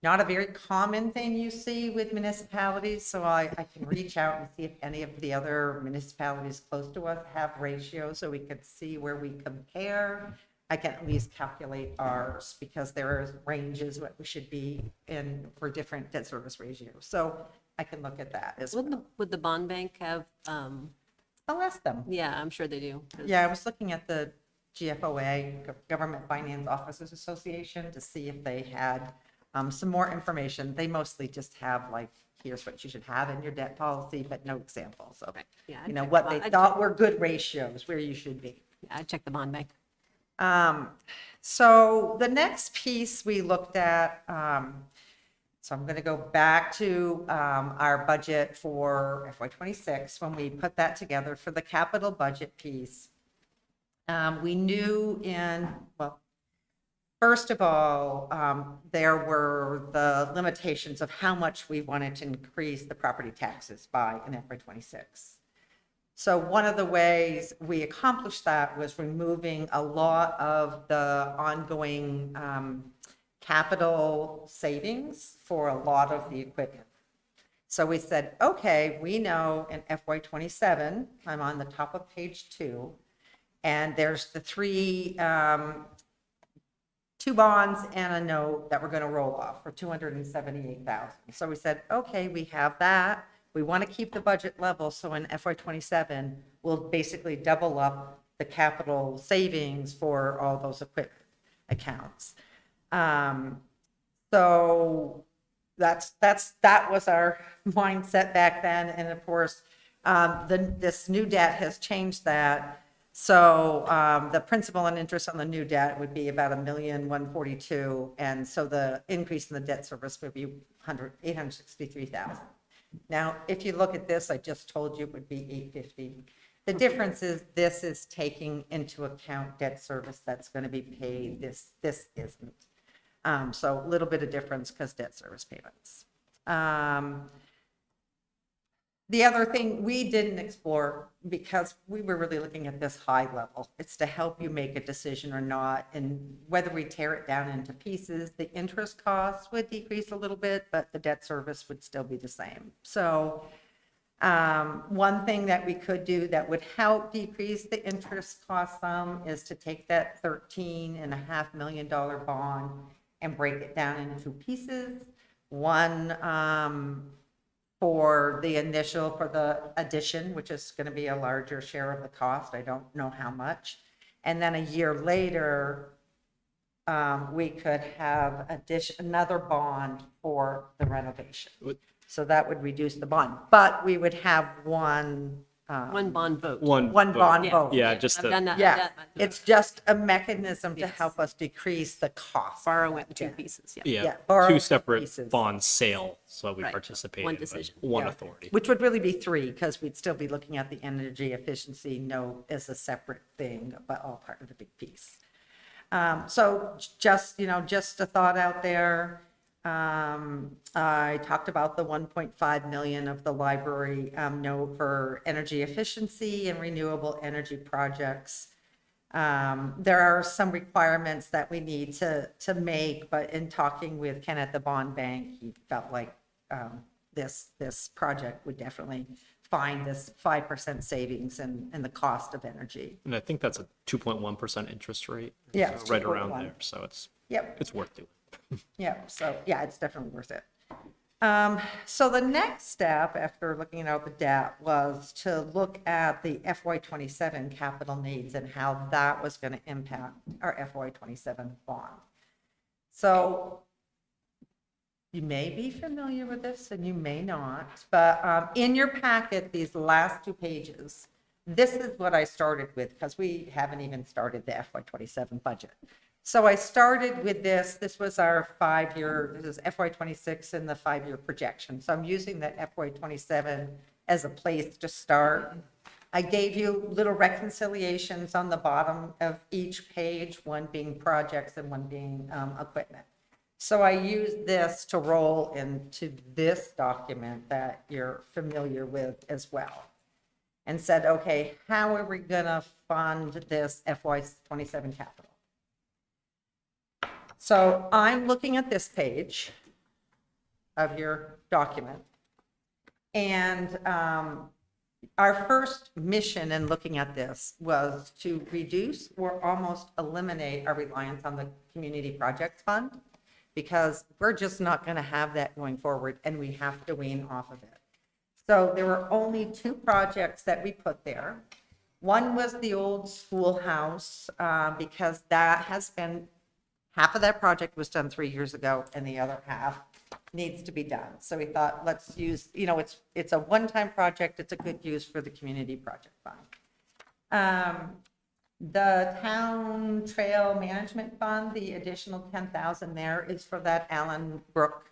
not a very common thing you see with municipalities, so I can reach out and see if any of the other municipalities close to us have ratios, so we could see where we compare. I can at least calculate ours, because there are ranges what we should be in for different debt service ratios. So I can look at that as well. Would the bond bank have, I'll ask them. yeah, I'm sure they do. 'Cause- Yeah, I was looking at the GFOA, Government Finance Officers Association, to see if they had some more information. They mostly just have like, here's what you should have in your debt policy, but no examples of, Yeah, I'd you know, check what the they bond- I'd thought check- were good ratios, where you should be. I'd check the bond bank. So the next piece we looked at, so I'm going to go back to our budget for FY26. When we put that together for the capital budget piece, we knew well, first of all, there were the limitations of how much we wanted to increase the property taxes by in FY26. So one of the ways we accomplished that was removing a lot of the ongoing capital savings for a lot of the equipment. So we said, okay, we know in FY27, I'm on the top of page 2, and there's the 2 bonds and a note that we're going to roll off for $278,000. So we said, okay, we have that. We want to keep the budget level, so in FY27, we'll basically double up the capital savings for all those equipment accounts. So that was our mindset back then, and of course, this new debt has changed that. So the principal and interest on the new debt would be about $1,142,000, and so the increase in the debt service would be $863,000. Now, if you look at this, I just told you it would be $850,000. The difference is this is taking into account debt service that's going to be paid. This isn't. So a little bit of difference because debt service payments. The other thing we didn't explore, because we were really looking at this high level, it's to help you make a decision or not, and whether we tear it down into pieces, the interest costs would decrease a little bit, but the debt service would still be the same. So one thing that we could do that would help decrease the interest cost some is to take that $13.5 million bond and break it down into 2 pieces. One, for the addition, which is going to be a larger share of the cost. I don't know how much. And then a year later, we could have another bond for the renovation. So that would reduce the bond, but we would have one bond vote. bond vote. Yeah, just I've done that. Yeah, it's just a mechanism to help us decrease the cost. Borrow it in 2 pieces, yeah. Yeah, borrow 2 separate pieces. bond sale, so we Right. participated. One but decision. One Yeah. authority. Which would really be 3, because we'd still be looking at the energy efficiency note as a separate thing, but all part of the big piece. So just a thought out there. I talked about the 1.5 million of the library note for energy efficiency and renewable energy projects. There are some requirements that we need to make, but in talking with Ken at the bond bank, he felt like this project would definitely find this 5% savings in the cost of energy. And I think that's a 2.1% interest rate. Yeah, so it's right around 2.1. there. So it's Yep. it's worth doing. Yeah, so, yeah, it's definitely worth it. So the next step after looking at the debt was to look at the FY '27 capital needs and how that was going to impact our FY '27 bond. So you may be familiar with this and you may not, but in your packet, these last 2 pages, this is what I started with because we haven't even started the FY '27 budget. So I started with this. This was our 5-year, this is FY '26 and the 5-year projection. So I'm using the FY '27 as a place to start. I gave you little reconciliations on the bottom of each page, one being projects and one being equipment. So I used this to roll into this document that you're familiar with as well. And said, okay, how are we gonna fund this FY '27 capital? So I'm looking at this page of your document. And our first mission in looking at this was to reduce or almost eliminate our reliance on the Community Projects Fund, because we're just not going to have that going forward, and we have to wean off of it. So there were only 2 projects that we put there. One was the old schoolhouse, because that has been, half of that project was done 3 years ago, and the other half needs to be done. So we thought, let's use, it's a one-time project. It's a good use for the Community Project Fund. The Town Trail Management Fund, the additional 10,000 there is for that Allen Brook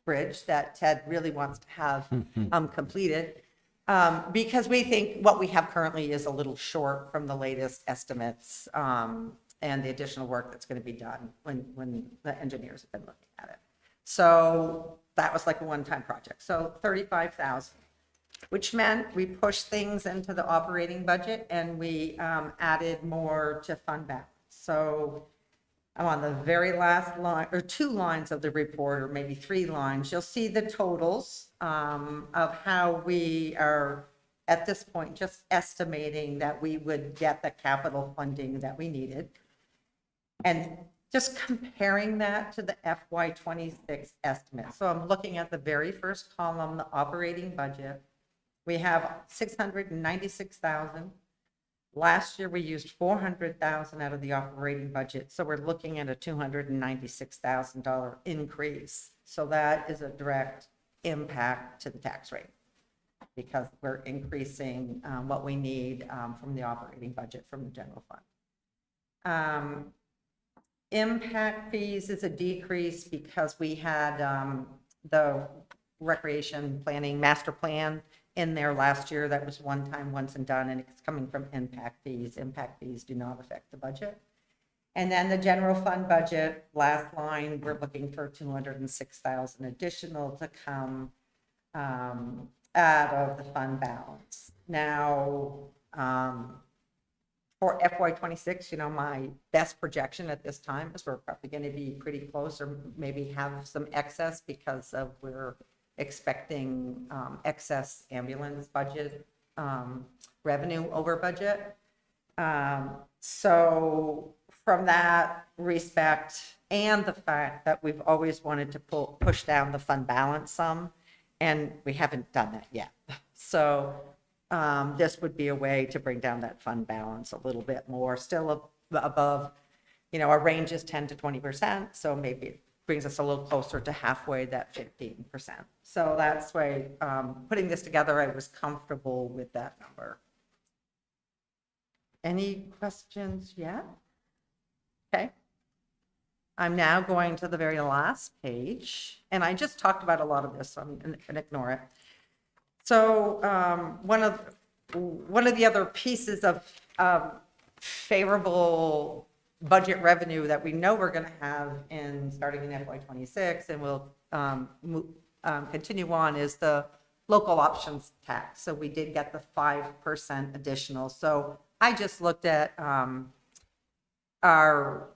Bridge that Ted really wants to have completed. Because we think what we have currently is a little short from the latest estimates and the additional work that's going to be done when the engineers have been looking at it. So that was like a one-time project. So 35,000, which meant we pushed things into the operating budget and we added more to fund balance. So I'm on the very last line, or 2 lines of the report, or maybe 3 lines. You'll see the totals of how we are at this point just estimating that we would get the capital funding that we needed. And just comparing that to the FY '26 estimate. So I'm looking at the very first column, the operating budget. We have 696,000. Last year, we used 400,000 out of the operating budget. So we're looking at a $296,000 increase. So that is a direct impact to the tax rate because we're increasing what we need from the operating budget from the general fund. Impact fees is a decrease because we had the recreation planning master plan in there last year. That was one time, once and done, and it's coming from impact fees. Impact fees do not affect the budget. And then the general fund budget, last line, we're looking for 206,000 additional to come out of the fund balance. Now, for FY '26, my best projection at this time is we're probably going to be pretty close or maybe have some excess because of we're expecting excess ambulance budget revenue over budget. So from that respect and the fact that we've always wanted to push down the fund balance some, and we haven't done that yet. So this would be a way to bring down that fund balance a little bit more, still above, our range is 10 to 20%. So maybe it brings us a little closer to halfway, that 15%. So that's why putting this together, I was comfortable with that number. Any questions yet? Okay. I'm now going to the very last page, and I just talked about a lot of this, so I'm going to ignore it. So one of the other pieces of favorable budget revenue that we know we're going to have starting in FY '26 and will continue on is the local options tax. So we did get the 5% additional. So I just looked at our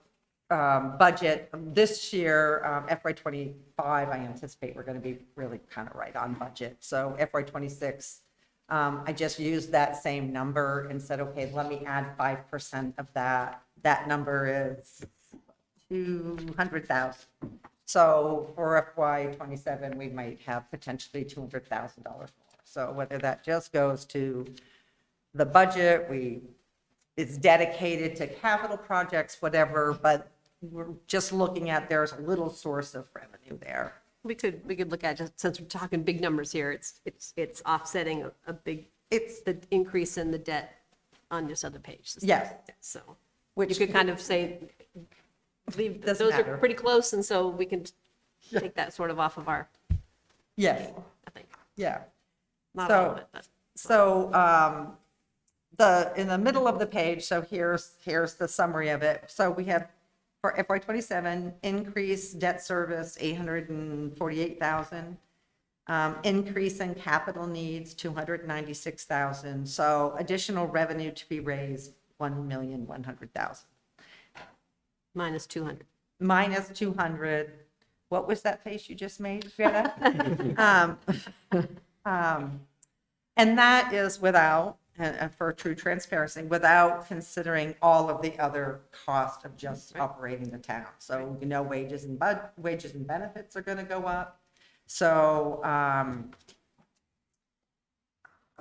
budget this year, FY '25, I anticipate we're going to be really kind of right on budget. So FY '26, I just used that same number and said, okay, let me add 5% of that. That number is 200,000. So for FY '27, we might have potentially $200,000 more. So whether that just goes to the budget, it's dedicated to capital projects, whatever, but we're just looking at, there's a little source of revenue there. We could look at, just since we're talking big numbers here, it's offsetting a big, it's the increase in the debt on this other page. Yes. So, Which you could kind of say, leave, those Doesn't are matter. pretty close, and so we can take that sort of off of our, Yes, I think. yeah. Not all of it, but. So, in the middle of the page, so here's the summary of it. So we have for FY '27, increase debt service, 848,000. Increase in capital needs, 296,000. So additional revenue to be raised, 1,100,000. Minus 200. Minus 200. What was that face you just made, Greta? And that is without, and for true transparency, without considering all of the other costs of just operating the town. So, wages and benefits are going to go up. So,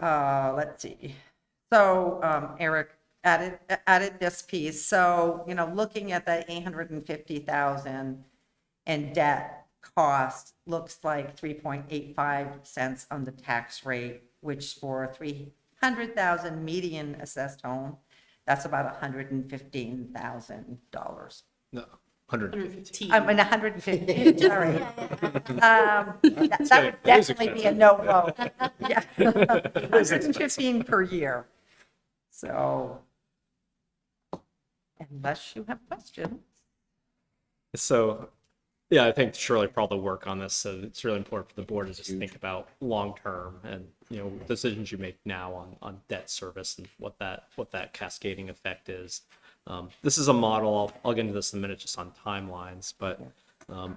let's see. So, Eric added this piece. So, looking at that 850,000 in debt cost looks like 3.85 cents on the tax rate, which for 300,000 median assessed home, that's about $115,000. No, 150. I mean, 115, sorry. That would definitely be a no vote. Yeah, 115 per year. So, unless you have questions. So, yeah, I think Shirley put all the work on this, so it's really important for the board to just think about long-term and, decisions you make now on debt service and what that cascading effect is. This is a model, I'll get into this in a minute just on timelines, but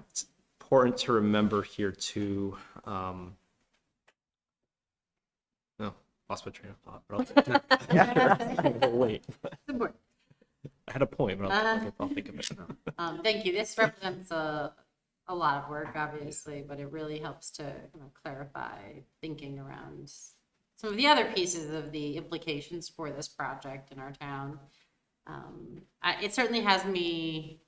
it's important to remember here too, lost my train of thought, but I'll wait. I had a point, but I'll think of it now. Thank you. This represents a lot of work, obviously, but it really helps to clarify thinking around some of the other pieces of the implications for this project in our town. It certainly has me,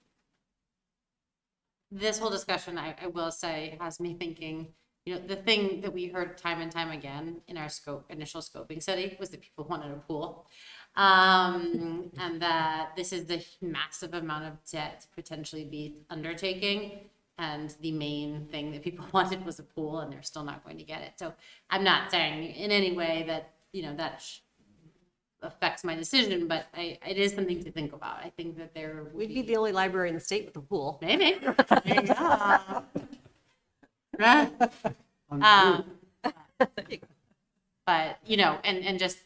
this whole discussion, I will say, has me thinking, the thing that we heard time and time again in our initial scoping study was that people wanted a pool. And that this is the massive amount of debt to potentially be undertaking. And the main thing that people wanted was a pool, and they're still not going to get it. So I'm not saying in any way that, that affects my decision, but it is something to think about. I think that We'd be the only library in the state with a pool. Maybe. Right? But, and just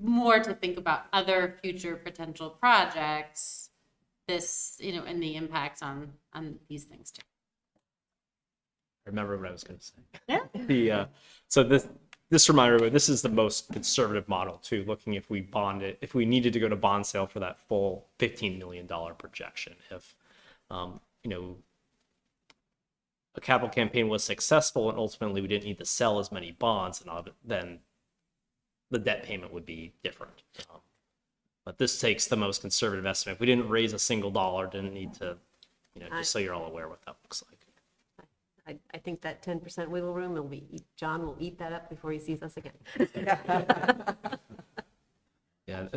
more to think about other future potential projects, this, and the impacts on these things too. I remember what I was going to say. Yeah. So this reminded me, this is the most conservative model too, looking if we needed to go to bond sale for that full $15 million projection. If, a capital campaign was successful and ultimately we didn't need to sell as many bonds, then the debt payment would be different. But this takes the most conservative estimate. If we didn't raise a single dollar, didn't need to, just so you're all aware what that looks like. I think that 10% wiggle room John will eat that up before he sees us again. Yeah.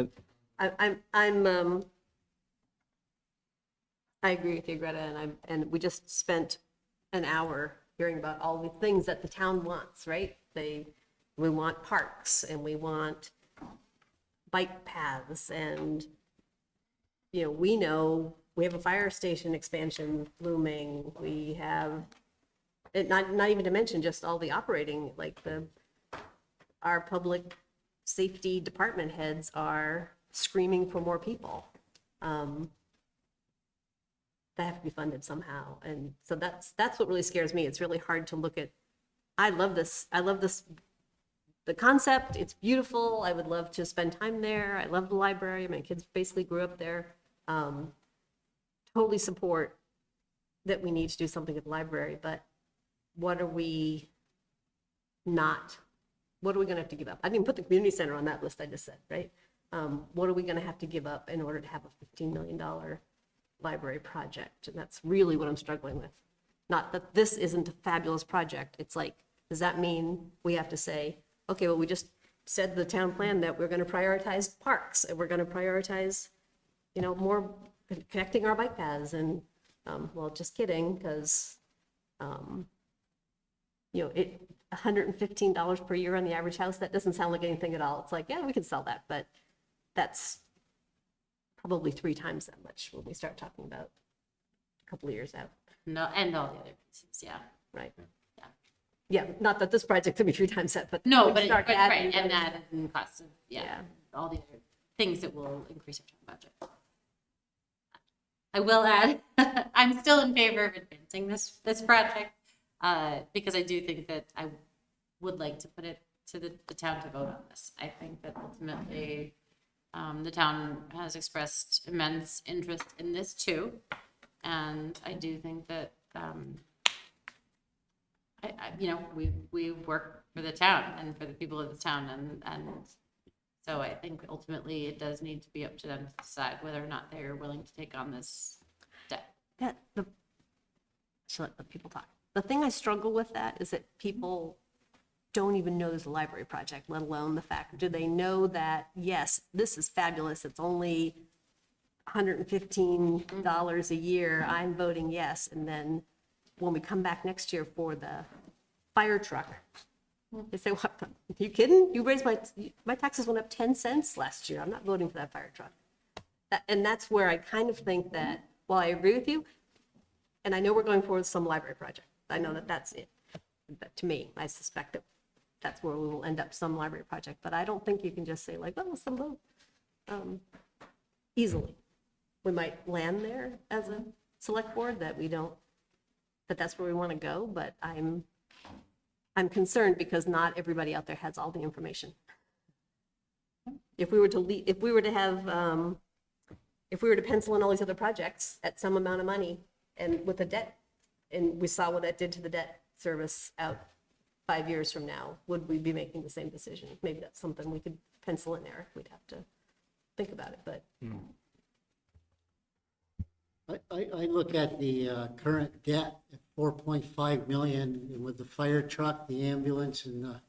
I agree with you, Greta, and we just spent an hour hearing about all the things that the town wants, right? We want parks, and we want bike paths, and we know we have a fire station expansion looming. We have it, not even to mention just all the operating, like our public safety department heads are screaming for more people. That have to be funded somehow. And so that's what really scares me. It's really hard to look at. I love this, the concept. It's beautiful. I would love to spend time there. I love the library. My kids basically grew up there. Totally support that we need to do something at the library, but what are we not, what are we gonna have to give up? I didn't even put the community center on that list I just said, right? What are we gonna have to give up in order to have a $15 million library project? And that's really what I'm struggling with. Not that this isn't a fabulous project. It's like, does that mean we have to say, okay, well, we just said the town plan that we're gonna prioritize parks, and we're gonna prioritize, you know, more connecting our bike paths, and, well, just kidding, because, you know, $115 per year on the average house, that doesn't sound like anything at all. It's like, yeah, we can sell that, but that's probably 3 times that much when we start talking about a couple of years out. No, and all the other pieces, yeah. Right. Yeah. Yeah, not that this project could be 3 times that, but. No, we but, start adding right, and those. that and costs of, yeah, Yeah. all the other things that will increase our town budget. I will add, I'm still in favor of advancing this project, because I do think that I would like to put it to the town to vote on this. I think that ultimately, the town has expressed immense interest in this too. And I do think that, you know, we work for the town and for the people of the town, and so I think ultimately it does need to be up to them to decide whether or not they're willing to take on this debt. So let the people talk. The thing I struggle with that is that people don't even know there's a library project, let alone the fact, do they know that, yes, this is fabulous, it's only $115 a year, I'm voting yes, and then when we come back next year for the fire truck, they say, what, are you kidding? You raised my taxes went up 10 cents last year, I'm not voting for that fire truck. And that's where I kind of think that, while I agree with you, and I know we're going forward with some library project, I know that that's it. But to me, I suspect that that's where we will end up, some library project, but I don't think you can just say like, oh, some vote, easily. We might land there as a select board that we don't, that that's where we want to go, but I'm concerned because not everybody out there has all the information. If we were to if we were to pencil in all these other projects at some amount of money and with the debt, and we saw what that did to the debt service out 5 years from now, would we be making the same decision? Maybe that's something we could pencil in there. We'd have to think about it, but. I look at the current debt at 4.5 million, and with the fire truck, the ambulance, and the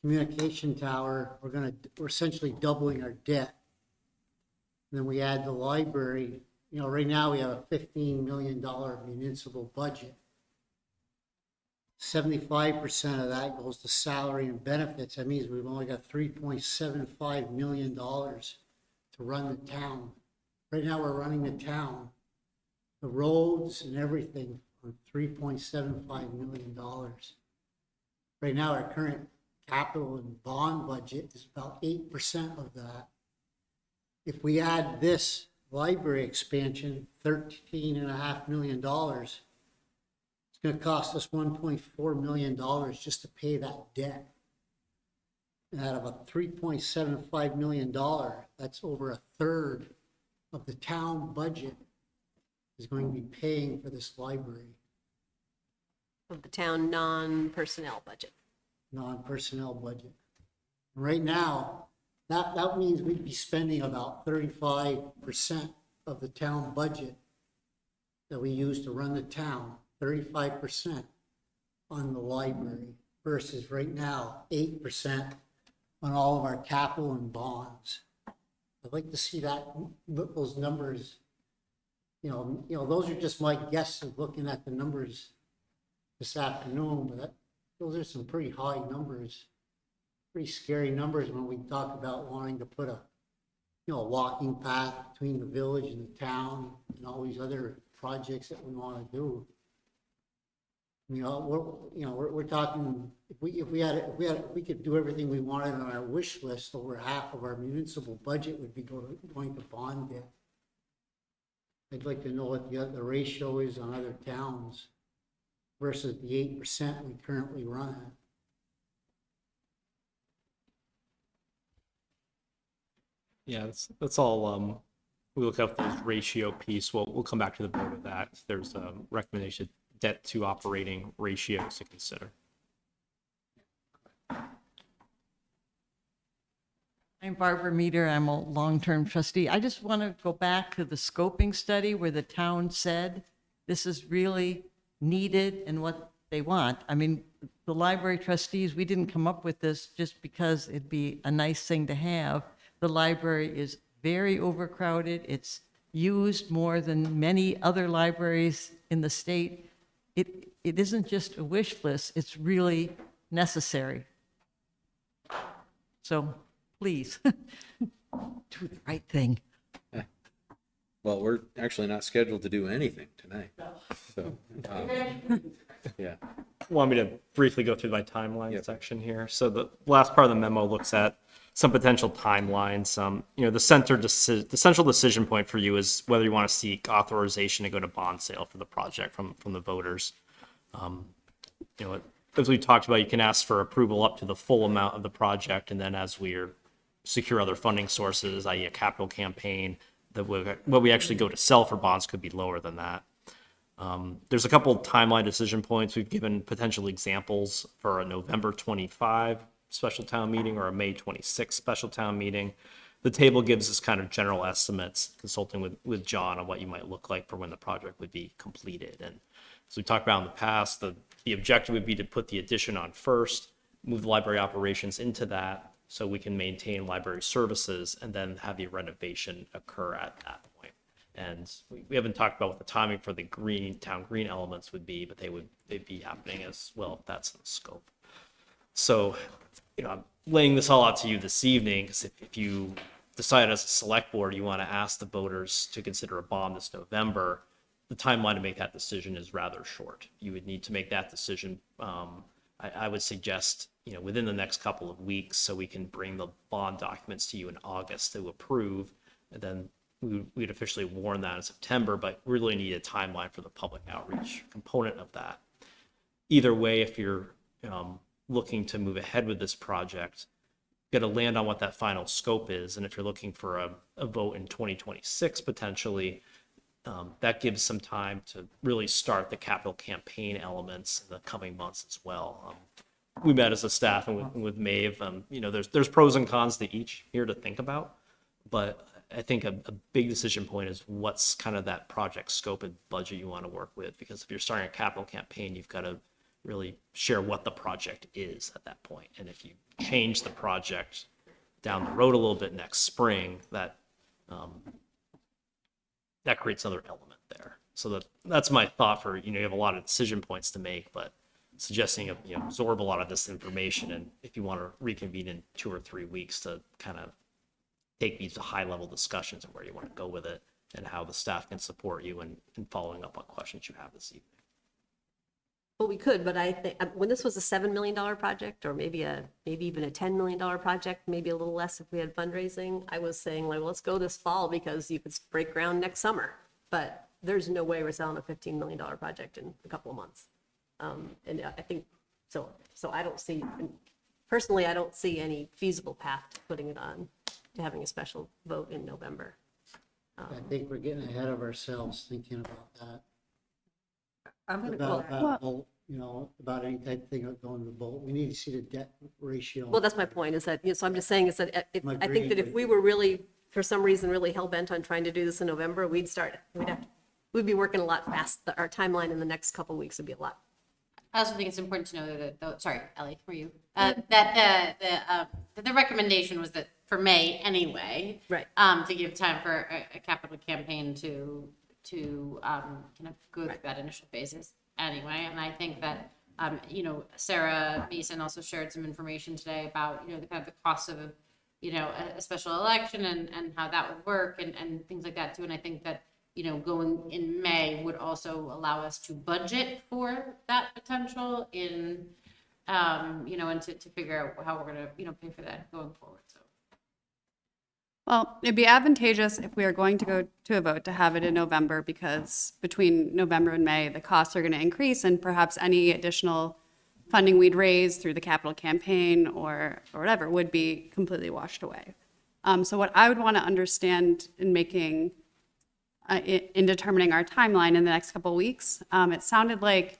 communication tower, we're essentially doubling our debt. And then we add the library. You know, right now we have a $15 million municipal budget. 75% of that goes to salary and benefits. That means we've only got $3.75 million to run the town. Right now, we're running the town, the roads and everything, on $3.75 million. Right now, our current capital and bond budget is about 8% of that. If we add this library expansion, $13.5 million, it's going to cost us $1.4 million just to pay that debt. And out of a $3.75 million, that's over a third of the town budget is going to be paying for this library. Of the town non-personnel budget. Non-personnel budget. Right now, that means we'd be spending about 35% of the town budget that we use to run the town, 35% on the library, versus right now, 8% on all of our capital and bonds. I'd like to see those numbers, you know, those are just my guesses looking at the numbers this afternoon, but those are some pretty high numbers, pretty scary numbers when we talk about wanting to put a walking path between the village and the town and all these other projects that we want to do. We're talking, if we could do everything we wanted on our wish list, over half of our municipal budget would be going to bond debt. I'd like to know what the ratio is on other towns versus the 8% we currently run at. Yeah, that's all we look up those ratio piece, we'll come back to the board with that. If there's a recommendation, debt to operating ratios to consider. I'm Barbara Meter. I'm a long-term trustee. I just want to go back to the scoping study where the town said this is really needed and what they want. I mean, the library trustees, we didn't come up with this just because it'd be a nice thing to have. The library is very overcrowded. It's used more than many other libraries in the state. It isn't just a wish list, it's really necessary. So please, do the right thing. Well, we're actually not scheduled to do anything tonight. So, yeah. Want me to briefly go through my timeline section here? So the last part of the memo looks at some potential timelines. The central decision point for you is whether you want to seek authorization to go to bond sale for the project from the voters. As we talked about, you can ask for approval up to the full amount of the project, and then as we secure other funding sources, i.e. a capital campaign, what we actually go to sell for bonds could be lower than that. There's a couple timeline decision points. We've given potential examples for a November 25 special town meeting or a May 26 special town meeting. The table gives us kind of general estimates, consulting with John on what you might look like for when the project would be completed. And as we talked about in the past, the objective would be to put the addition on first, move the library operations into that so we can maintain library services and then have the renovation occur at that point. And we haven't talked about what the timing for the town green elements would be, but they'd be happening as well if that's in the scope. So, I'm laying this all out to you this evening because if you decide as a select board you want to ask the voters to consider a bond this November, the timeline to make that decision is rather short. You would need to make that decision, I would suggest, within the next couple of weeks so we can bring the bond documents to you in August to approve, and then we'd officially warn that in September, but we really need a timeline for the public outreach component of that. Either way, if you're looking to move ahead with this project, got to land on what that final scope is. And if you're looking for a vote in 2026, potentially, that gives some time to really start the capital campaign elements in the coming months as well. We met as a staff and with Maeve, there's pros and cons to each here to think about, but I think a big decision point is what's kind of that project scope and budget you want to work with, because if you're starting a capital campaign, you've got to really share what the project is at that point. And if you change the project down the road a little bit next spring, that creates another element there. So that's my thought for, you have a lot of decision points to make, but suggesting absorb a lot of this information, and if you want to reconvene in 2 or 3 weeks to kind of take these to high-level discussions of where you want to go with it and how the staff can support you in following up on questions you have this evening. Well, we could, but I think when this was a $7 million project, or maybe even a $10 million project, maybe a little less if we had fundraising, I was saying, like, well, let's go this fall because you could break ground next summer. But there's no way we're selling a $15 million project in a couple of months. And I think so. So I don't see, personally, I don't see any feasible path to putting it on to having a special vote in November. I think we're getting ahead of ourselves thinking about that. I'm going to about any type of thing going to the vote. We need to see the debt ratio. Well, that's my point, is that, so I'm just saying is that I think that if agreeing we were really, for some reason, really hell-bent on trying to do this in November, we'd be working a lot fast. Our timeline in the next couple of weeks would be a lot. I also think it's important to know that, sorry, Ellie, for you, that the recommendation was that for May anyway, Right. To give time for a capital campaign to kind of go through that initial phases anyway. And I think that, Sarah Mason also shared some information today about, the kind of the cost of, a special election and how that would work and things like that too. And I think that, going in May would also allow us to budget for that potential in, and to figure out how we're going to, pay for that going forward. So. Well, it'd be advantageous if we are going to go to a vote to have it in November, because between November and May, the costs are going to increase, and perhaps any additional funding we'd raise through the capital campaign or whatever would be completely washed away. So what I would want to understand in making in determining our timeline in the next couple of weeks. It sounded like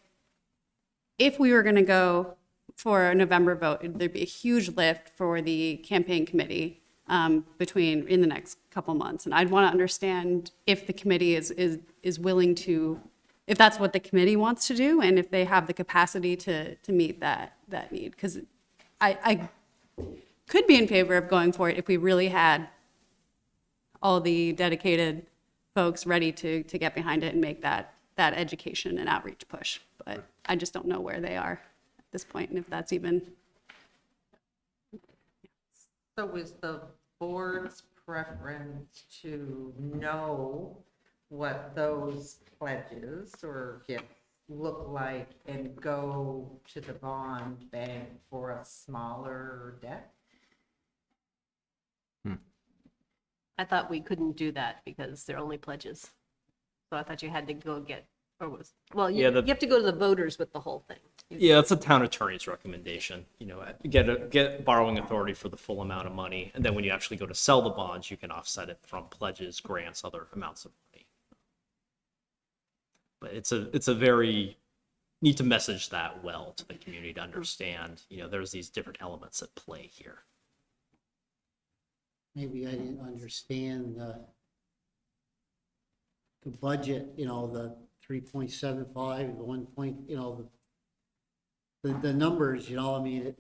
if we were going to go for a November vote, there'd be a huge lift for the campaign committee in the next couple months. And I'd want to understand if the committee is willing to, if that's what the committee wants to do, and if they have the capacity to meet that need. Because I could be in favor of going for it if we really had all the dedicated folks ready to get behind it and make that education and outreach push. But I just don't know where they are at this point, and if that's even. So is the board's preference to know what those pledges or gifts look like and go to the bond bank for a smaller debt? I thought we couldn't do that because they're only pledges. So I thought you had to go get, you have to go to the voters with the whole thing. Yeah, it's a town attorney's recommendation. Get borrowing authority for the full amount of money, and then when you actually go to sell the bonds, you can offset it from pledges, grants, other amounts of money. But it's a very need to message that well to the community to understand. There's these different elements at play here. Maybe I didn't understand the budget, the 3.75, the 1 point, the numbers, I mean,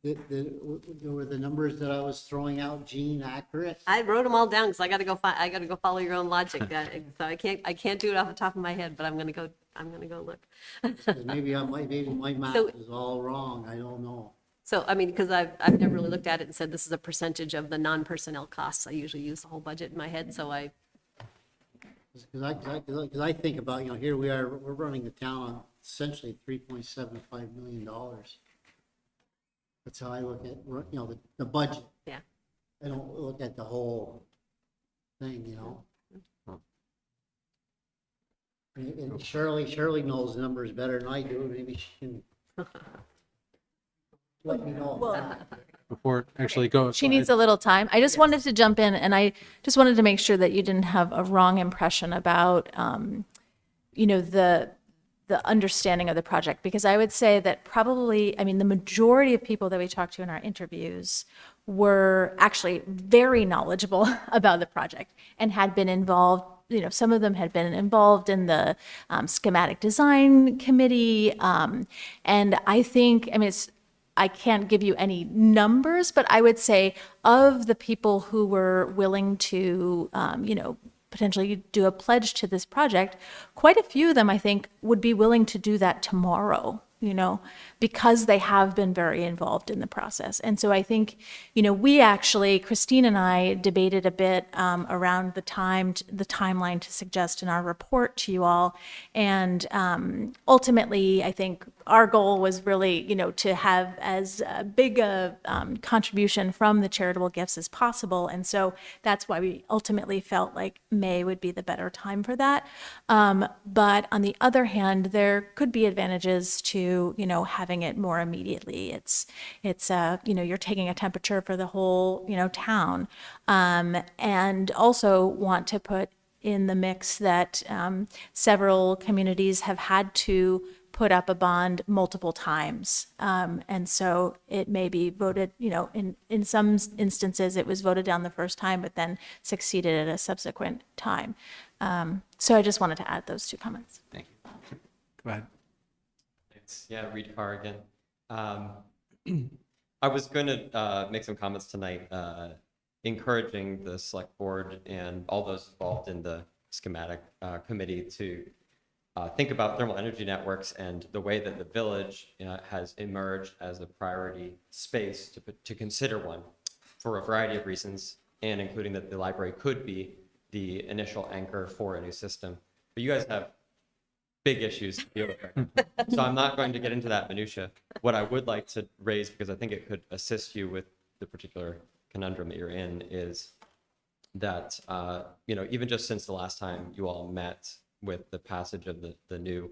were the numbers that I was throwing out, Gene, accurate? I wrote them all down because I got to go follow your own logic. So I can't do it off the top of my head, but I'm gonna go look. 'Cause maybe my math So- is all wrong. I don't know. So, I mean, because I've never really looked at it and said this is a percentage of the non-personnel costs. I usually use the whole budget in my head, so Because I think about, here we are, we're running the town on essentially $3.75 million. That's how I look at, the budget. yeah. I don't look at the whole thing, And Shirley knows the numbers better than I do. Maybe she can let me know. Before it actually goes. She needs a little time. I just wanted to jump in, and I just wanted to make sure that you didn't have a wrong impression about, the understanding of the project, because I would say that probably, the majority of people that we talked to in our interviews were actually very knowledgeable about the project and had been involved. Some of them had been involved in the schematic design committee, and I think, I can't give you any numbers, but I would say of the people who were willing to, potentially do a pledge to this project, quite a few of them, I think, would be willing to do that tomorrow, because they have been very involved in the process. And so I think, we actually, Christine and I debated a bit around the timeline to suggest in our report to you all. And ultimately, I think our goal was really, to have as big a contribution from the charitable gifts as possible. And so that's why we ultimately felt like May would be the better time for that. But on the other hand, there could be advantages to, having it more immediately. It's you're taking a temperature for the whole, town. And also want to put in the mix that several communities have had to put up a bond multiple times. And so it may be voted, in some instances it was voted down the first time, but then succeeded at a subsequent time. So I just wanted to add those two comments. Thank you. Go ahead. Thanks. Yeah, Reed Carr again. I was going to make some comments tonight, encouraging the select board and all those involved in the schematic committee to think about thermal energy networks and the way that the village has emerged as a priority space to consider one for a variety of reasons, and including that the library could be the initial anchor for a new system. But you guys have big issues to deal with right now. So I'm not going to get into that minutia. What I would like to raise, because I think it could assist you with the particular conundrum that you're in, is that, even just since the last time you all met with the passage of the new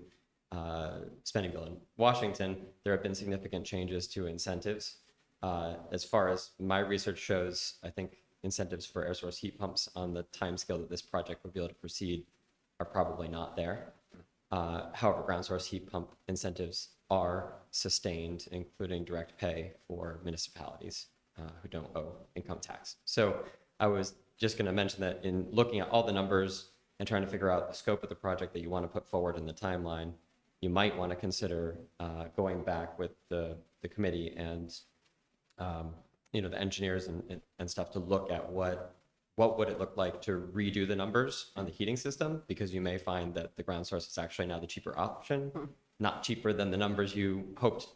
spending bill in Washington, there have been significant changes to incentives. As far as my research shows, I think incentives for air source heat pumps on the timescale that this project would be able to proceed are probably not there. However, ground source heat pump incentives are sustained, including direct pay for municipalities who don't owe income tax. So I was just going to mention that in looking at all the numbers and trying to figure out the scope of the project that you want to put forward in the timeline, you might want to consider going back with the committee and the engineers and stuff to look at what would it look like to redo the numbers on the heating system, because you may find that the ground source is actually now the cheaper option, not cheaper than the numbers you hoped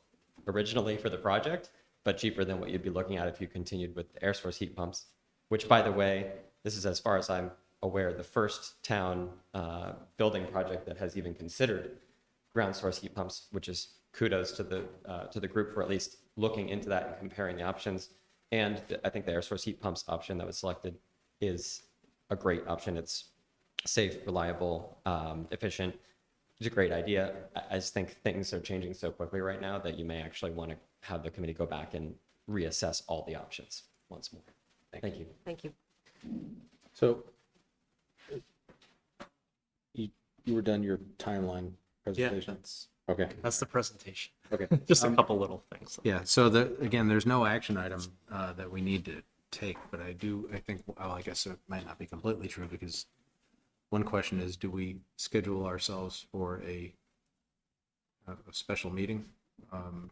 originally for the project, but cheaper than what you'd be looking at if you continued with the air source heat pumps, which, by the way, this is, as far as I'm aware, the first town building project that has even considered ground source heat pumps, which is kudos to the group for at least looking into that and comparing the options. And I think the air source heat pumps option that was selected is a great option. It's safe, reliable, efficient. It's a great idea. I just think things are changing so quickly right now that you may actually want to have the committee go back and reassess all the options once more. Thank you. Thank you. So you were done your timeline presentation? Okay. That's the presentation. Okay. Just a couple little things. Yeah, so again, there's no action item that we need to take, but I think, well, I guess it might not be completely true, because one question is, do we schedule ourselves for a special meeting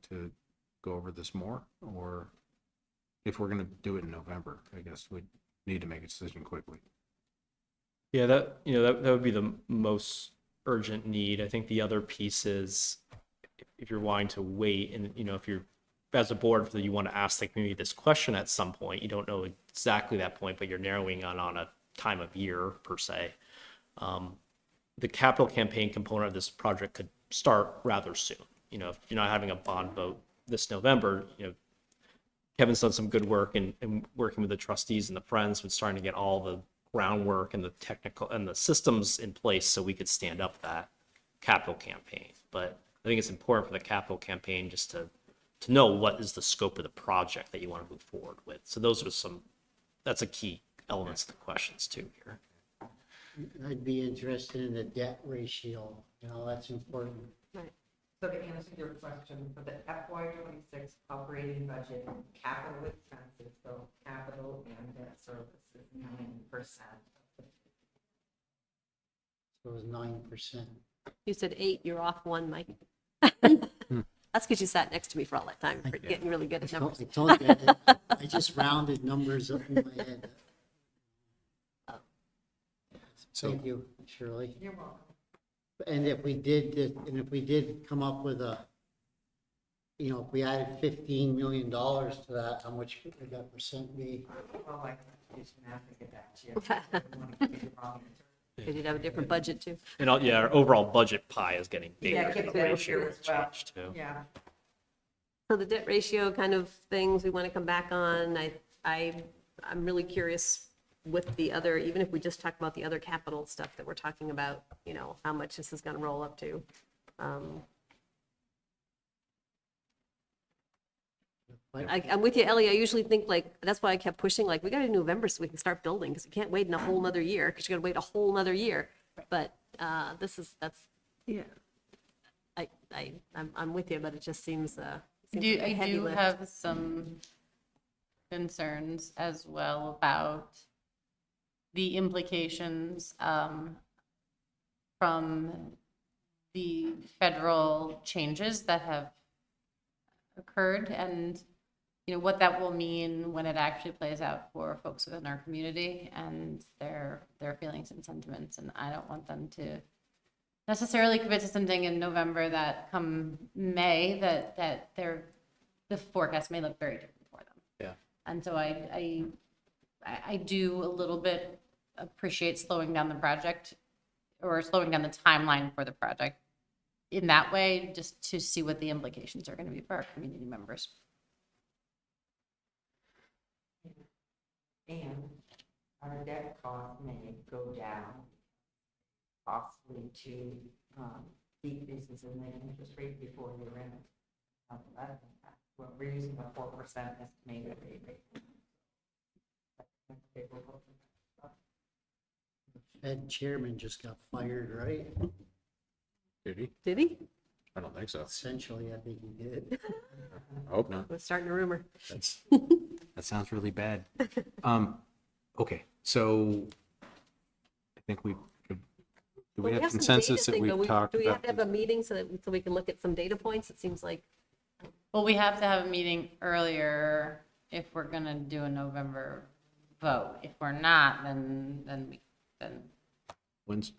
to go over this more? Or if we're going to do it in November, I guess we need to make a decision quickly. Yeah, that would be the most urgent need. I think the other piece is if you're wanting to wait, and if you're, as a board, you want to ask the community this question at some point, you don't know exactly that point, but you're narrowing on a time of year per se. The capital campaign component of this project could start rather soon. If you're not having a bond vote this November, Kevin's done some good work in working with the trustees and the Friends with starting to get all the groundwork and the technical and the systems in place so we could stand up that capital campaign. But I think it's important for the capital campaign just to know what is the scope of the project that you want to move forward with. So those are that's a key elements of the questions too here. I'd be interested in the debt ratio, that's important. Right. So to answer your question, for the FY26 operating budget, capital expenses, so capital and debt service is 9%. So it was 9%. You said 8, you're off 1, Mike. That's because you sat next to me for all that time. You're getting really good at numbers. I told you, I just rounded numbers up in my head. Thank you, Shirley. You're welcome. And if we did come up with if we added $15 million to that, how much would that percent be? Well, I can do some math to get back to you. I don't want to give you the wrong answer. They did have a different budget too. And our overall budget pie is getting bigger. Yeah, it gets The bigger ratio as has well. changed, too. Yeah. So the debt ratio kind of things we want to come back on. I'm really curious with the other, even if we just talk about the other capital stuff that we're talking about, how much this is going to roll up to. I'm with you, Ellie. I usually think that's why I kept pushing, we got to do November so we can start building, because we can't wait in a whole nother year, because you got to wait a whole nother year. But yeah. I'm with you, but it just seems I like a heavy do lift. have some concerns as well about the implications from the federal changes that have occurred, and what that will mean when it actually plays out for folks within our community and their feelings and sentiments. And I don't want them to necessarily commit to something in November that come May that the forecast may look very different for them. Yeah. And so I do a little bit appreciate slowing down the project, or slowing down the timeline for the project in that way, just to see what the implications are going to be for our community members. And our debt cost may go down, possibly to decreases in the interest rate before year end. Well, we're using a 4% estimated rate. Fed chairman just got fired, right? Did he? Did he? I don't think so. Essentially, I think he did. I hope not. We're starting a rumor. That sounds really bad. Okay, so I think do we have some consensus data that thing, we've but talked do we have about? to have a meeting so we can look at some data points? It seems like, Well, we have to have a meeting earlier if we're gonna do a November vote. If we're not, then When's,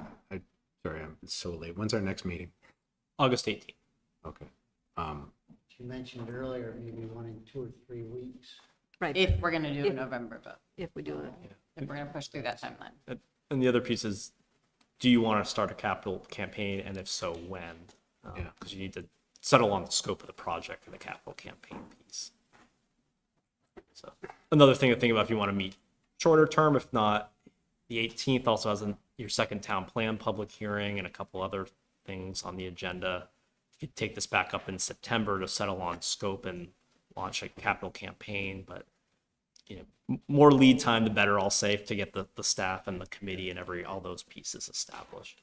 sorry, it's so late. When's our next meeting? August 18th. Okay. You mentioned earlier, maybe one in 2 or 3 weeks. right, if we're gonna do a If- November vote, if we do it. if we're gonna push through that timeline. And the other piece is, do you want to start a capital campaign, and if so, when? Yeah. Because you need to settle on the scope of the project for the capital campaign piece. So another thing to think about if you want to meet shorter term, if not, the 18th also has your second town plan public hearing and a couple other things on the agenda. You could take this back up in September to settle on scope and launch a capital campaign, but more lead time, the better, I'll say, to get the staff and the committee and all those pieces established.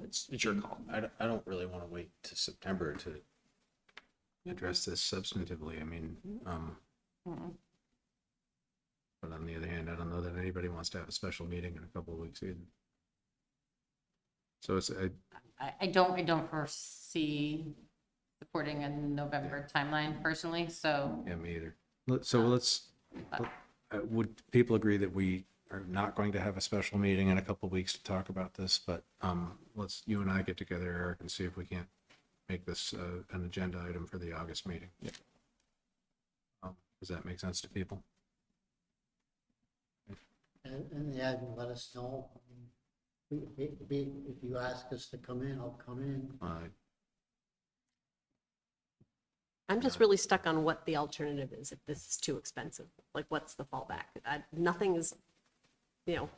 It's your call. I don't really want to wait to September to address this substantively. I mean, but on the other hand, I don't know that anybody wants to have a special meeting in a couple of weeks either. So it's, I don't foresee supporting a November timeline personally, so. yeah, me either. Would people agree that we are not going to have a special meeting in a couple of weeks to talk about this, but you and I get together, Eric, and see if we can't make this an agenda item for the August meeting. Yeah. Does that make sense to people? And yeah, let us know. If you ask us to come in, I'll come in. I'm just really stuck on what the alternative is if this is too expensive. Like, what's the fallback? Nothing is,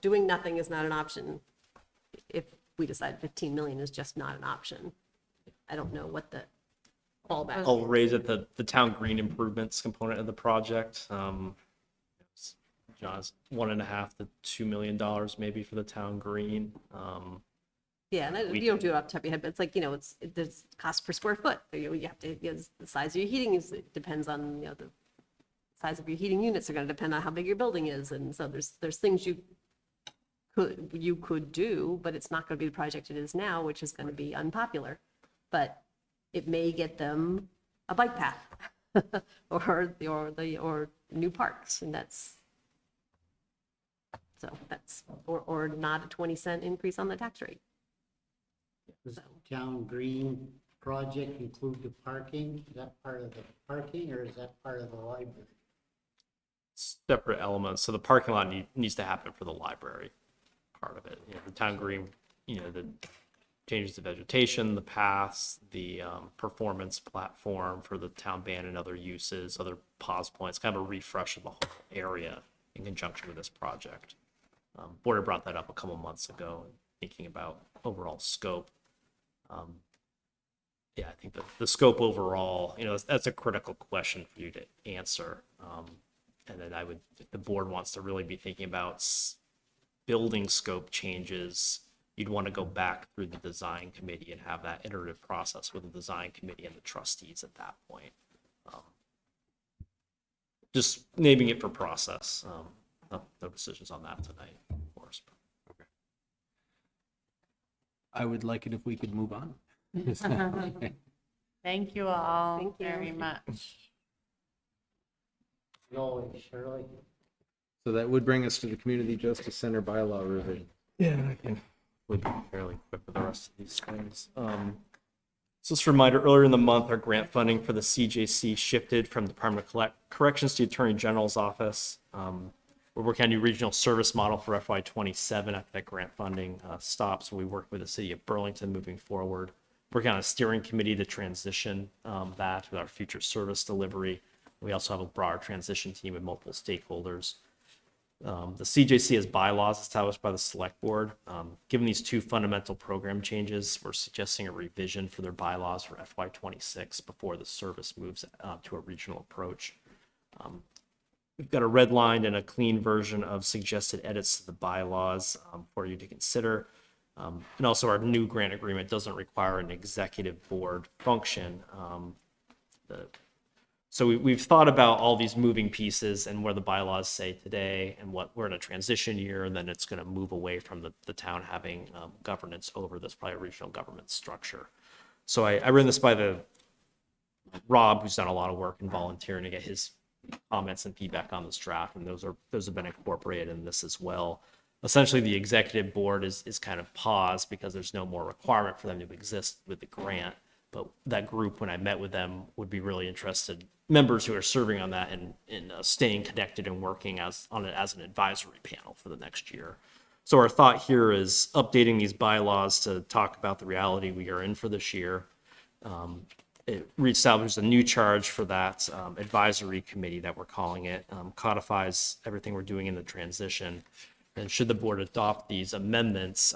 doing nothing is not an option. If we decide 15 million is just not an option, I don't know what the fallback. I'll raise it the town green improvements component of the project. John's $1.5 to $2 million maybe for the town green. Yeah, and you don't do it off the top of your head, but it's like, there's cost per square foot. You have to, the size of your heating it depends on, the size of your heating units are going to depend on how big your building is. And so there's things you could do, but it's not going to be the project it is now, which is going to be unpopular. But it may get them a bike path or new parks, and that's or not a 20-cent increase on the tax rate. Does the town green project include the parking? Is that part of the parking or is that part of the library? Separate elements. So the parking lot needs to happen for the library part of it. The town green, the changes to vegetation, the paths, the performance platform for the town band and other uses, other pause points, kind of a refresh of the whole area in conjunction with this project. Board brought that up a couple months ago, thinking about overall scope. Yeah, I think the scope overall, that's a critical question for you to answer. And then if the board wants to really be thinking about building scope changes, you'd want to go back through the design committee and have that iterative process with the design committee and the trustees at that point. Just naming it for process. No decisions on that tonight, of course. Okay. I would like it if we could move on. Thank you all Thank you. very much. Always, Shirley. So that would bring us to the Community Justice Center bylaw revision. Yeah, I can be fairly quick with the rest of these things. So just a reminder, earlier in the month, our grant funding for the CJC shifted from Department of Corrections to Attorney General's office. We're working on a new regional service model for FY27 after that grant funding stops. We work with the city of Burlington moving forward. Working on a steering committee to transition that with our future service delivery. We also have a broader transition team with multiple stakeholders. The CJC has bylaws established by the select board. Given these two fundamental program changes, we're suggesting a revision for their bylaws for FY26 before the service moves to a regional approach. we've got a redlined and a clean version of suggested edits to the bylaws for you to consider. And also our new grant agreement doesn't require an executive board function. So we've thought about all these moving pieces and where the bylaws say today and what we're in a transition year, and then it's going to move away from the town having governance over this probably regional government structure. So I ran this by the Rob, who's done a lot of work and volunteering to get his comments and feedback on this draft, and those have been incorporated in this as well. Essentially, the executive board is kind of paused because there's no more requirement for them to exist with the grant. But that group, when I met with them, would be really interested, members who are serving on that in staying connected and working as an advisory panel for the next year. So our thought here is updating these bylaws to talk about the reality we are in for this year. It reestablishes a new charge for that advisory committee that we're calling it, codifies everything we're doing in the transition. And should the board adopt these amendments,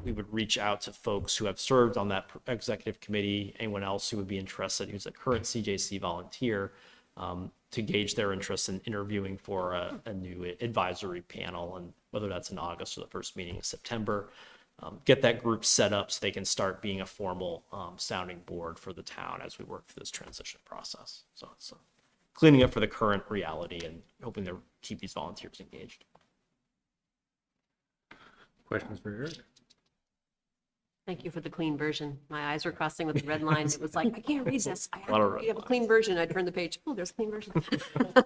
we would reach out to folks who have served on that executive committee, anyone else who would be interested, who's a current CJC volunteer, to gauge their interest in interviewing for a new advisory panel, and whether that's in August or the first meeting in September. Get that group set up so they can start being a formal sounding board for the town as we work through this transition process. So it's cleaning up for the current reality and hoping to keep these volunteers engaged. Questions for Eric? Thank you for the clean version. My eyes were crossing with the red line. It was like, I can't read this. I A lot of have, red you have a lines. clean version. I turned the page. Oh, there's a clean version. I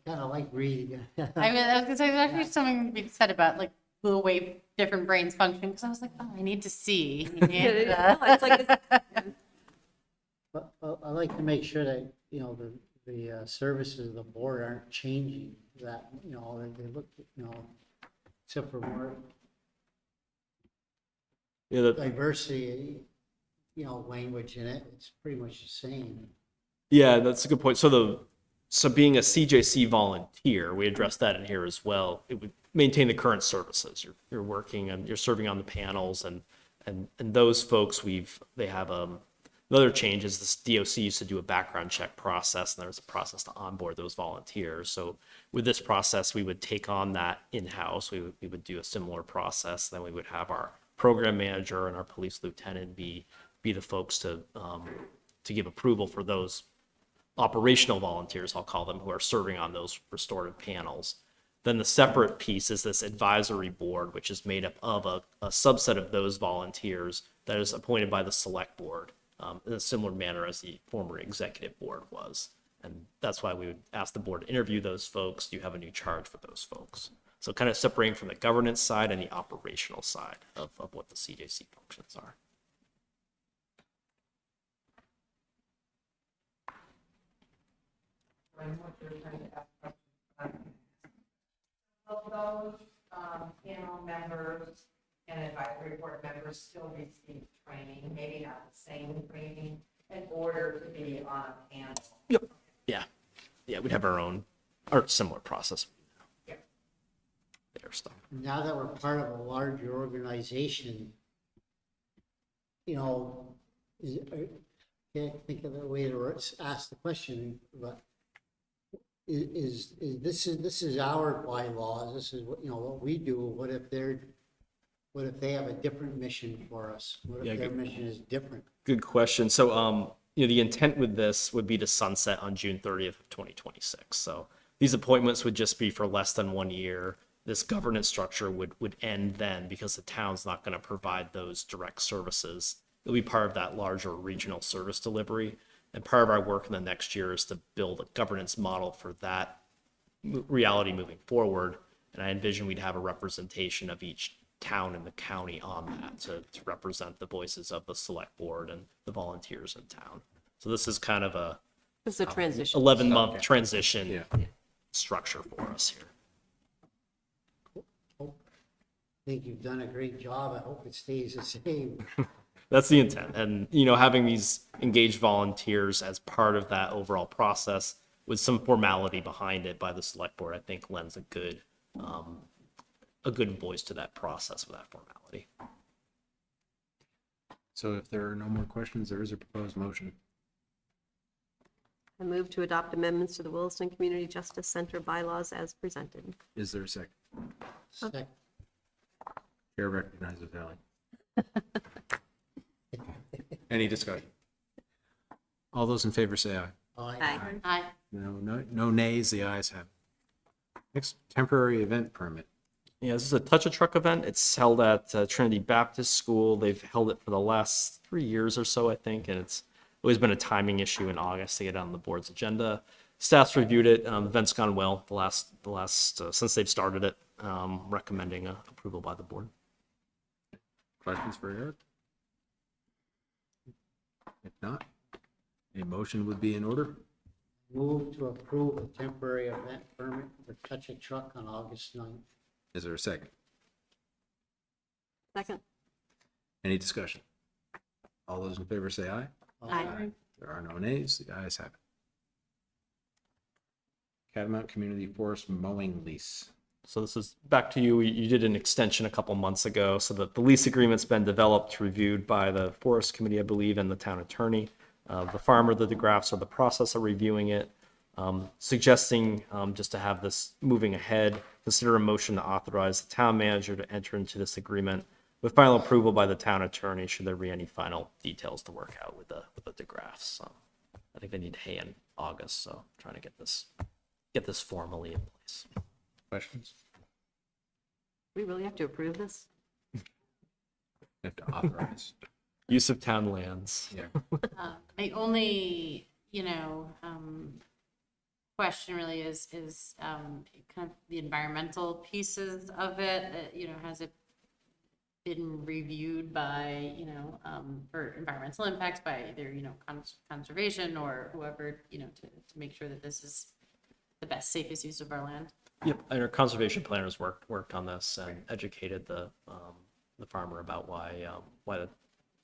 kind of like reading. I mean, I was gonna say, there's actually something to be said about like the way different brains function, because I was like, oh, I need to see. No, it's like, But I like to make sure that, you know, the services of the board aren't changing, that, you know, they look, you know, except for more Yeah, diversity, you know, language in it, it's pretty much the same. yeah, that's a good point. So being a CJC volunteer, we addressed that in here as well. It would maintain the current services. You're working and you're serving on the panels, and those folks they have another change is this DOC used to do a background check process, and there's a process to onboard those volunteers. So with this process, we would take on that in-house. We would do a similar process. Then we would have our program manager and our police lieutenant be the folks to give approval for those operational volunteers, I'll call them, who are serving on those restorative panels. Then the separate piece is this advisory board, which is made up of a subset of those volunteers that is appointed by the select board in a similar manner as the former executive board was. And that's why we would ask the board to interview those folks. Do you have a new charge for those folks? So kind of separating from the governance side and the operational side of what the CJC functions are. Will those panel members and advisory board members still receive training, maybe not the same training, in order to be on a panel? Yep. Yeah, we'd have our similar process. Yep. Their stuff. Now that we're part of a larger organization, you know, can't think of a way to ask the question, but this is our bylaws, this is what, you know, what we do. What if they have a different mission for us? What if their mission is different? Good question. So, the intent with this would be to sunset on June 30th of 2026. So these appointments would just be for less than 1 year. This governance structure would end then because the town's not going to provide those direct services. It'll be part of that larger regional service delivery. And part of our work in the next year is to build a governance model for that reality moving forward. And I envision we'd have a representation of each town in the county on that to represent the voices of the select board and the volunteers in town. So this is kind of a it's a transition. 11-month transition structure for us here. I think you've done a great job. I hope it stays the same. That's the intent. And, having these engaged volunteers as part of that overall process with some formality behind it by the select board, I think lends a good voice to that process with that formality. So if there are no more questions, there is a proposed motion. I move to adopt amendments to the Williston Community Justice Center bylaws as presented. Is there a second? Second. Chair recognizes Ally. Any discussion? All those in favor say aye. Aye. Aye. No nays, the ayes have it. Next, temporary event permit. Yeah, this is a Touch a Truck event. It's held at Trinity Baptist School. They've held it for the last 3 years or so, I think, and it's always been a timing issue in August to get on the board's agenda. Staff's reviewed it. The event's gone well the last since they've started it, recommending approval by the board. Questions for Eric? If not, a motion would be in order. Move to approve a temporary event permit for Touch a Truck on August 9th. Is there a second? Second. Any discussion? All those in favor say aye. Aye. There are no nays, the ayes have it. Catamount Community Forest Mowing Lease. So this is back to you. You did an extension a couple months ago, so that the lease agreement's been developed, reviewed by the Forest Committee, I believe, and the town attorney. The farmer, the DeGraffs are the process of reviewing it, suggesting just to have this moving ahead, consider a motion to authorize the town manager to enter into this agreement with final approval by the town attorney should there be any final details to work out with the DeGraffs. I think they need hay in August, so trying to get this formally in place. Questions? We really have to approve this? You have to authorize. Use of town lands. Yeah. My only, question really is kind of the environmental pieces of it. Has it been reviewed by, for environmental impacts by either, conservation or whoever, to make sure that this is the best, safest use of our land? Yep, and our conservation planners worked on this and educated the farmer about why the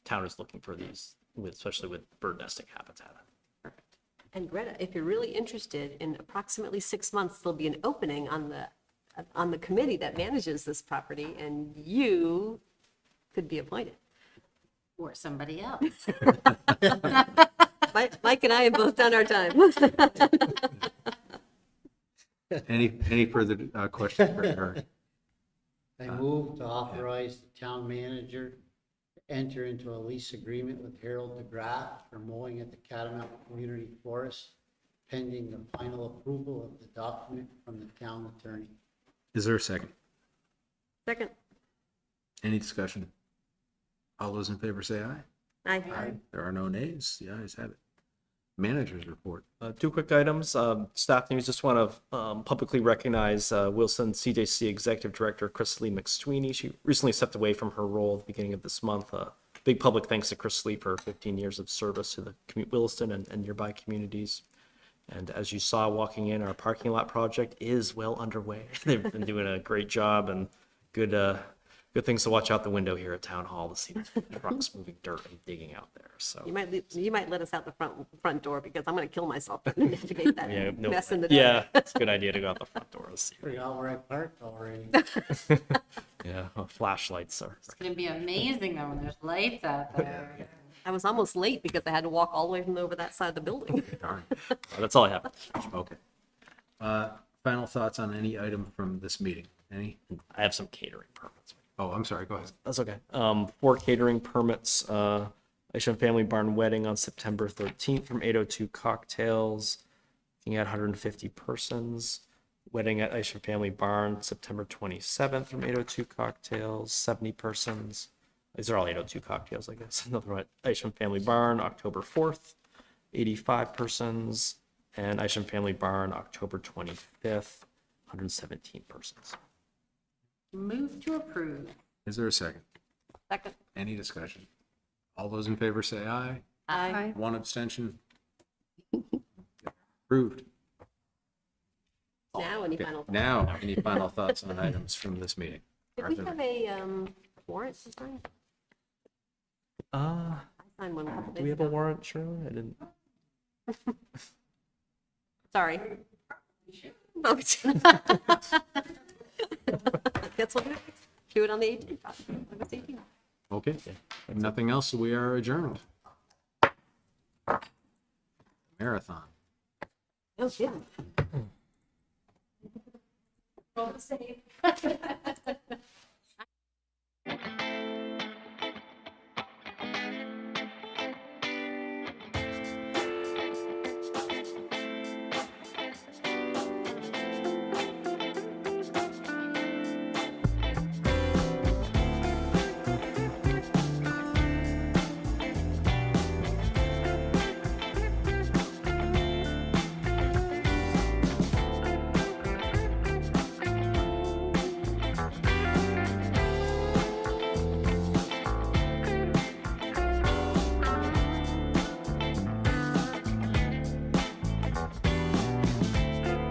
town is looking for these, especially with bird nesting habitat. And Greta, if you're really interested, in approximately 6 months, there'll be an opening on the committee that manages this property, and you could be appointed. Or somebody else. Mike and I have both done our time. Any further questions for Eric? I move to authorize the town manager to enter into a lease agreement with Harold DeGraff for mowing at the Catamount Community Forest, pending the final approval of the document from the town attorney. Is there a second? Second. Any discussion? All those in favor say aye. Aye. There are no nays, the ayes have it. Manager's report. 2 quick items. Staff news, just want to publicly recognize Wilson CJC Executive Director Chris Lee McSweeney. She recently stepped away from her role at the beginning of this month. Big public thanks to Chris Lee for 15 years of service to the Williston and nearby communities. And as you saw walking in, our parking lot project is well underway. They've been doing a great job, and good things to watch out the window here at Town Hall to see the trucks moving dirt and digging out there. So You might let us out the front door, because I'm going to kill myself trying to navigate that mess in the dark. yeah, it's a good idea to go out the front door to see. Forgot where I parked already. Yeah, flashlights are. It's gonna be amazing though when there's lights out there. I was almost late because I had to walk all the way from over that side of the building. Darn. That's all I have. Okay. Final thoughts on any item from this meeting? Any? I have some catering permits. Oh, I'm sorry, go ahead. That's okay. 4 catering permits. Isham Family Barn Wedding on September 13th from 802 Cocktails, looking at 150 persons. Wedding at Isham Family Barn, September 27th from 802 Cocktails, 70 persons. These are all 802 Cocktails, I guess. Another one at Isham Family Barn, October 4th, 85 persons. And Isham Family Barn, October 25th, 117 persons. Move to approve. Is there a second? Second. Any discussion? All those in favor say aye. Aye. One abstention. Approved. Now, any Okay, final thoughts? now, any final thoughts on items from this meeting? Did we have a warrant to sign? I signed one a couple Do days we have a ago. warrant, Shirley? I didn't. Sorry. No, Guess we'll do it on the 18th. August 18th. Okay, if nothing else, we are adjourned. Marathon. Oh, yeah. Roll the save.